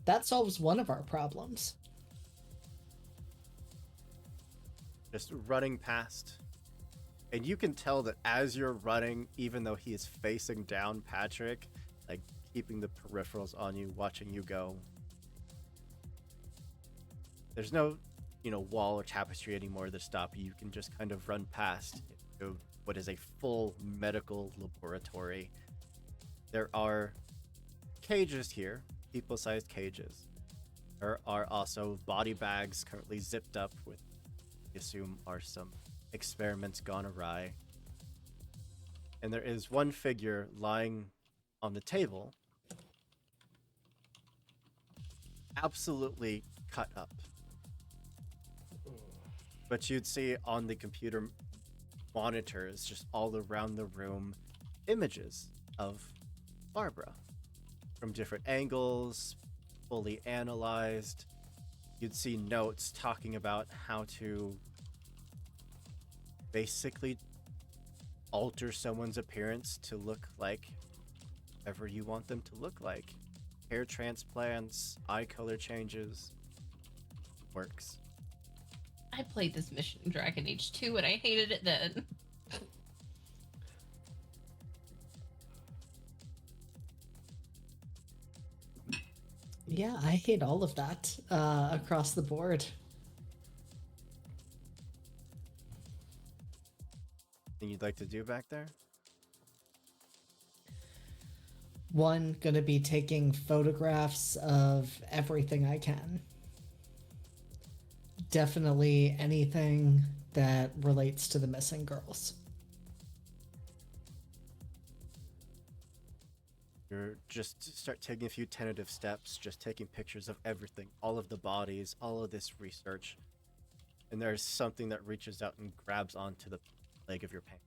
that solves one of our problems. Just running past. And you can tell that as you're running, even though he is facing down Patrick, like keeping the peripherals on you, watching you go. There's no, wall or tapestry anymore to stop you. You can just kind of run past into what is a full medical laboratory. There are cages here, people-sized cages. There are also body bags currently zipped up with, I assume, are some experiments gone awry. And there is one figure lying on the table, absolutely cut up. But you'd see on the computer monitors just all around the room images of Barbara from different angles, fully analyzed. You'd see notes talking about how to basically alter someone's appearance to look like whatever you want them to look like. Hair transplants, eye color changes. Works. I played this mission in Dragon Age 2 and I hated it then. Yeah, I hate all of that across the board. Anything you'd like to do back there? One, gonna be taking photographs of everything I can. Definitely anything that relates to the missing girls. You're just start taking a few tentative steps, just taking pictures of everything, all of the bodies, all of this research. And there's something that reaches out and grabs onto the leg of your pants.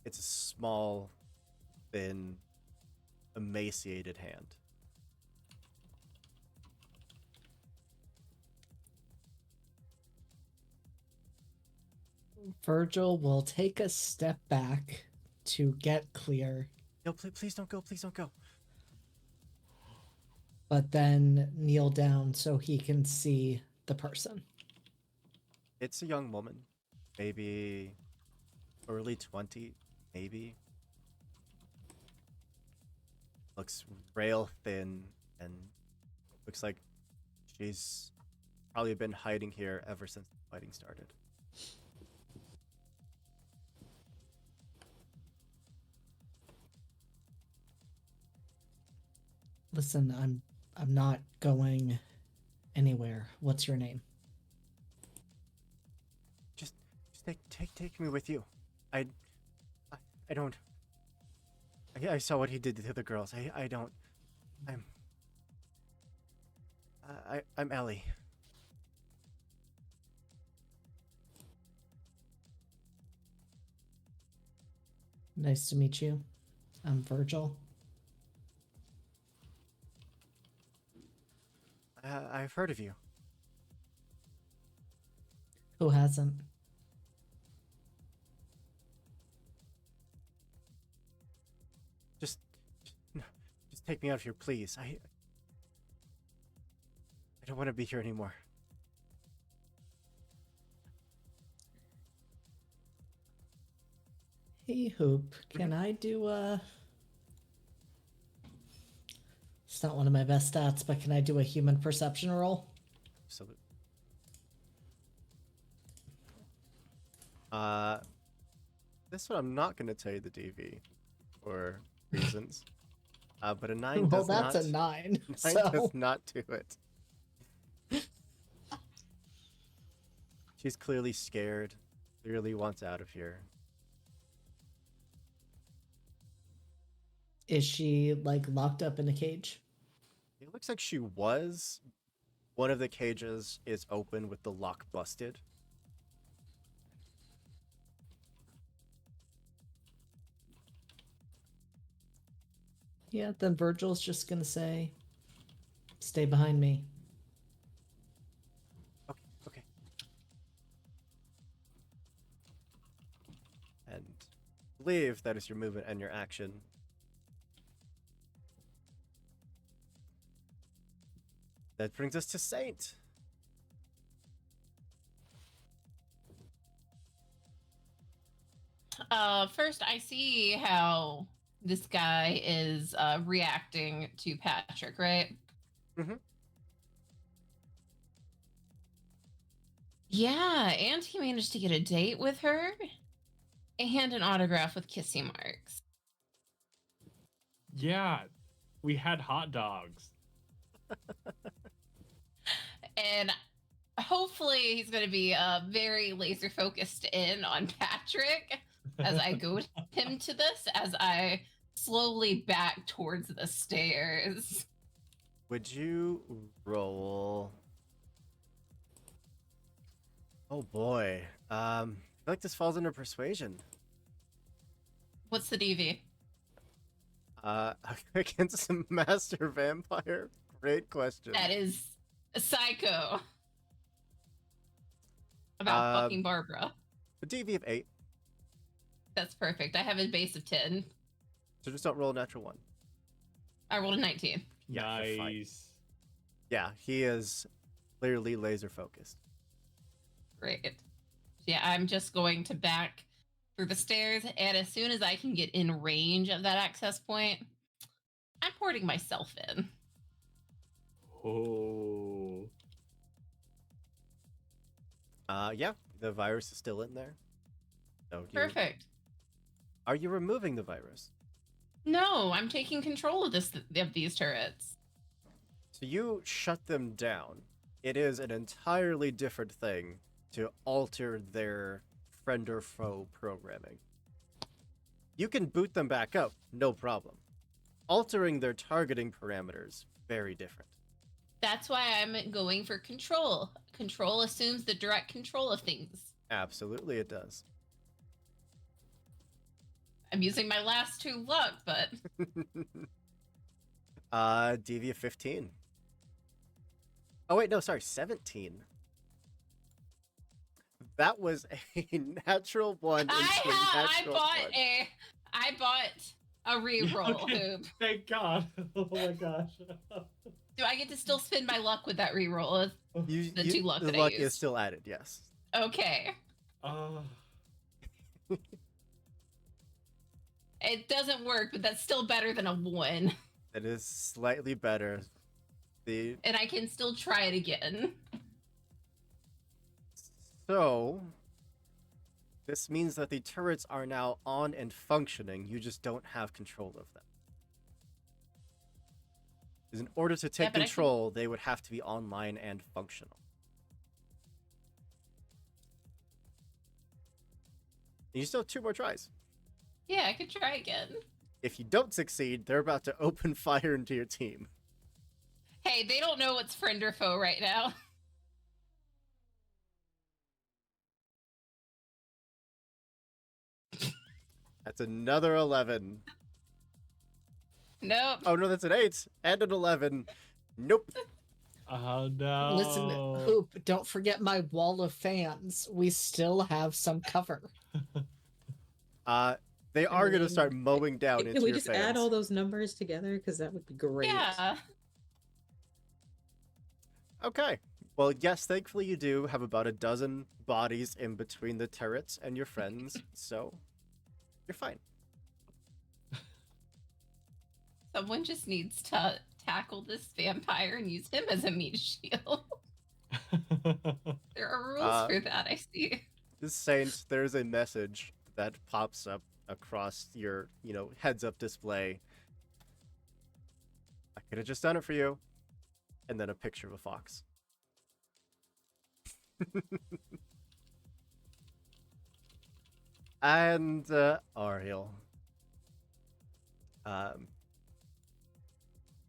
It's a small, thin, emaciated hand. Virgil will take a step back to get clear, No, please don't go. Please don't go. but then kneel down so he can see the person. It's a young woman, maybe early 20, maybe. Looks rail thin and looks like she's probably been hiding here ever since the fighting started. Listen, I'm not going anywhere. What's your name? Just take me with you. I I don't. I saw what he did to the girls. I don't. I'm. I'm Ellie. Nice to meet you. I'm Virgil. I've heard of you. Who hasn't? Just, no, just take me out of here, please. I don't want to be here anymore. Hey, Hoop. Can I do It's not one of my best stats, but can I do a human perception roll? Absolutely. This one I'm not going to tell you the DV for reasons. But a 9 Well, does that's not. a 9. 9 So does not do it. She's clearly scared. Clearly wants out of here. is she like locked up in a cage? It looks like she was. One of the cages is open with the lock busted. Yeah, then Virgil's just gonna say, "Stay behind me." Okay, okay. And I believe that is your movement and your action. That brings us to Saint. First, I see how this guy is reacting to Patrick, right? Mm-hmm. Yeah, and he managed to get a date with her and an autograph with kissy marks. Yeah, we had hot dogs. And hopefully he's going to be very laser focused in on Patrick as I go him to this, as I slowly back towards the stairs. Would you roll? Oh boy. I feel like this falls under persuasion. What's the DV? Against a master vampire? Great question. That is psycho. About fucking Barbara. A DV of 8. That's perfect. I have a base of 10. So just don't roll a natural 1. I rolled a 19. Yeah, you're fine. Nice. Yeah, he is clearly laser focused. Great. Yeah, I'm just going to back through the stairs, and as soon as I can get in range of that access point, I'm porting myself in. Oh. Yeah, the virus is still in there. So Perfect. Are you removing the virus? No, I'm taking control of these turrets. So you shut them down. It is an entirely different thing to alter their friend or foe programming. You can boot them back up, no problem. Altering their targeting parameters, very different. That's why I'm going for control. Control assumes the direct control of things. Absolutely it does. I'm using my last 2 luck, but DV of 15. Oh wait, no, sorry, 17. That was a natural one into a natural one. I bought a reroll Okay. hoop. Thank God. Oh my gosh. Do I get to still spin my luck with that reroll? The two luck the that luck I is used. still added, yes. Okay. It doesn't work, but that's still better than a 1. That is slightly better. And I can still try it again. So, this means that the turrets are now on and functioning. You just don't have control of them. Because in order to take control, they would have to be online and functional. And you still have 2 more tries. Yeah, I could try again. If you don't succeed, they're about to open fire into your team. Hey, they don't know what's friend or foe right now. That's another 11. Nope. Oh no, that's an 8 and an 11. Nope. Oh no. Listen, Hoop, don't forget my wall of fans. We still have some cover. They are going to start mowing down into Can we your just fans. add all those numbers together? Because that would be great. Yeah. Okay. Well, yes, thankfully you do have about a dozen bodies in between the turrets and your friends, so you're fine. Someone just needs to tackle this vampire and use him as a meat shield. There are rules for that, I see. This Saint, there's a message that pops up across your, heads-up display. I could have just done it for you. And then a picture of a fox. And Ariel.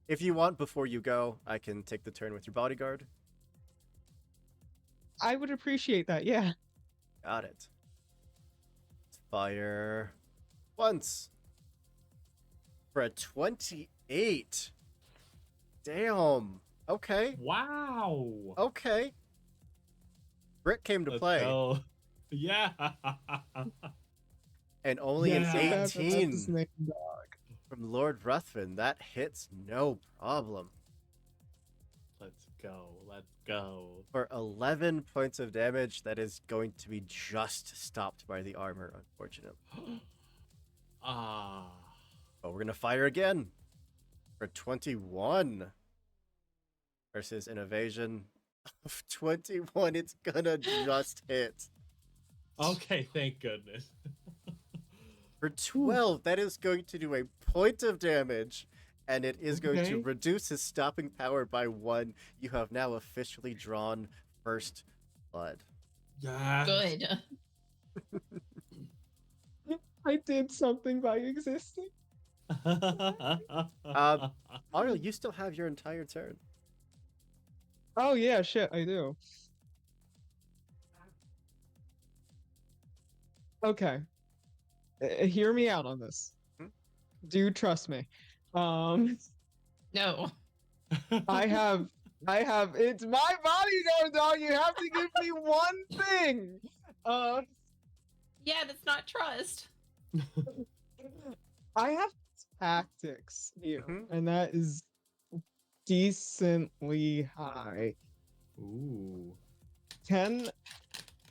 If you want, before you go, I can take the turn with your bodyguard. I would appreciate that, yeah. Got it. Let's fire once. For a 28. Damn. Okay. Wow. Okay. Brick came to play. Go. Yeah. And only an Yeah. 18 from Lord Ruthven. That hits no problem. Let's go. Let's go. For 11 points of damage, that is going to be just stopped by the armor, unfortunately. Ah. But we're going to fire again. For 21. Versus an evasion of 21. It's gonna just hit. Okay, thank goodness. For 12, that is going to do a point of damage, and it is going to reduce his stopping power by 1. You have now officially drawn first blood. Yeah. Good. I did something by existing. Ariel, you still have your entire turn. Oh yeah, shit, I do. Okay. Hear me out on this. Do trust me. No. I have it's my bodyguard, dog. You have to give me one thing. Yeah, that's not trust. I have tactics here, and that is decently high. Ooh. Can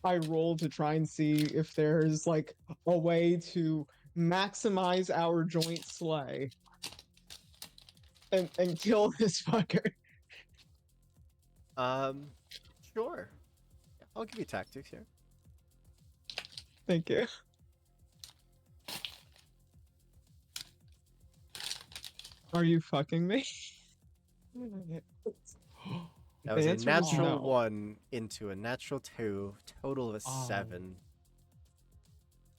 I roll to try and see if there's like a way to maximize our joint slay and kill this fucker? Sure. I'll give you tactics here. Thank you. Are you fucking me? That was a answer is natural no. 1 into a natural 2, total of a 7.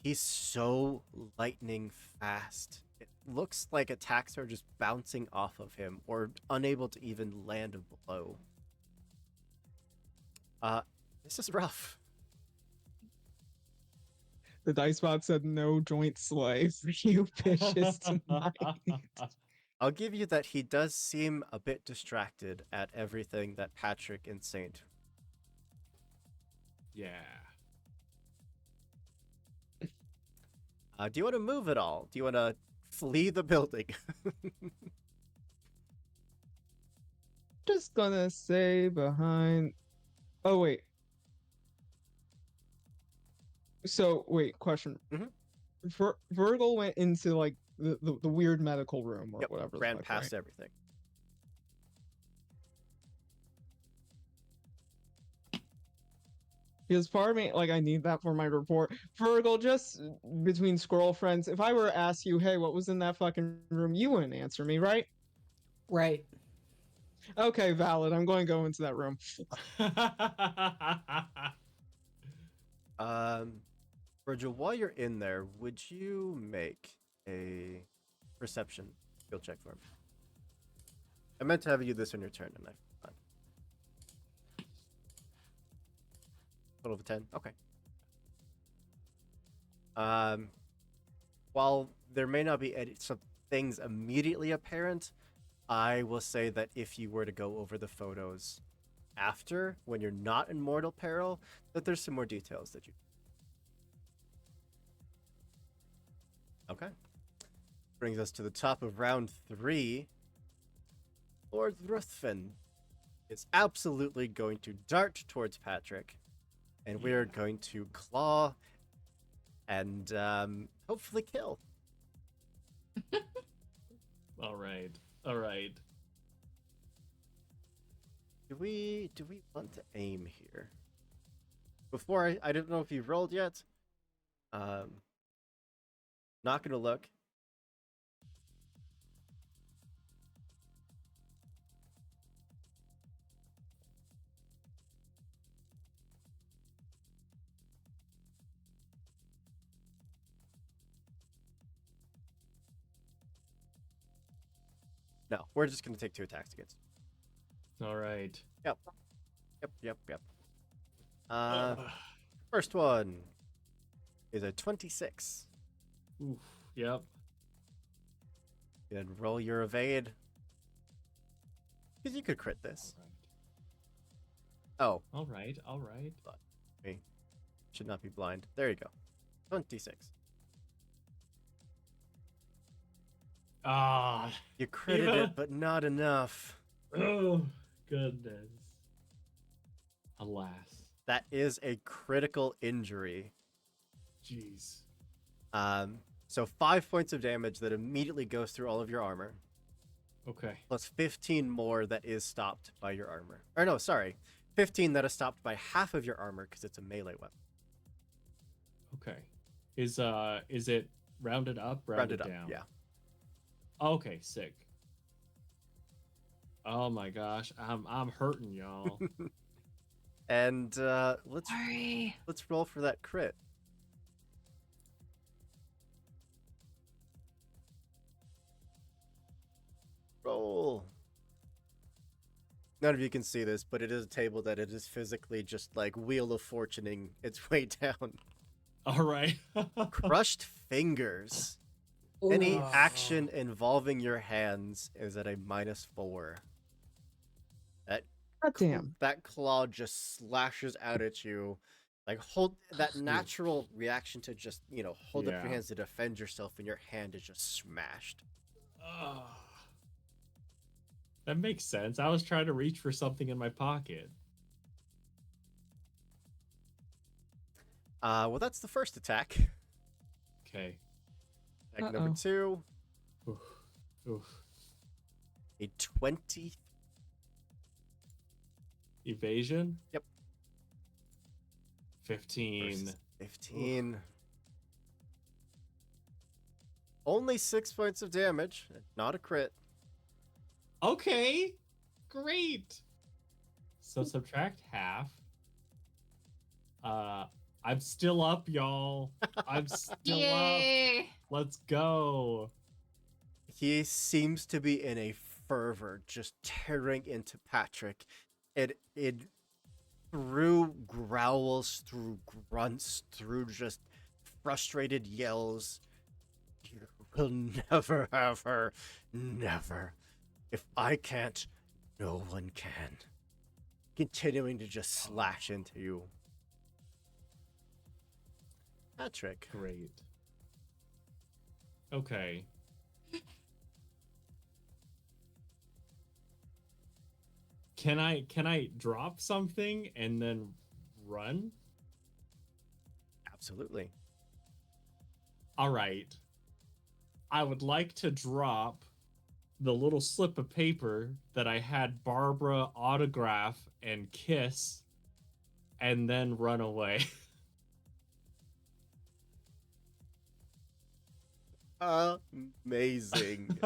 He's so lightning fast. It looks like attacks are just bouncing off of him or unable to even land a blow. This is rough. The dice bot said no joint slay for you vicious tonight. I'll give you that he does seem a bit distracted at everything that Patrick and Saint. Yeah. Do you want to move at all? Do you want to flee the building? Just gonna say behind. Oh wait. So wait, question. Mhm. Virgil went into like the weird medical room or Yep, whatever. the ran fuck, past right? everything. Because part of me, like, I need that for my report. Virgil, just between squirrel friends, if I were to ask you, hey, what was in that fucking room, you wouldn't answer me, right? Right. Okay, valid. I'm going to go into that room. Virgil, while you're in there, would you make a perception skill check for me? I meant to have you do this on your turn, and I forgot. Total of a 10? Okay. While there may not be some things immediately apparent, I will say that if you were to go over the photos after, when you're not in mortal peril, that there's some more details that you... Okay. Brings us to the top of round 3. Lord Ruthven is absolutely going to dart towards Patrick, and we're going to claw and hopefully kill. All right. All right. Do we want to aim here? Before I don't know if you've rolled yet. Not gonna look. No, we're just gonna take 2 attacks against. All right. Yep. First one is a 26. Oof. Yep. Then roll your evade. Because you could crit this. Oh, All right. All right. me. Should not be blind. There you go. 26. Ah. You critted Eva. it, but not enough. Oh, goodness. Alas. That is a critical injury. Jeez. So 5 points of damage that immediately goes through all of your armor, Okay. plus 15 more that is stopped by your armor. Or no, sorry, 15 that is stopped by half of your armor because it's a melee weapon. Okay. Is it rounded up, rounded Rounded up, down? yeah. Okay, sick. Oh my gosh, I'm hurting, y'all. And let's Sorry. roll for that crit. Roll. None of you can see this, but it is a table that it is physically just like Wheel of Fortuning its way down. All right. Crushed fingers. Any Ooh. action involving your hands is at a -4. God damn. That claw just slashes out at you. Like, hold that natural reaction to just, hold up your Yeah. hands to defend yourself, and your hand is just smashed. That makes sense. I was trying to reach for something in my pocket. Well, that's the first attack. Okay. Attack number 2, Oof. Oof. a 20. Evasion? Yep. 15. Versus 15. Only 6 points of damage. Not a crit. Okay. Great. So subtract half. I'm still up, y'all. I'm still up. Yay! Let's go. He seems to be in a fervor, just tearing into Patrick. It through growls, through grunts, through just frustrated yells. You will never have her. Never. If I can't, no one can. Continuing to just slash into you. Patrick. Great. Okay. Can I drop something and then run? Absolutely. All right. I would like to drop the little slip of paper that I had Barbara autograph and kiss and then run away. Amazing.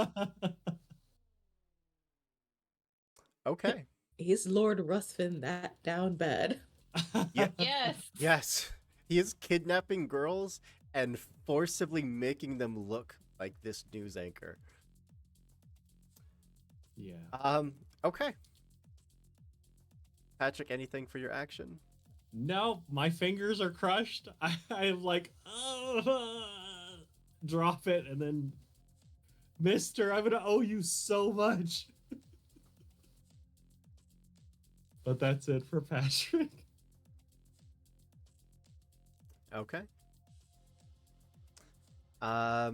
Okay. Is Lord Ruthven that down bad? Yeah. Yes. Yes. He is kidnapping girls and forcibly making them look like this news anchor. Yeah. Okay. Patrick, anything for your action? No, my fingers are crushed. I'm like, drop it, and then, Mister, I'm gonna owe you so much. But that's it for Patrick. Okay. Yeah.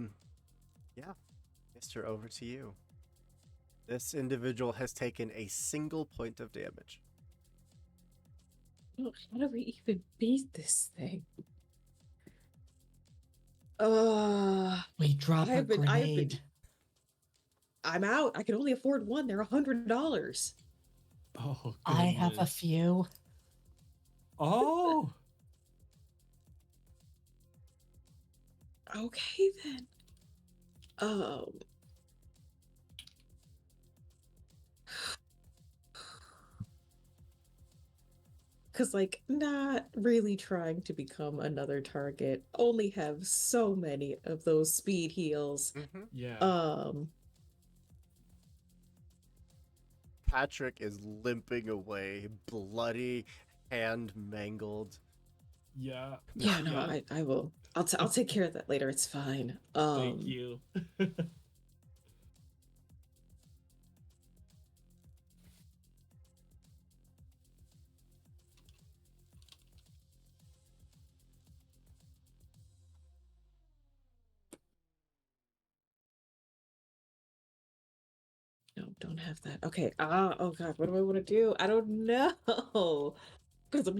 Mister, over to you. This individual has taken a single point of damage. Oh, how do we even beat this thing? We drop a grenade. I'm out. I can only afford one. They're $100. Oh, I have a goodness. few. Oh, Okay then. Because like not really trying to become another target. Only have so many of those speed heals. Mm-hmm. yeah. Patrick is limping away, bloody, hand mangled. Yeah. Yeah, no, I will. I'll take care of that later. It's fine. Thank you. No, don't have that. Okay. Oh God, what do I want to do? I don't know. Because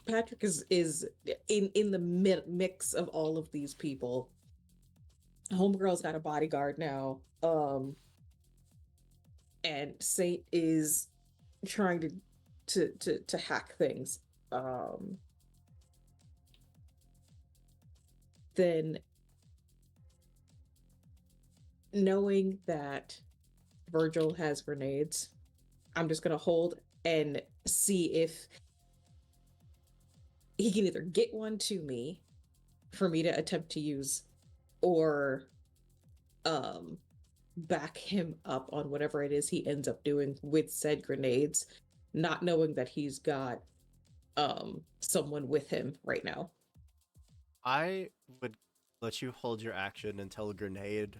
Patrick is in the mix of all of these people. Homegirl's got a bodyguard now. And Saint is trying to hack things. Then knowing that Virgil has grenades, I'm just gonna hold and see if he can either get one to me for me to attempt to use, or back him up on whatever it is he ends up doing with said grenades, not knowing that he's got someone with him right now. I would let you hold your action until a grenade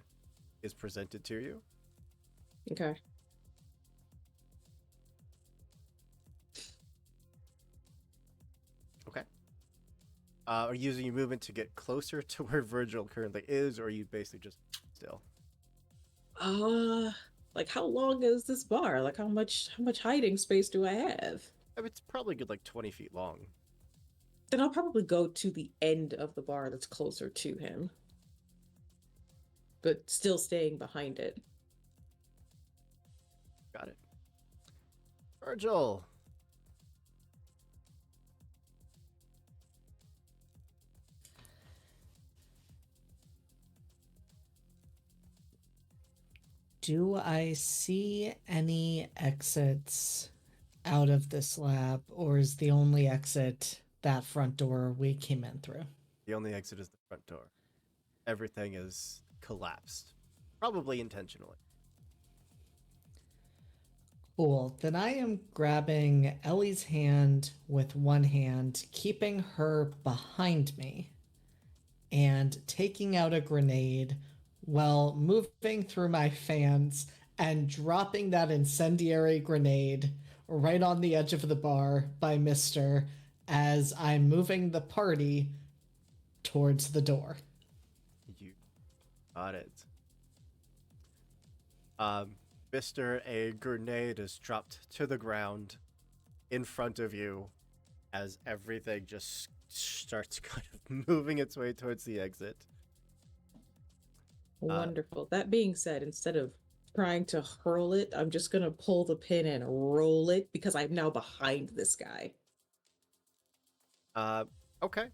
is presented to you. Okay. Okay. Are you using your movement to get closer to where Virgil currently is, or are you basically just still? Like how long is this bar? Like how much hiding space do I have? I mean, it's probably good like 20 feet long. Then I'll probably go to the end of the bar that's closer to him, but still staying behind it. Got it. Virgil. Do I see any exits out of this lab, or is the only exit that front door we came in through? The only exit is the front door. Everything is collapsed. Probably intentionally. Cool. Then I am grabbing Ellie's hand with one hand, keeping her behind me, and taking out a grenade while moving through my fans and dropping that incendiary grenade right on the edge of the bar by Mister as I'm moving the party towards the door. You Got it. Mister, a grenade is dropped to the ground in front of you as everything just starts kind of moving its way towards the exit. Wonderful. That being said, instead of trying to hurl it, I'm just gonna pull the pin and roll it because I'm now behind this guy. Okay.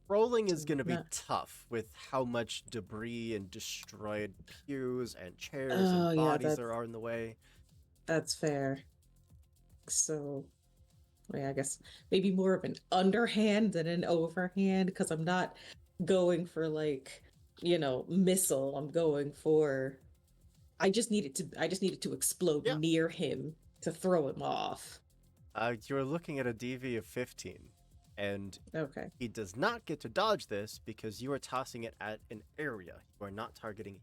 Rolling is going to be Not- tough with how much debris and destroyed pews and chairs Oh, and yeah, bodies there are in the way. That's fair. So, yeah, I guess maybe more of an underhand than an overhand because I'm not going for like, missile. I'm going for I just needed to explode Yeah. near him to throw him off. You're looking at a DV of 15, and Okay. he does not get to dodge this because you are tossing it at an area. You are not targeting.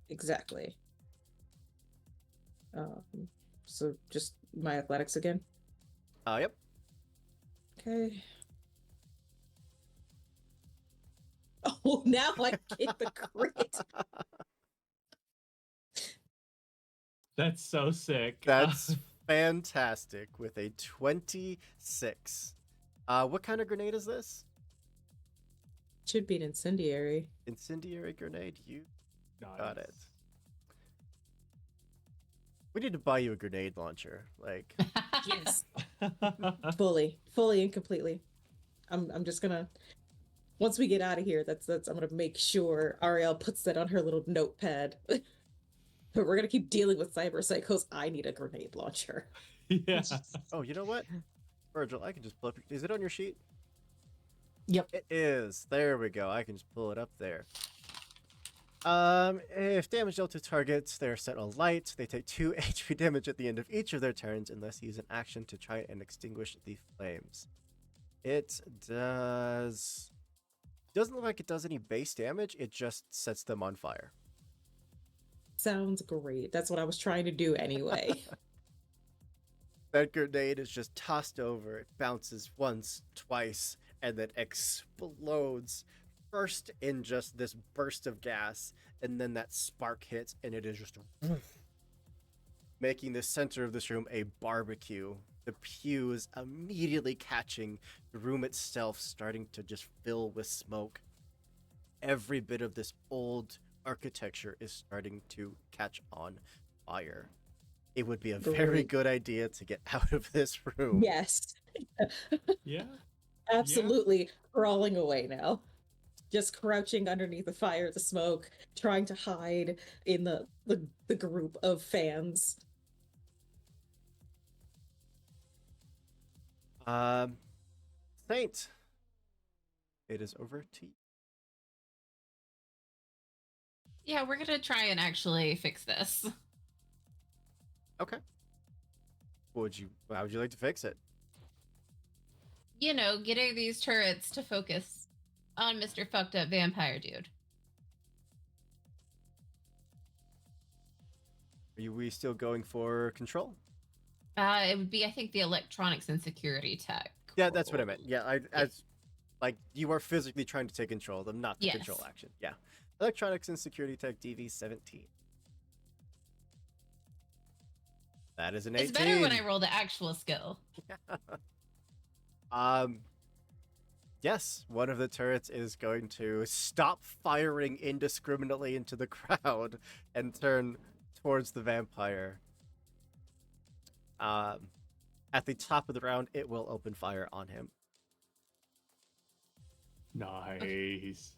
Exactly. So just my athletics again. Yep. Okay. Oh, now I get the crit. That's so sick. That's fantastic with a 26. What kind of grenade is this? Should be an incendiary. Incendiary grenade. You got it. Nice. We need to buy you a grenade launcher. Like, Yes. fully and completely. I'm just gonna once we get out of here, that's I'm gonna make sure Ariel puts that on her little notepad. But we're gonna keep dealing with cyber psychos. I need a grenade launcher. Yeah. oh, you know what? Virgil, I can just pull up. Is it on your sheet? Yep. It is. There we go. I can just pull it up there. If damage dealt to targets, they're set on light. They take 2 HP damage at the end of each of their turns unless they use an action to try and extinguish the flames. It does... Doesn't look like it does any base damage. It just sets them on fire. Sounds great. That's what I was trying to do anyway. That grenade is just tossed over. It bounces once, twice, and then explodes. First in just this burst of gas, and then that spark hits, and it is just making the center of this room a barbecue. The pews immediately catching, the room itself starting to just fill with smoke. Every bit of this old architecture is starting to catch on fire. It would be a very Great. good idea to get out of this room. Yes. Yeah. Absolutely crawling away now. Just crouching underneath the fire, the smoke, trying to hide in the group of fans. Saint, it is over to you. Yeah, we're gonna try and actually fix this. Okay. How would you like to fix it? Getting these turrets to focus on Mr. Fucked Up Vampire Dude. Are we still going for control? It would be, I think, the electronics and security tech. Yeah, that's what I meant. Yeah, like you are physically trying to take control of them, not the control action. Yeah. Electronics and security tech DV 17. That is an 18. It's better when I roll the actual skill. Yes, one of the turrets is going to stop firing indiscriminately into the crowd and turn towards the vampire. At the top of the round, it will open fire on him. Nice.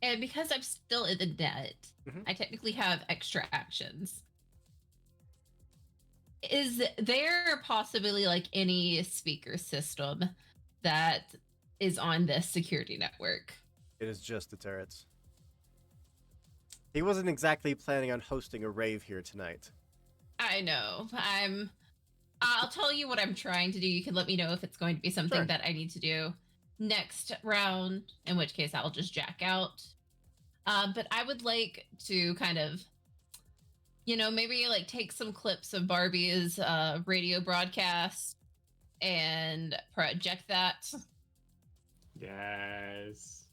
And because I'm still in the net, Mhm. I technically have extra actions. Is there possibly like any speaker system that is on this security network? It is just the turrets. He wasn't exactly planning on hosting a rave here tonight. I know. I'll tell you what I'm trying to do. You can let me know if it's going to be something Sure. that I need to do next round, in which case I'll just jack out. But I would like to kind of, maybe like take some clips of Barbie's radio broadcast and project that. Yes.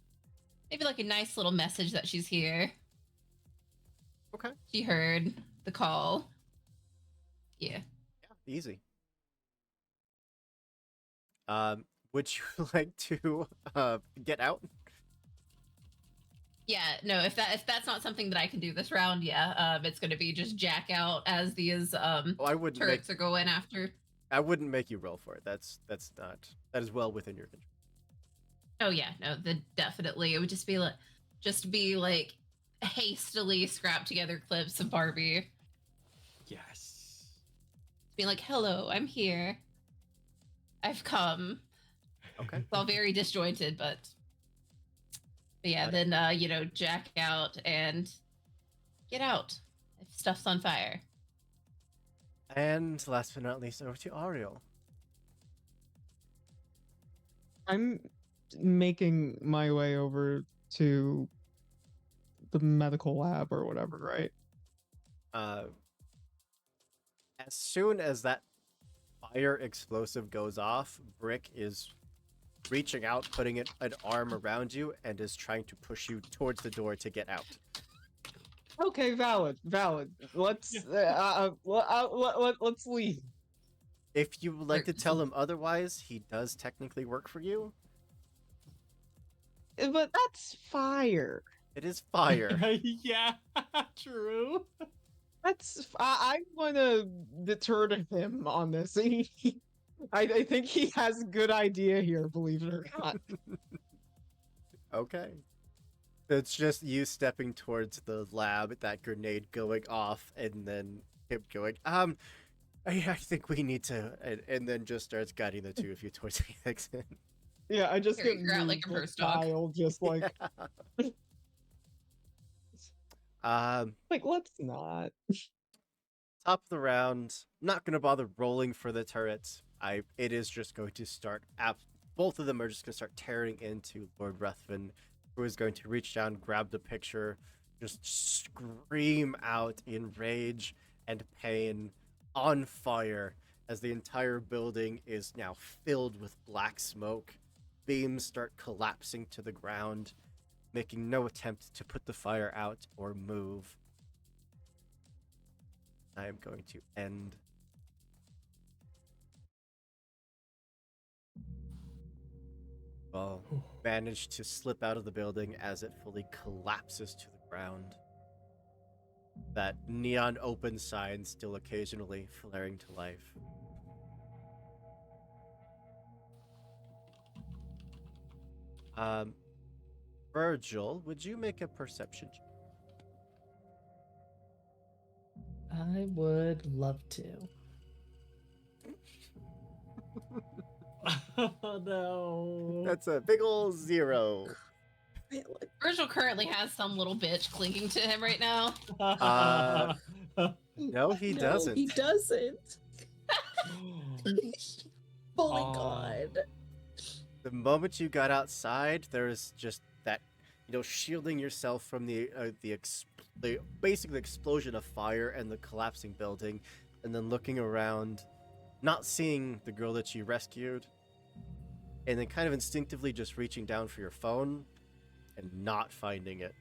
Maybe like a nice little message that she's here. Okay. She heard the call. Yeah. Yeah, easy. Would you like to get out? Yeah, no, if that's not something that I can do this round, it's gonna be just jack out as these Oh, turrets are going after. I wouldn't make you roll for it. That is well within your control. Oh yeah, no, definitely. It would just be like hastily scrapped together clips of Barbie. Yes. Being like, hello, I'm here. I've come. Okay. It's all very disjointed, but yeah, then jack out and get out if stuff's on fire. And last but not least, over to Ariel. I'm making my way over to the medical lab or whatever, right? As soon as that fire explosive goes off, Brick is reaching out, putting an arm around you, and is trying to push you towards the door to get out. Okay, valid. Let's let's leave. If you would like to tell him otherwise, he does technically work for you. But that's fire. It is fire. Yeah, true. I want to deter him on this. I think he has a good idea here, believe it or not. Okay. It's just you stepping towards the lab, that grenade going off, and then him going, I think we need to, and then just starts guiding the two of you towards the exit. Yeah, I just Carrying her out like a purse dog. style, just like, like let's not. Top of the round. Not gonna bother rolling for the turrets. It is just going to start. Both of them are just gonna start tearing into Lord Ruthven, who is going to reach down, grab the picture, just scream out in rage and pain, on fire, as the entire building is now filled with black smoke. Beams start collapsing to the ground, making no attempt to put the fire out or move. I am going to end. Well, managed to slip out of the building as it fully collapses to the ground. That neon open sign still occasionally flaring to life. Virgil, would you make a perception check? I would love to. Oh no. That's a big ol' 0. Virgil currently has some little bitch clinging to him right now. No, he doesn't. He doesn't. Oh my god. The moment you got outside, there is just that, shielding yourself from the basically explosion of fire and the collapsing building, and then looking around, not seeing the girl that you rescued, and then kind of instinctively just reaching down for your phone and not finding it.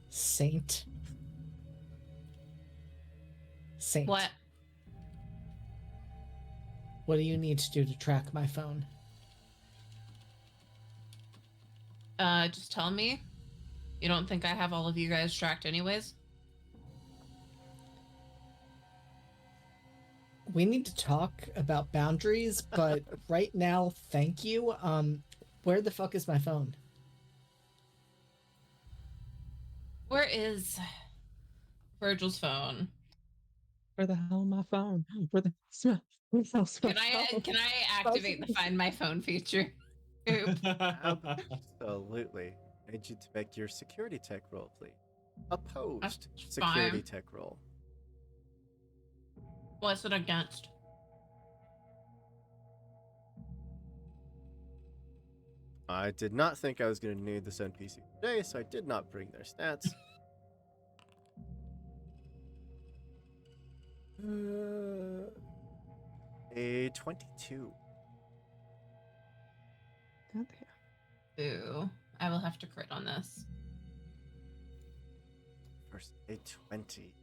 Saint. What? What do you need to do to track my phone? Just tell me. You don't think I have all of you guys tracked anyways? We need to talk about boundaries, but right now, thank you. Where the fuck is my phone? Where is Virgil's phone? Where the hell my phone? Where the Can I activate the Find My Phone feature? Absolutely. I need you to make your security tech roll, please. Opposed security fine. tech roll. What's it against? I did not think I was going to need this NPC today, so I did not bring their stats. A 22. God damn. Ooh, I will have to crit on this. First, a 20.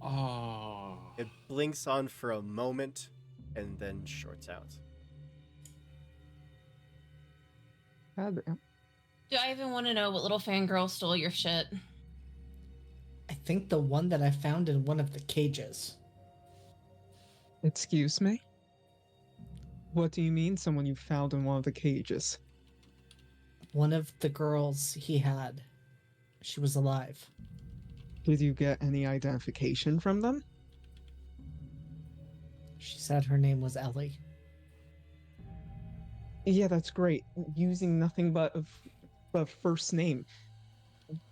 Oh. It blinks on for a moment and then shorts out. God damn. Do I even want to know what little fangirl stole your shit? I think the one that I found in one of the cages. Excuse me? What do you mean someone you found in one of the cages? One of the girls he had. She was alive. Did you get any identification from them? She said her name was Ellie. Yeah, that's great. Using nothing but a first name.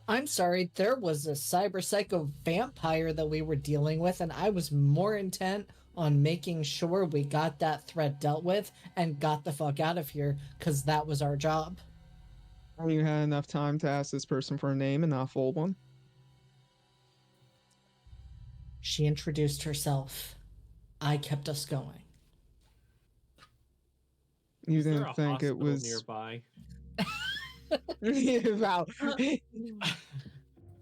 I'm sorry, there was a cyber psycho vampire that we were dealing with, and I was more intent on making sure we got that threat dealt with and got the fuck out of here, because that was our job. You had enough time to ask this person for a name and not a full one? She introduced herself. I kept us going. You Is there didn't a think it hospital was nearby? wow.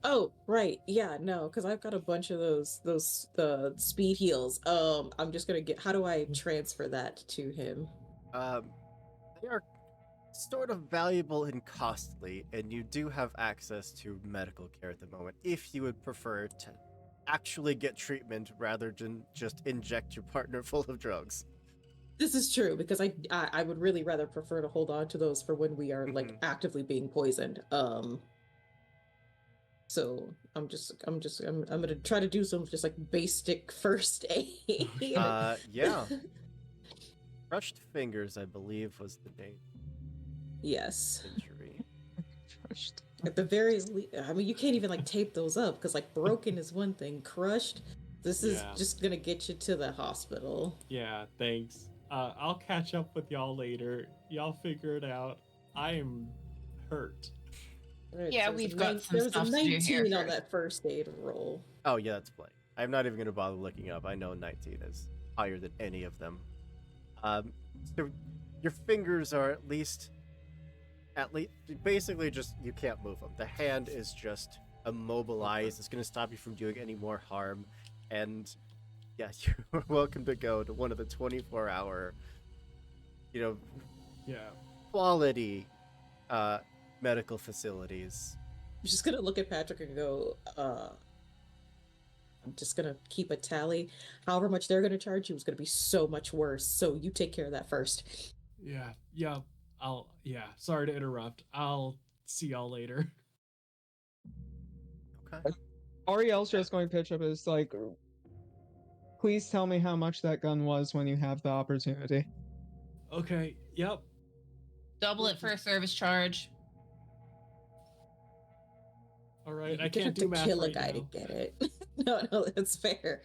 Oh, right. Yeah, no, because I've got a bunch of those speed heals. I'm just gonna get. How do I transfer that to him? They are sort of valuable and costly, and you do have access to medical care at the moment if you would prefer to actually get treatment rather than just inject your partner full of drugs. This is true because I would really rather prefer to hold on to those for when we are like actively being poisoned. So I'm gonna try to do some just like basic first aid. Yeah. Crushed fingers, I believe, was the name. Yes. Injury. At the very least, I mean, you can't even like tape those up because like broken is one thing, crushed. This is Yeah. just gonna get you to the hospital. Yeah, thanks. I'll catch up with y'all later. Y'all figure it out. I am hurt. Right, Yeah, so we've got some there was a stuff to do 19 here on first. that first aid roll. Oh, yeah, that's play. I'm not even going to bother looking up. I know 19 is higher than any of them. So your fingers are at least, basically just, you can't move them. The hand is just immobilized. It's going to stop you from doing any more harm. And yeah, you're welcome to go to one of the 24-hour, Yeah. quality medical facilities. I'm just gonna look at Patrick and go, I'm just gonna keep a tally. However much they're gonna charge you is gonna be so much worse. So you take care of that first. Yeah. Sorry to interrupt. I'll see y'all later. Okay. Ariel's just going to pitch up as like, please tell me how much that gun was when you have the opportunity. Okay. Yep. Double it for a service charge. All right. I You can't have do to math kill a right guy now. to get it. No, that's fair.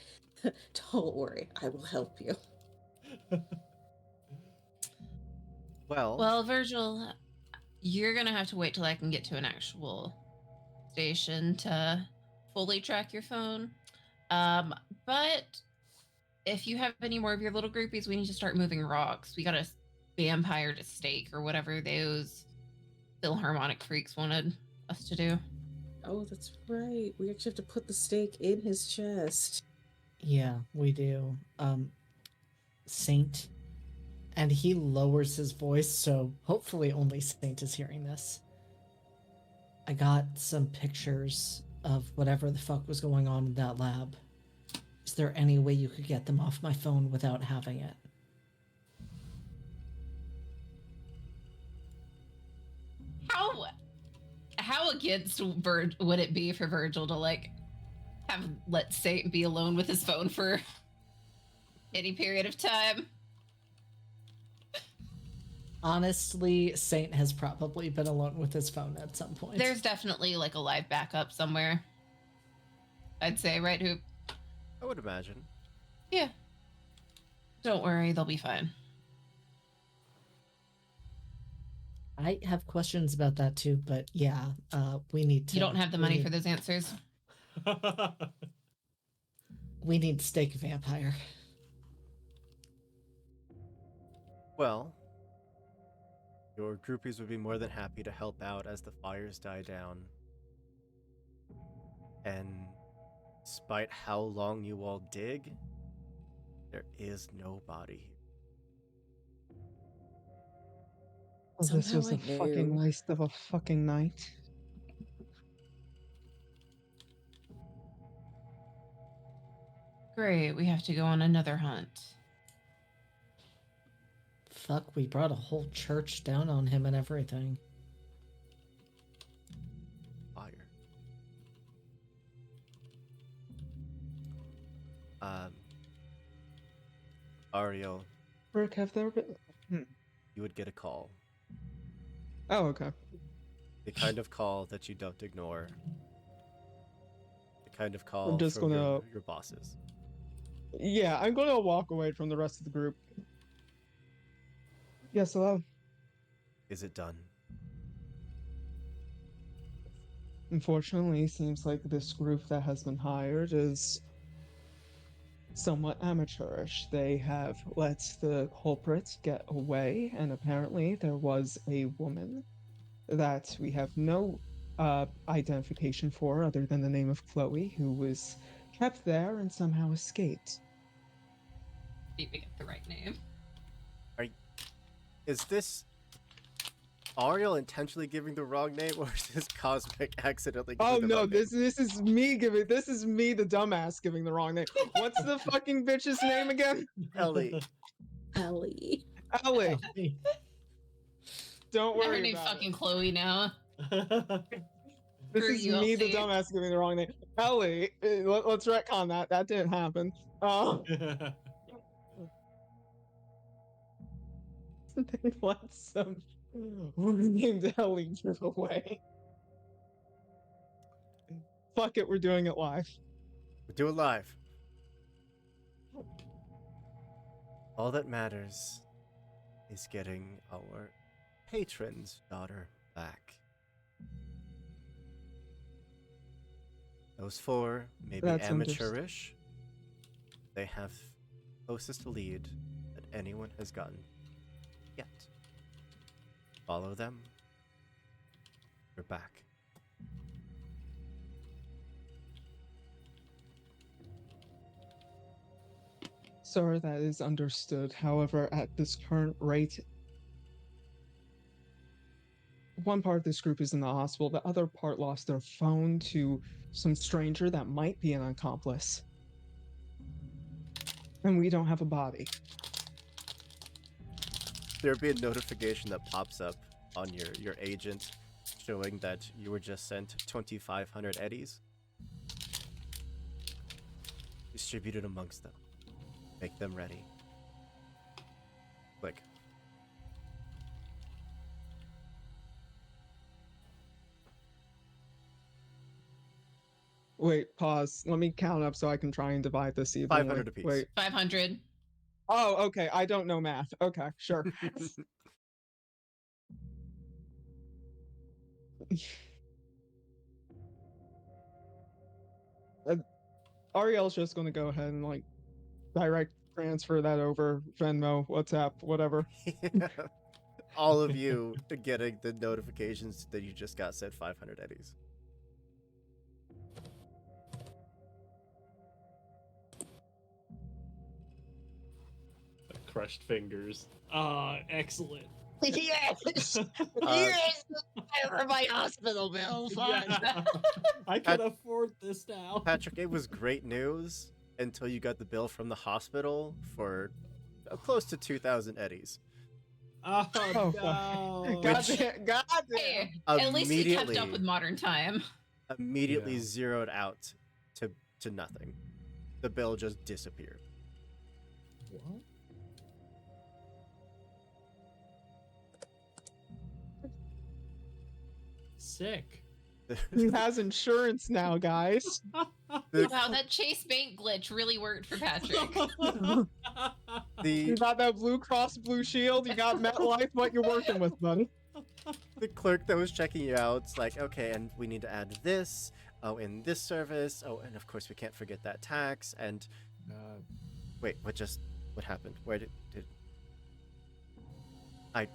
Don't worry, I will help you. Well, Virgil, you're gonna have to wait till I can get to an actual station to fully track your phone. But if you have any more of your little groupies, we need to start moving rocks. We got a vampire to stake or whatever those Philharmonic freaks wanted us to do. Oh, that's right. We actually have to put the stake in his chest. Yeah, we do. Saint. And he lowers his voice, so hopefully only Saint is hearing this. I got some pictures of whatever the fuck was going on in that lab. Is there any way you could get them off my phone without having it? How against would it be for Virgil to like let Saint be alone with his phone for any period of time? Honestly, Saint has probably been alone with his phone at some point. There's definitely like a live backup somewhere. I'd say, right, Hoop? I would imagine. Yeah. Don't worry, they'll be fine. I have questions about that too, but yeah, we need to. You don't have the money for those answers? We need to stake a vampire. Well, your groupies would be more than happy to help out as the fires die down. And despite how long you all dig, there is no body. Oh, this Somehow was I a fucking knew. waste of a fucking night. Great, we have to go on another hunt. Fuck, we brought a whole church down on him and everything. Fire. Ariel, Rick, have there been? you would get a call. Oh, okay. The kind of call that you don't ignore. The kind of call just from gonna- your bosses. Yeah, I'm gonna walk away from the rest of the group. Yes, hello. Is it done? Unfortunately, seems like this group that has been hired is somewhat amateurish. They have let the culprit get away, and apparently there was a woman that we have no identification for other than the name of Chloe, who was kept there and somehow escaped. See if we get the right name. Is this Ariel intentionally giving the wrong name, or is this Cosmic accidentally giving Oh the no, wrong this name? is me the dumbass giving the wrong name. What's the fucking bitch's name again? Ellie. Ellie. Ellie. Don't Her worry name's about fucking Chloe now. This Screw is you, me, the LC. dumbass, giving the wrong name. Ellie, let's retcon that. That didn't happen. They let some woman named Ellie get away. Fuck it, we're doing it live. Do it live. All that matters is getting our patron's daughter back. Those four may be That's amateurish. They have closest lead that anyone has gotten yet. Follow them. We're back. Sir, that is understood. However, at this current rate, one part of this group is in the hospital, the other part lost their phone to some stranger that might be an accomplice. And we don't have a body. There'll be a notification that pops up on your agent showing that you were just sent 2,500 eddies. Distribute it amongst them. Make them ready. Click. Wait, pause. Let me count up so I can try and divide this evenly. 500 apiece. Wait. 500. Oh, okay. I don't know math. Okay, sure. Ariel's just gonna go ahead and like direct transfer that over Venmo, WhatsApp, whatever. All of you getting the notifications that you just got sent 500 eddies. Crushed fingers. Excellent. Yes! Yes! For my hospital bill, Yeah. I can afford this now. Patrick, it was great news until you got the bill from the hospital for close to 2,000 eddies. Oh, Oh, no. God damn. Hey, at least we kept up Immediately- with modern time. Immediately Yeah. zeroed out to nothing. The bill just disappeared. What? Sick. He has insurance now, guys. The- Wow, that Chase Bank glitch really worked for Patrick. You The got that Blue Cross Blue Shield, you got MetLife, what you're working with, buddy. the clerk that was checking you out, it's like, okay, and we need to add this. Oh, in this service. Oh, and of course we can't forget that tax. And wait, what happened? Where did I?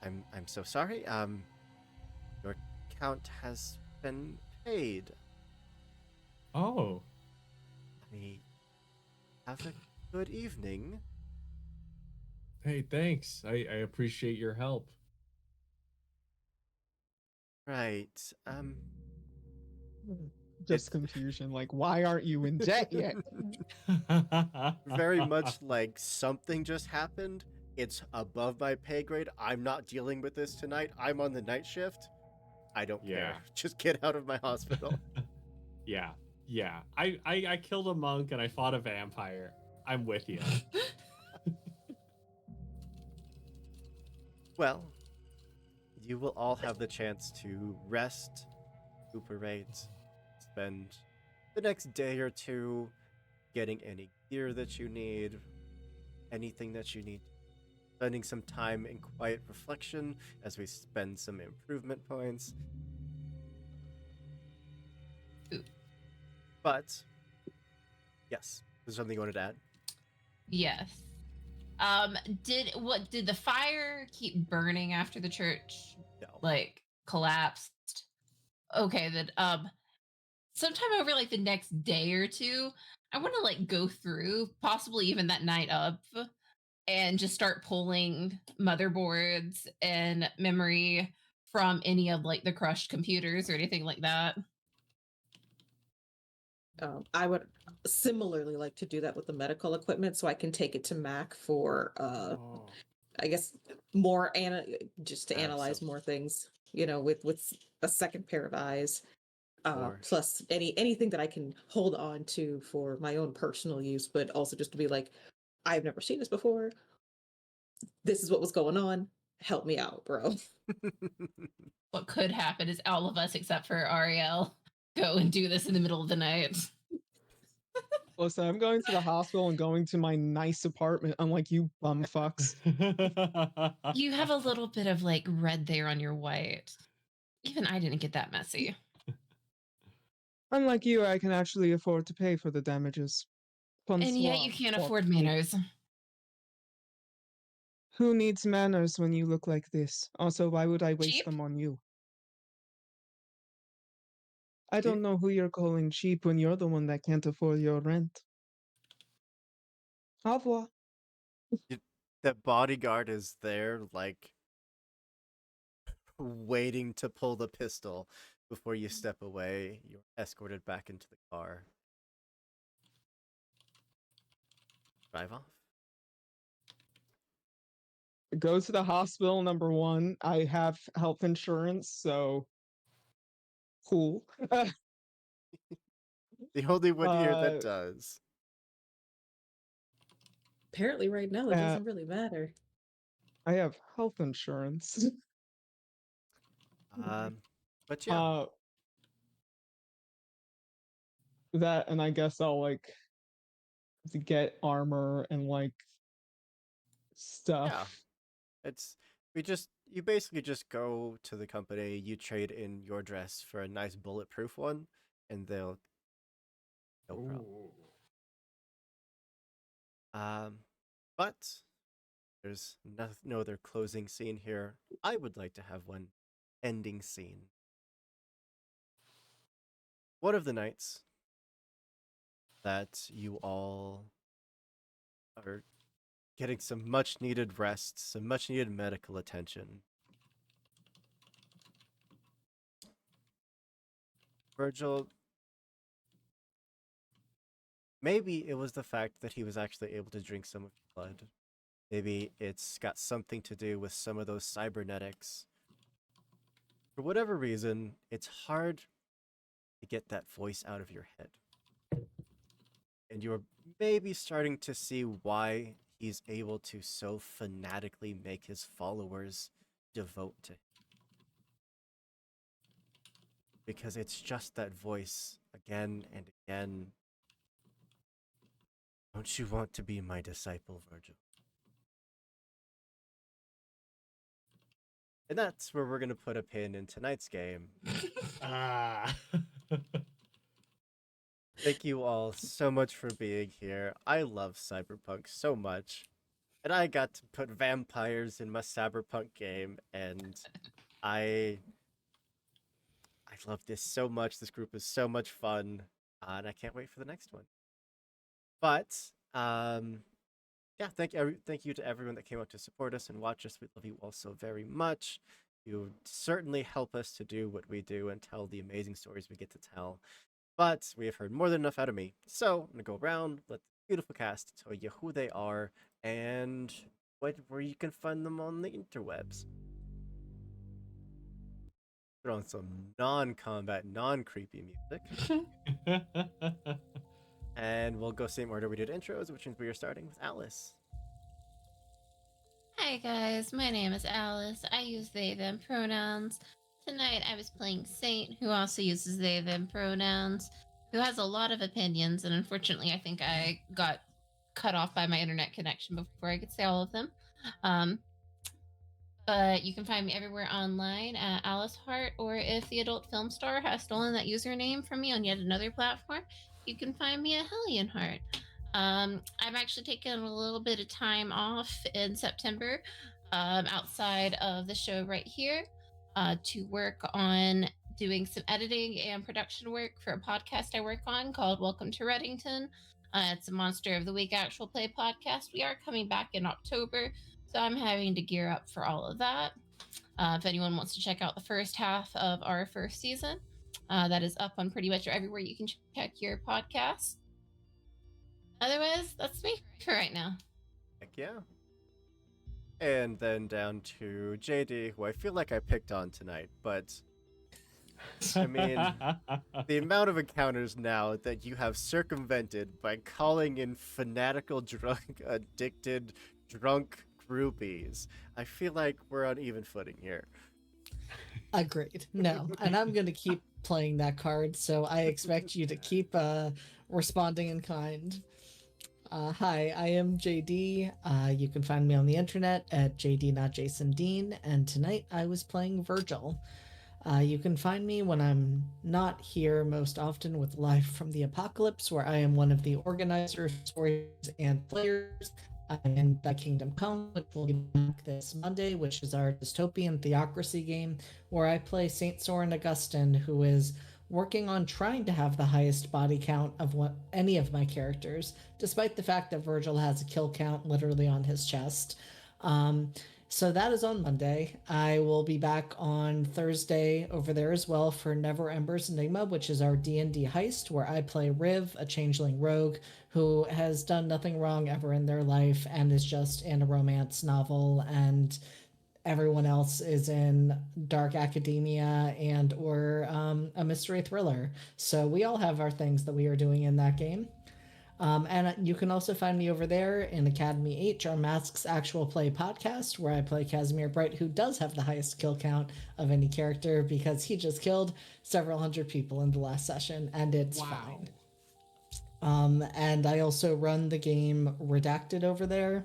I'm so sorry. Your account has been paid. Oh, I have a good evening. hey, thanks. I appreciate your help. Right. Just It's confusion. Like, why aren't you in debt yet? very much like something just happened. It's above my pay grade. I'm not dealing with this tonight. I'm on the night shift. I don't Yeah. care. Just get out of my hospital. Yeah, yeah. I killed a monk and I fought a vampire. I'm with you. Well, you will all have the chance to rest, recuperate, spend the next day or two getting any gear that you need, anything that you need, spending some time in quiet reflection as we spend some improvement points. Ooh. But, yes, there's something you wanted to add? Yes. Did the fire keep burning after the church No. like collapsed? Okay, then sometime over like the next day or two, I want to like go through, possibly even that night up, and just start pulling motherboards and memory from any of like the crushed computers or anything like that. I would similarly like to do that with the medical equipment so I can take it to Mac for Oh. I guess more just to analyze Absolutely. more things, with a second pair of eyes. Or Plus anything that I can hold on to for my own personal use, but also just to be like, I've never seen this before. This is what was going on. Help me out, bro. What could happen is all of us except for Ariel go and do this in the middle of the night. Listen, I'm going to the hospital and going to my nice apartment. I'm like, you bum fucks. You have a little bit of like red there on your white. Even I didn't get that messy. Unlike you, I can actually afford to pay for the damages. And yet you can't afford me. manners. Who needs manners when you look like this? Also, why would I waste Cheap? them on you? I You- don't know who you're calling cheap when you're the one that can't afford your rent. Au revoir. that bodyguard is there, like, waiting to pull the pistol before you step away. You're escorted back into the car. Drive off. Go to the hospital, number one. I have health insurance, so cool. The only one here that uh, does. Apparently, right now it uh, doesn't really matter. I have health insurance. But yeah, Uh, that, and I guess I'll like get armor and like stuff. yeah. It's you basically just go to the company, you trade in your dress for a nice bulletproof one, and they'll no problem. But there's no other closing scene here. I would like to have one ending scene. One of the nights that you all are getting some much needed rest, some much needed medical attention. Virgil, maybe it was the fact that he was actually able to drink some of your blood. Maybe it's got something to do with some of those cybernetics. For whatever reason, it's hard to get that voice out of your head. And you're maybe starting to see why he's able to so fanatically make his followers devote to him. Because it's just that voice again and again. Don't you want to be my disciple, Virgil? And that's where we're going to put a pin in tonight's game. Ah. Thank you all so much for being here. I love Cyberpunk so much. And I got to put vampires in my Cyberpunk game, and I I love this so much. This group is so much fun, and I can't wait for the next one. But yeah, thank you to everyone that came out to support us and watch us. We love you all so very much. You certainly help us to do what we do and tell the amazing stories we get to tell. But we have heard more than enough out of me. So I'm gonna go around, let the beautiful cast tell you who they are and where you can find them on the interwebs. Put on some non-combat, non-creepy music. And we'll go same order we did intros, which means we are starting with Alice. Hi guys, my name is Alice. I use they them pronouns. Tonight I was playing Saint, who also uses they them pronouns, who has a lot of opinions, and unfortunately I think I got cut off by my internet connection before I could say all of them. But you can find me everywhere online at Alice Hart, or if the adult film star has stolen that username from me on yet another platform, you can find me at Hellion Heart. I'm actually taking a little bit of time off in September outside of the show right here to work on doing some editing and production work for a podcast I work on called Welcome to Reddington. It's a Monster of the Week actual play podcast. We are coming back in October, so I'm having to gear up for all of that. If anyone wants to check out the first half of our first season, that is up on pretty much everywhere you can check your podcasts. Otherwise, that's me for right now. Heck yeah. And then down to JD, who I feel like I picked on tonight, but I mean, the amount of encounters now that you have circumvented by calling in fanatical, drunk, addicted, drunk groupies, I feel like we're on even footing here. Agreed. No, and I'm going to keep playing that card, so I expect you to keep responding in kind. Hi, I am JD. You can find me on the internet at JD Not Jason Dean, and tonight I was playing Virgil. You can find me when I'm not here, most often with Live from the Apocalypse, where I am one of the organizers, stories, and players. I'm in Thy Kingdom Come, which will be back this Monday, which is our dystopian theocracy game, where I play Saint Soren Augustine, who is working on trying to have the highest body count of any of my characters, despite the fact that Virgil has a kill count literally on his chest. So that is on Monday. I will be back on Thursday over there as well for Never Ember's Enigma, which is our D&D heist, where I play Riv, a changeling rogue who has done nothing wrong ever in their life and is just in a romance novel, and everyone else is in dark academia and or a mystery thriller. So we all have our things that we are doing in that game. And you can also find me over there in Academy H, our Masks Actual Play podcast, where I play Casimir Bright, who does have the highest kill count of any character because he just killed several hundred people in the last session, and it's fine. And I also run the game Redacted over there,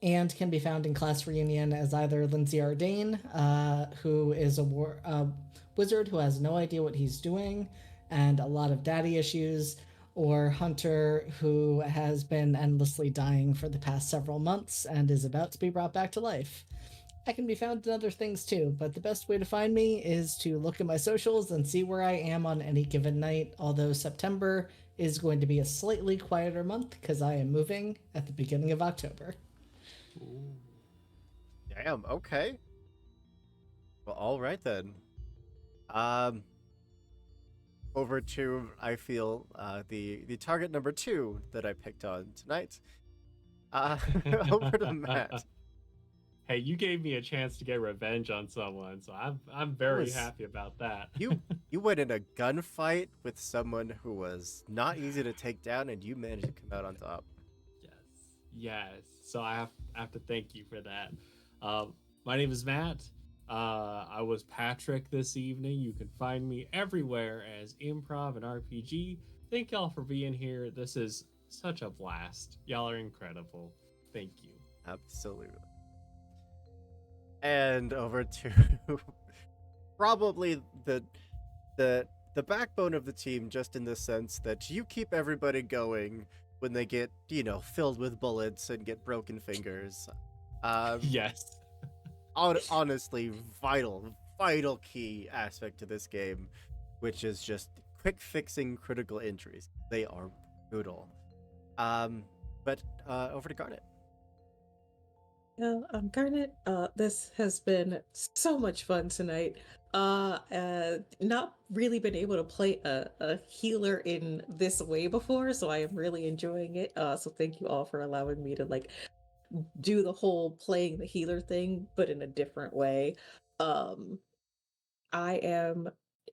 and can be found in Class Reunion as either Lindsay Ardane, who is a wizard who has no idea what he's doing and a lot of daddy issues, or Hunter, who has been endlessly dying for the past several months and is about to be brought back to life. I can be found in other things too, but the best way to find me is to look at my socials and see where I am on any given night, although September is going to be a slightly quieter month because I am moving at the beginning of October. Damn, okay. Well, all right then. Over to, I feel, the target number 2 that I picked on tonight. Over to Matt. Hey, you gave me a chance to get revenge on someone, so I'm very happy about that. You went in a gunfight with someone who was not easy to take down, and you managed to come out on top. Yes. So I have to thank you for that. My name is Matt. I was Patrick this evening. You can find me everywhere as Improv and RPG. Thank y'all for being here. This is such a blast. Y'all are incredible. Thank you. Absolutely. And over to probably the the backbone of the team, just in the sense that you keep everybody going when they get, filled with bullets and get broken fingers. Yes. Honestly, vital key aspect to this game, which is just quick fixing critical injuries. They are brutal. But over to Garnet. Yeah, Garnet, this has been so much fun tonight. Not really been able to play a healer in this way before, so I am really enjoying it. So thank you all for allowing me to like do the whole playing the healer thing, but in a different way. Um, I am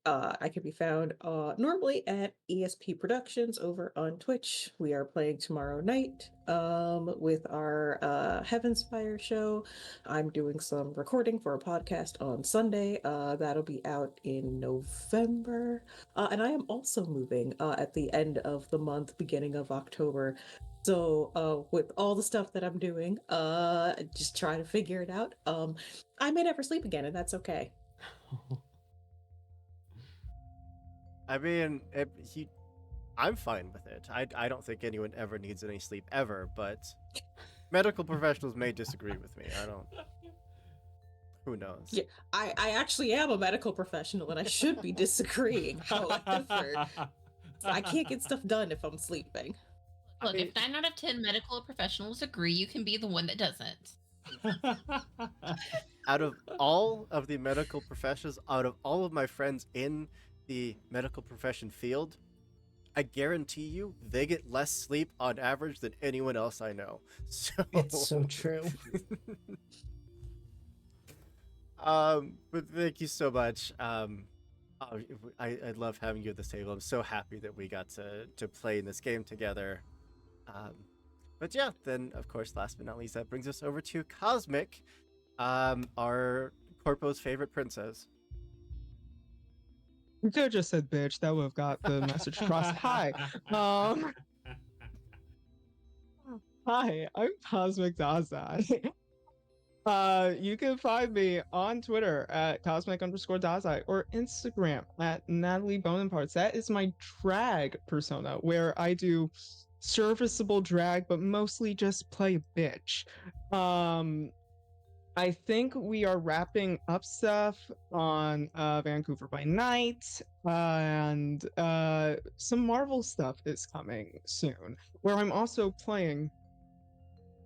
I can be found normally at ESP Productions over on Twitch. We are playing tomorrow night with our Heaven's Fire show. I'm doing some recording for a podcast on Sunday. That'll be out in November. And I am also moving at the end of the month, beginning of October. So with all the stuff that I'm doing, just trying to figure it out. I may never sleep again, and that's okay. I mean, I'm fine with it. I don't think anyone ever needs any sleep ever, but medical professionals may disagree with me. I don't. Who knows? Yeah, I actually am a medical professional and I should be disagreeing. However, I can't get stuff done if I'm sleeping. Look, if 9 out of 10 medical professionals agree, you can be the one that doesn't. Out of all of the medical professions, out of all of my friends in the medical profession field, I guarantee you they get less sleep on average than anyone else I know. So It's so true. But thank you so much. I love having you at this table. I'm so happy that we got to play in this game together. But yeah, then of course, last but not least, that brings us over to Cosmic, our Corpo's favorite princess. You could have just said bitch. That would have got the message across. Hi. Hi, I'm Cosmic Dazai. You can find me on Twitter at cosmic_Dazai or Instagram at Natalie Bonenparts. That is my drag persona, where I do serviceable drag, but mostly just play a bitch. I think we are wrapping up stuff on Vancouver by Night, and some Marvel stuff is coming soon, where I'm also playing,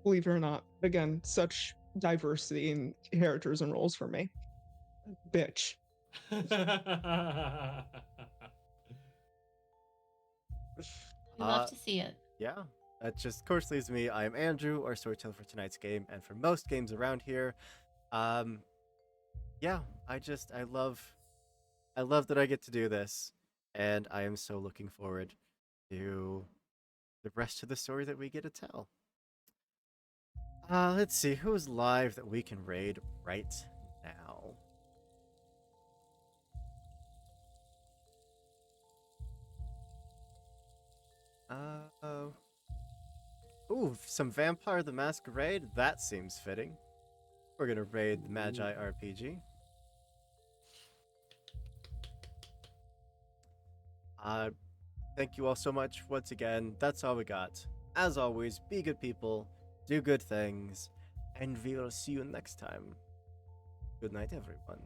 believe it or not, again, such diversity in characters and roles for me. Bitch. We love to see it. Yeah, that just of course leaves me. I am Andrew, our storyteller for tonight's game, and for most games around here. Yeah, I love that I get to do this, and I am so looking forward to the rest of the story that we get to tell. Let's see who's live that we can raid right now. Ooh, some Vampire the Masquerade. That seems fitting. We're gonna raid the Magi RPG. Thank you all so much once again. That's all we got. As always, be good people, do good things, and we will see you next time. Good night, everyone.